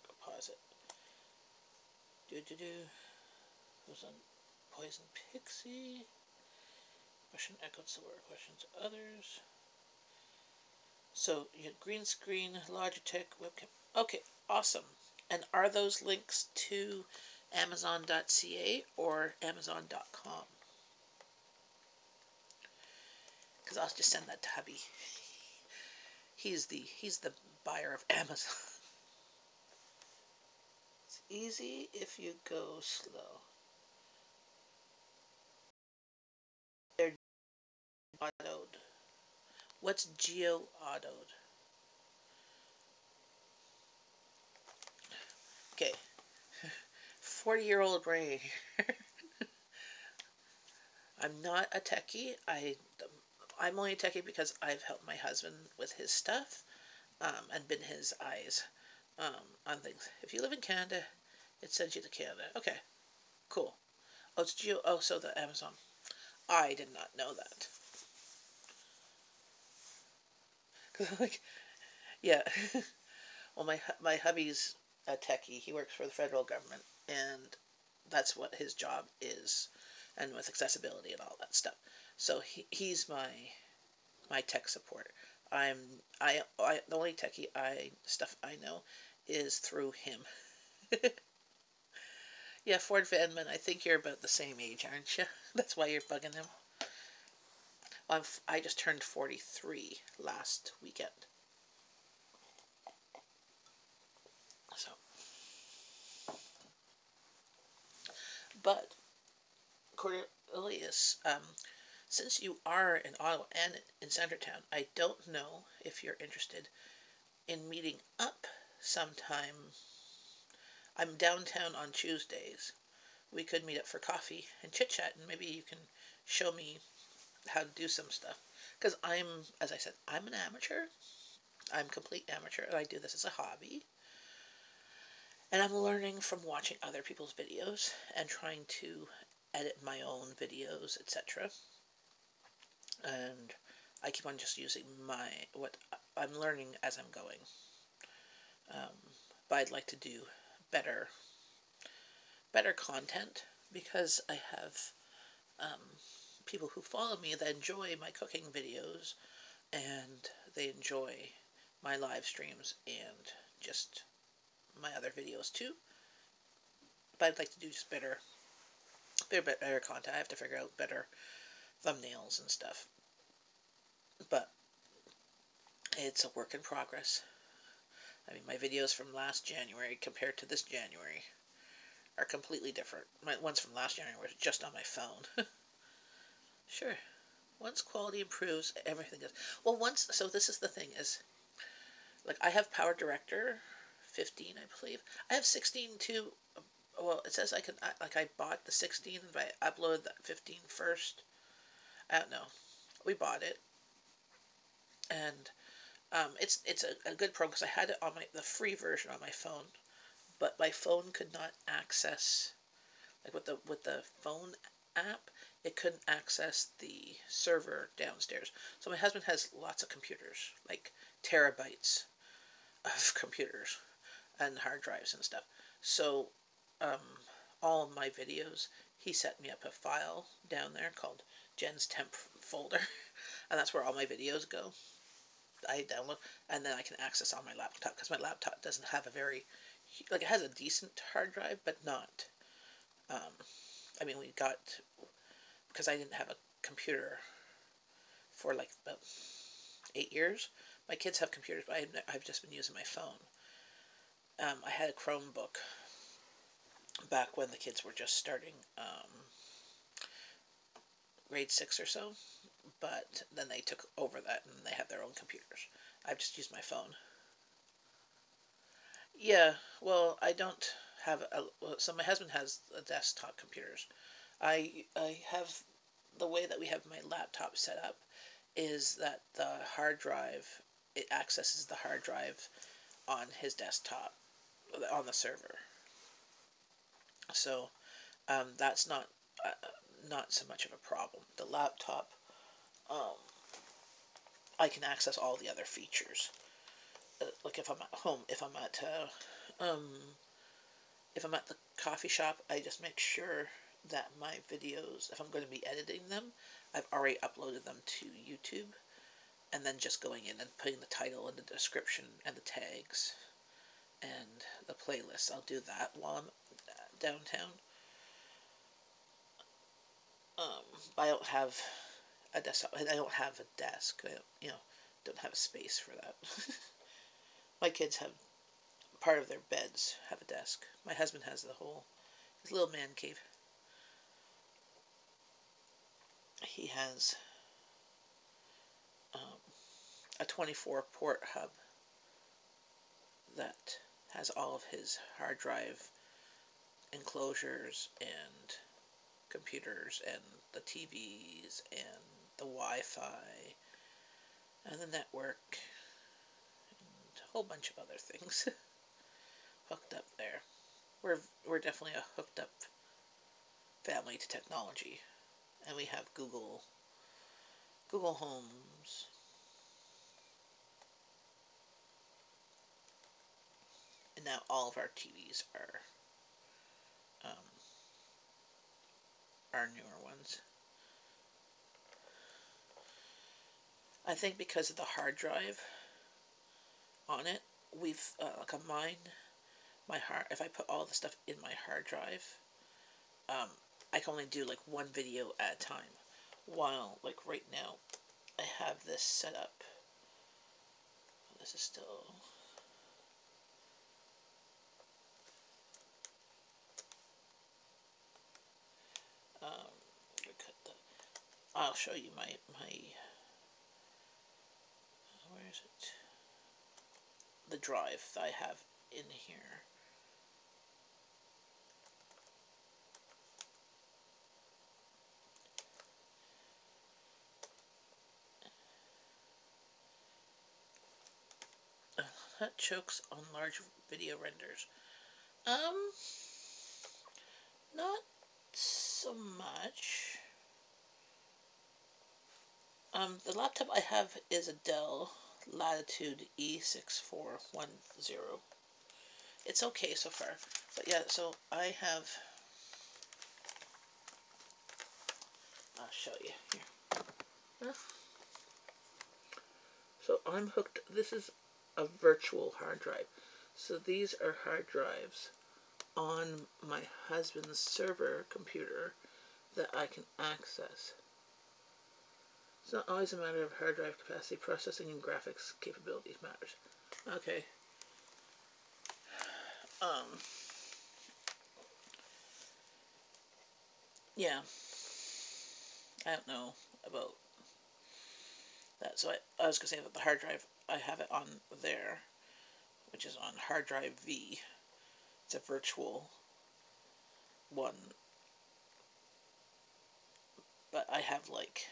go pause it. Who's on Poison Pixie? Question echoed silver questions others. So you had green screen, Logitech, webcam. Okay, awesome. And are those links to Amazon.ca or Amazon.com? Because I'll just send that to hubby. He's the buyer of Amazon. It's easy if you go slow. They're autoed. What's geo-autoed? Okay. 40-year-old brain. I'm not a techie. I'm only a techie because I've helped my husband with his stuff, and been his eyes, on things. If you live in Canada, it sends you to Canada. Okay, cool. Oh, it's geo. Oh, so the Amazon. I did not know that. Like, yeah. Well, my hubby's a techie. He works for the federal government, and that's what his job is, and with accessibility and all that stuff. So he's my tech support. I the only techie stuff I know is through him. Yeah, Ford Vanman, I think you're about the same age, aren't you? That's why you're bugging him. Well, I just turned 43 last weekend. So, but Cornelius, since you are in Ottawa and in Centertown, I don't know if you're interested in meeting up sometime. I'm downtown on Tuesdays. We could meet up for coffee and chit chat, and maybe you can show me how to do some stuff. Because as I said, I'm an amateur. I'm a complete amateur, and I do this as a hobby. And I'm learning from watching other people's videos and trying to edit my own videos, etc. And I keep on just using what I'm learning as I'm going. But I'd like to do better content, because I have people who follow me that enjoy my cooking videos, and they enjoy my live streams and just my other videos too. But I'd like to do just better content. I have to figure out better thumbnails and stuff. But it's a work in progress. I mean, my videos from last January compared to this January are completely different. My ones from last January was just on my phone. Sure. Once quality improves, everything does. Well, so this is the thing is, like, I have Power Director 15, I believe. I have 16 too. Well, it says I bought the 16, but I uploaded that 15 first. I don't know. We bought it, and it's a good program, because I had it on the free version on my phone, but my phone could not access, like, with the phone app, it couldn't access the server downstairs. So my husband has lots of computers, like terabytes of computers and hard drives and stuff. So all of my videos, he set me up a file down there called Jen's Temp folder, and that's where all my videos go. I download, and then I can access on my laptop, because my laptop doesn't have a very, like, it has a decent hard drive, but not. I mean, we got, because I didn't have a computer for like about 8 years. My kids have computers, but I've just been using my phone. I had a Chromebook back when the kids were just starting grade 6 or so, but then they took over that and they have their own computers. I've just used my phone. Yeah, well, I don't have so my husband has a desktop computers. I have, the way that we have my laptop set up is that the hard drive, it accesses the hard drive on his desktop on the server. So that's not so much of a problem. The laptop, um, I can access all the other features. Like if I'm at home, if I'm at the coffee shop, I just make sure that my videos, if I'm going to be editing them, I've already uploaded them to YouTube, and then just going in and putting the title and the description and the tags and the playlist. I'll do that while I'm downtown. But I don't have a desktop. I don't have a desk. Don't have a space for that. My kids have part of their beds have a desk. My husband has his little man cave. He has a 24 port hub that has all of his hard drive enclosures and computers and the TVs and the Wi-Fi and the network and a whole bunch of other things hooked up there. We're definitely a hooked up family to technology, and we have Google Homes, and now all of our TVs are our newer ones. I think because of the hard drive on it, we've like on mine, if I put all the stuff in my hard drive, I can only do like one video at a time. While like right now, I have this set up. This is still. I'll show you my where is it? The drive that I have in here. That chokes on large video renders. Not so much. The laptop I have is a Dell Latitude E6410. It's okay so far. But yeah, so I have... I'll show you here. So I'm hooked... This is a virtual hard drive. So these are hard drives on my husband's server computer that I can access. It's not always a matter of hard drive capacity. Processing and graphics capabilities matters. Okay. Yeah. I don't know about that. So I was going to say that the hard drive, I have it on there, which is on hard drive V. It's a virtual one. But I have like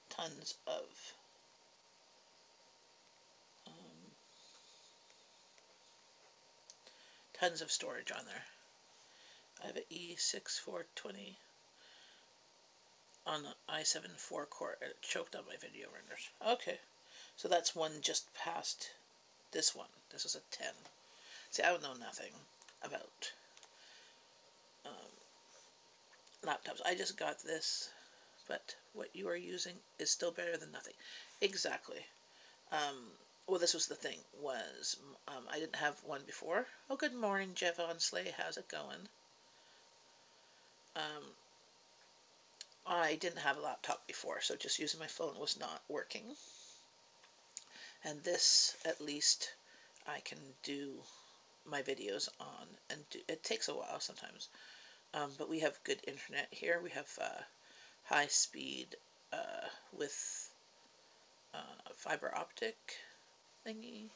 tons of storage on there. I have an E6420 on the i7 4-core. It choked on my video renders. Okay, so that's one just past this one. This is a 10. See, I don't know nothing about laptops. I just got this, but what you are using is still better than nothing. Exactly. Well, this was the thing, was I didn't have one before. Oh, good morning, Jevon Slay. How's it going? I didn't have a laptop before, so just using my phone was not working. And this, at least, I can do my videos on, and it takes a while sometimes. But we have good internet here. We have high speed with fiber optic thingy.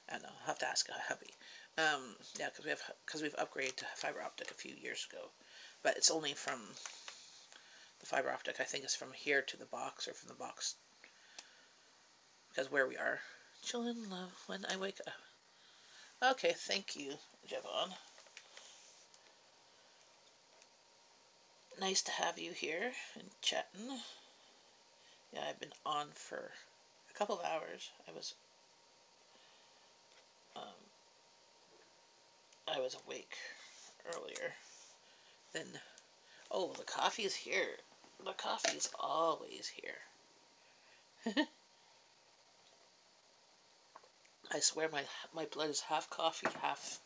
I don't know. I'll have to ask a hubby. Yeah, because we've upgraded to fiber optic a few years ago, but it's only from the fiber optic. I think it's from here to the box, or from the box, because where we are. Chillin' love when I wake up. Okay, thank you, Jevon. Nice to have you here and chatting. Yeah, I've been on for a couple of hours. I was awake earlier. Then, oh, the coffee is here. The coffee is always here. I swear my blood is half coffee, half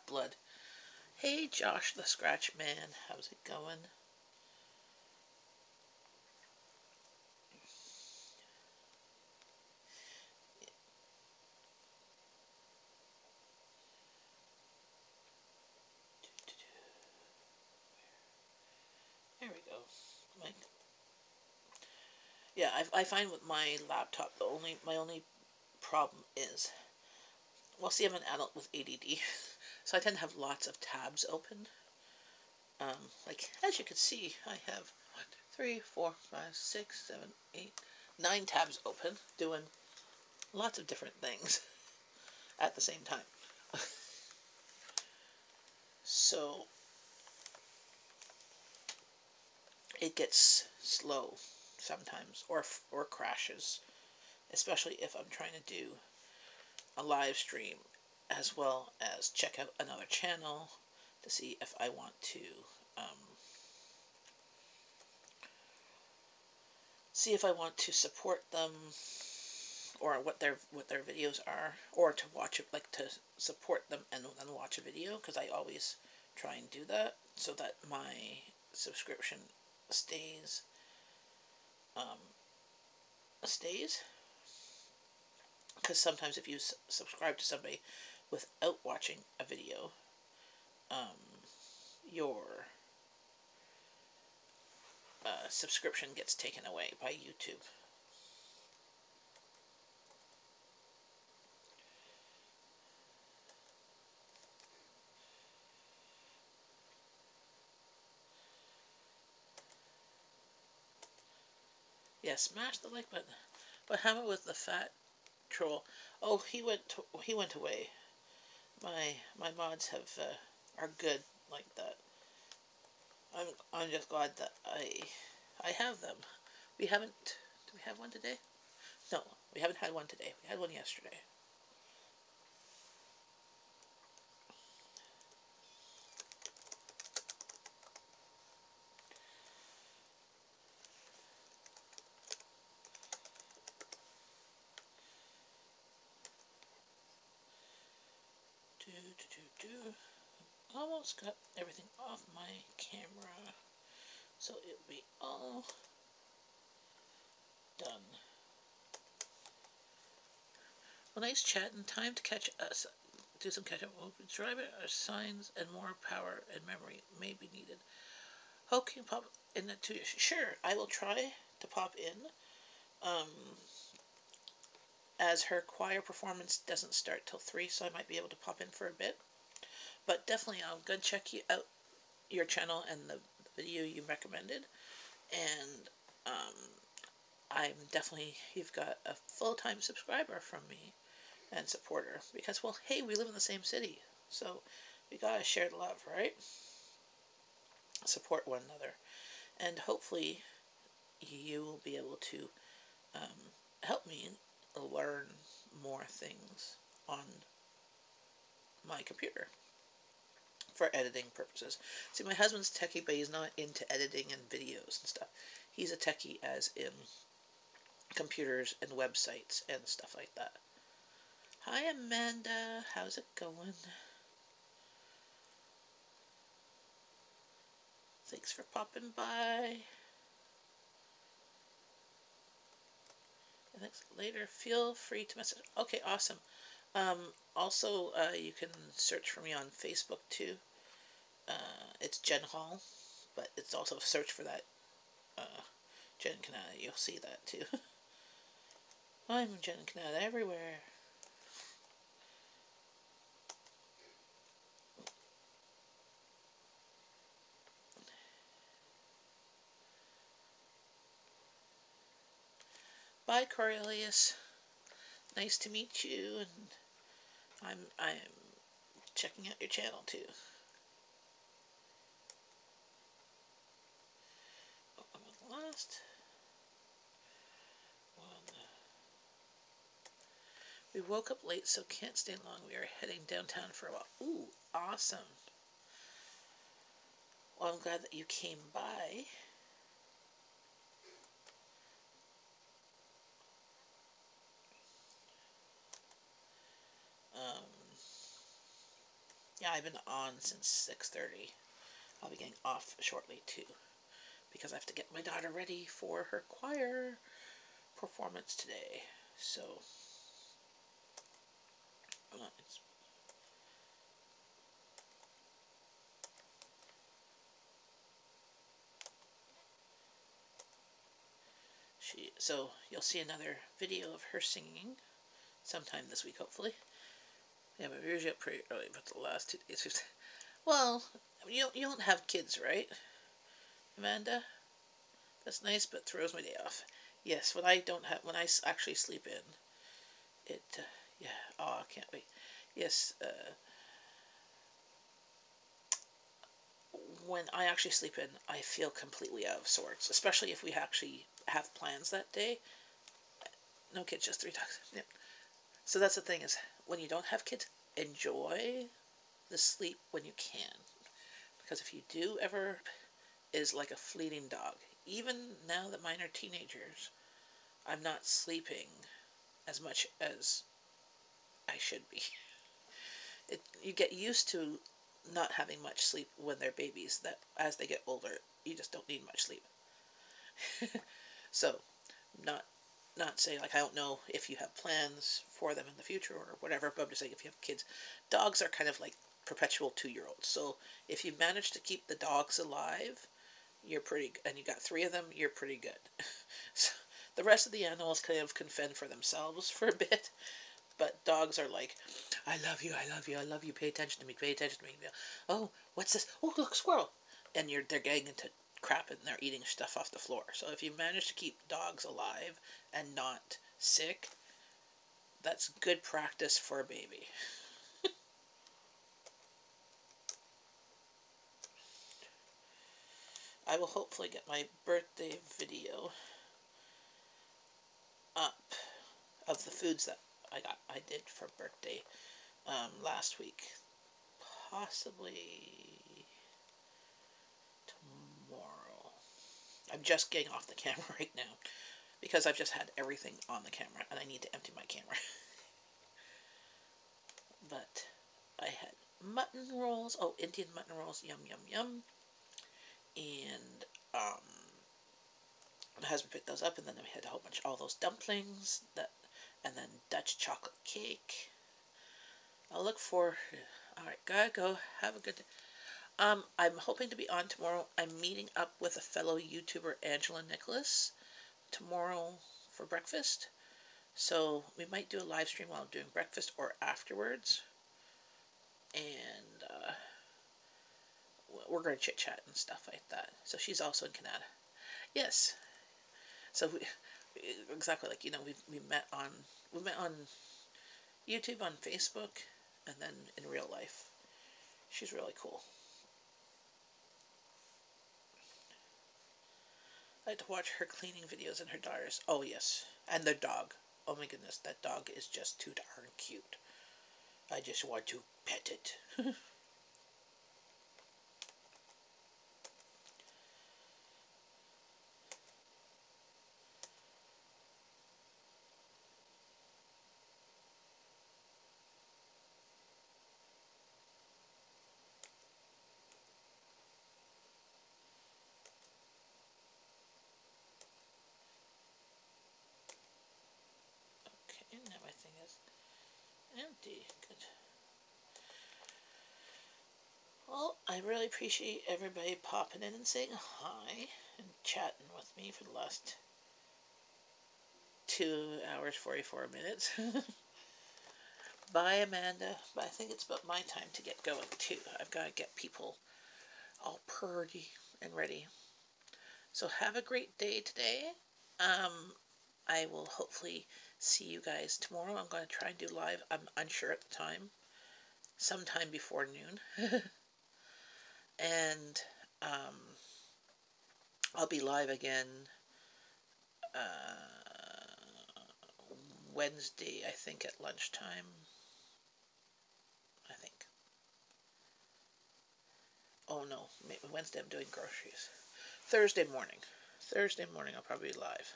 blood. Hey, Josh the Scratch Man, how's it going? There we go. Yeah, I find with my laptop, my only problem is, well, see, I'm an adult with ADD, so I tend to have lots of tabs open. Like, as you can see, I have 1, 2, 3, 4, 5, 6, 7, 8, 9 tabs open, doing lots of different things at the same time. So it gets slow sometimes, or crashes, especially if I'm trying to do a live stream as well as check out another channel to see if I want to support them, or what their videos are, or to watch it, like to support them and then watch a video, because I always try and do that so that my subscription stays because sometimes if you subscribe to somebody without watching a video, your subscription gets taken away by YouTube. Yeah, smash the like button. But how about with the fat troll? Oh, he went away. My mods are good like that. I'm just glad that I have them. We haven't. Do we have one today? No, we haven't had one today. We had one yesterday. Almost got everything off my camera, so it'll be all done. Well, nice chat, and time to catch us. Do some catch up. Drive it, our signs, and more power and memory may be needed. How can you pop in that 2 years? Sure, I will try to pop in. As her choir performance doesn't start till 3, so I might be able to pop in for a bit. But definitely, I'll go check out your channel and the video you recommended. And I'm definitely, you've got a full-time subscriber from me and supporter, because, well, hey, we live in the same city, so we gotta share the love, right? Support one another, and hopefully you will be able to help me learn more things on my computer for editing purposes. See, my husband's techie, but he's not into editing and videos and stuff. He's a techie as in computers and websites and stuff like that. Hi, Amanda. How's it going? Thanks for popping by. And thanks later. Feel free to message. Okay, awesome. Also, you can search for me on Facebook too. It's Jen Hall, but it's also a search for that Jen Canada. You'll see that too. I'm Jen Canada everywhere. Bye, Cornelius. Nice to meet you, and I'm checking out your channel too. Last one. We woke up late, so can't stay long. We are heading downtown for a while. Ooh, awesome. Well, I'm glad that you came by. Yeah, I've been on since 6:30. I'll be getting off shortly too, because I have to get my daughter ready for her choir performance today. So, so you'll see another video of her singing sometime this week, hopefully. Yeah, but we're usually up pretty early, but the last 2 days. Well, you don't have kids, right, Amanda? That's nice, but throws my day off. Yes, when I actually sleep in, it. Yeah. Oh, I can't wait. Yes. When I actually sleep in, I feel completely out of sorts, especially if we actually have plans that day. No kids, just 3 dogs. Yeah. So that's the thing is, when you don't have kids, enjoy the sleep when you can. Because if you do ever, is like a fleeting dog. Even now that mine are teenagers, I'm not sleeping as much as I should be. You get used to not having much sleep when they're babies, that as they get older, you just don't need much sleep. So, not saying, like, I don't know if you have plans for them in the future or whatever, but I'm just saying, if you have kids, dogs are kind of like perpetual 2-year-olds. So if you manage to keep the dogs alive, you're pretty, and you got 3 of them, you're pretty good. So the rest of the animals kind of can fend for themselves for a bit, but dogs are like, I love you, I love you, I love you, pay attention to me, pay attention to me. Oh, what's this? Oh, look, squirrel. And they're getting into crap and they're eating stuff off the floor. So if you manage to keep dogs alive and not sick, that's good practice for a baby. I will hopefully get my birthday video up of the foods that I did for birthday last week. Possibly tomorrow. I'm just getting off the camera right now because I've just had everything on the camera and I need to empty my camera. But I had mutton rolls. Oh, Indian mutton rolls. Yum, yum, yum. And my husband picked those up, and then we had a whole bunch of all those dumplings, and then Dutch chocolate cake. I'll look for. All right, gotta go. Have a good day. I'm hoping to be on tomorrow. I'm meeting up with a fellow YouTuber, Angela Nicholas, tomorrow for breakfast. So we might do a live stream while I'm doing breakfast or afterwards. And we're going to chit chat and stuff like that. So she's also in Canada. Yes. So exactly, like, we met on YouTube, on Facebook, and then in real life. She's really cool. I like to watch her cleaning videos and her daughters. Oh yes, and their dog. Oh my goodness, that dog is just too darn cute. I just want to pet it. Okay, now my thing is empty. Good. Well, I really appreciate everybody popping in and saying hi and chatting with me for the last 2 hours 44 minutes. Bye, Amanda. But I think it's about my time to get going too. I've got to get people all purdy and ready. So have a great day today. I will hopefully see you guys tomorrow. I'm going to try and do live. I'm unsure at the time. Sometime before noon. And I'll be live again Wednesday, I think, at lunchtime. I think. Oh no, Wednesday I'm doing groceries. Thursday morning. I'll probably be live.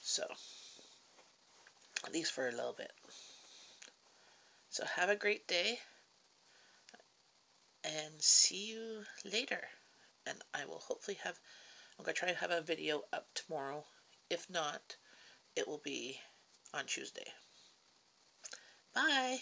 So, at least for a little bit. So have a great day. And see you later. And I will hopefully I'm going to try to have a video up tomorrow. If not, it will be on Tuesday. Bye.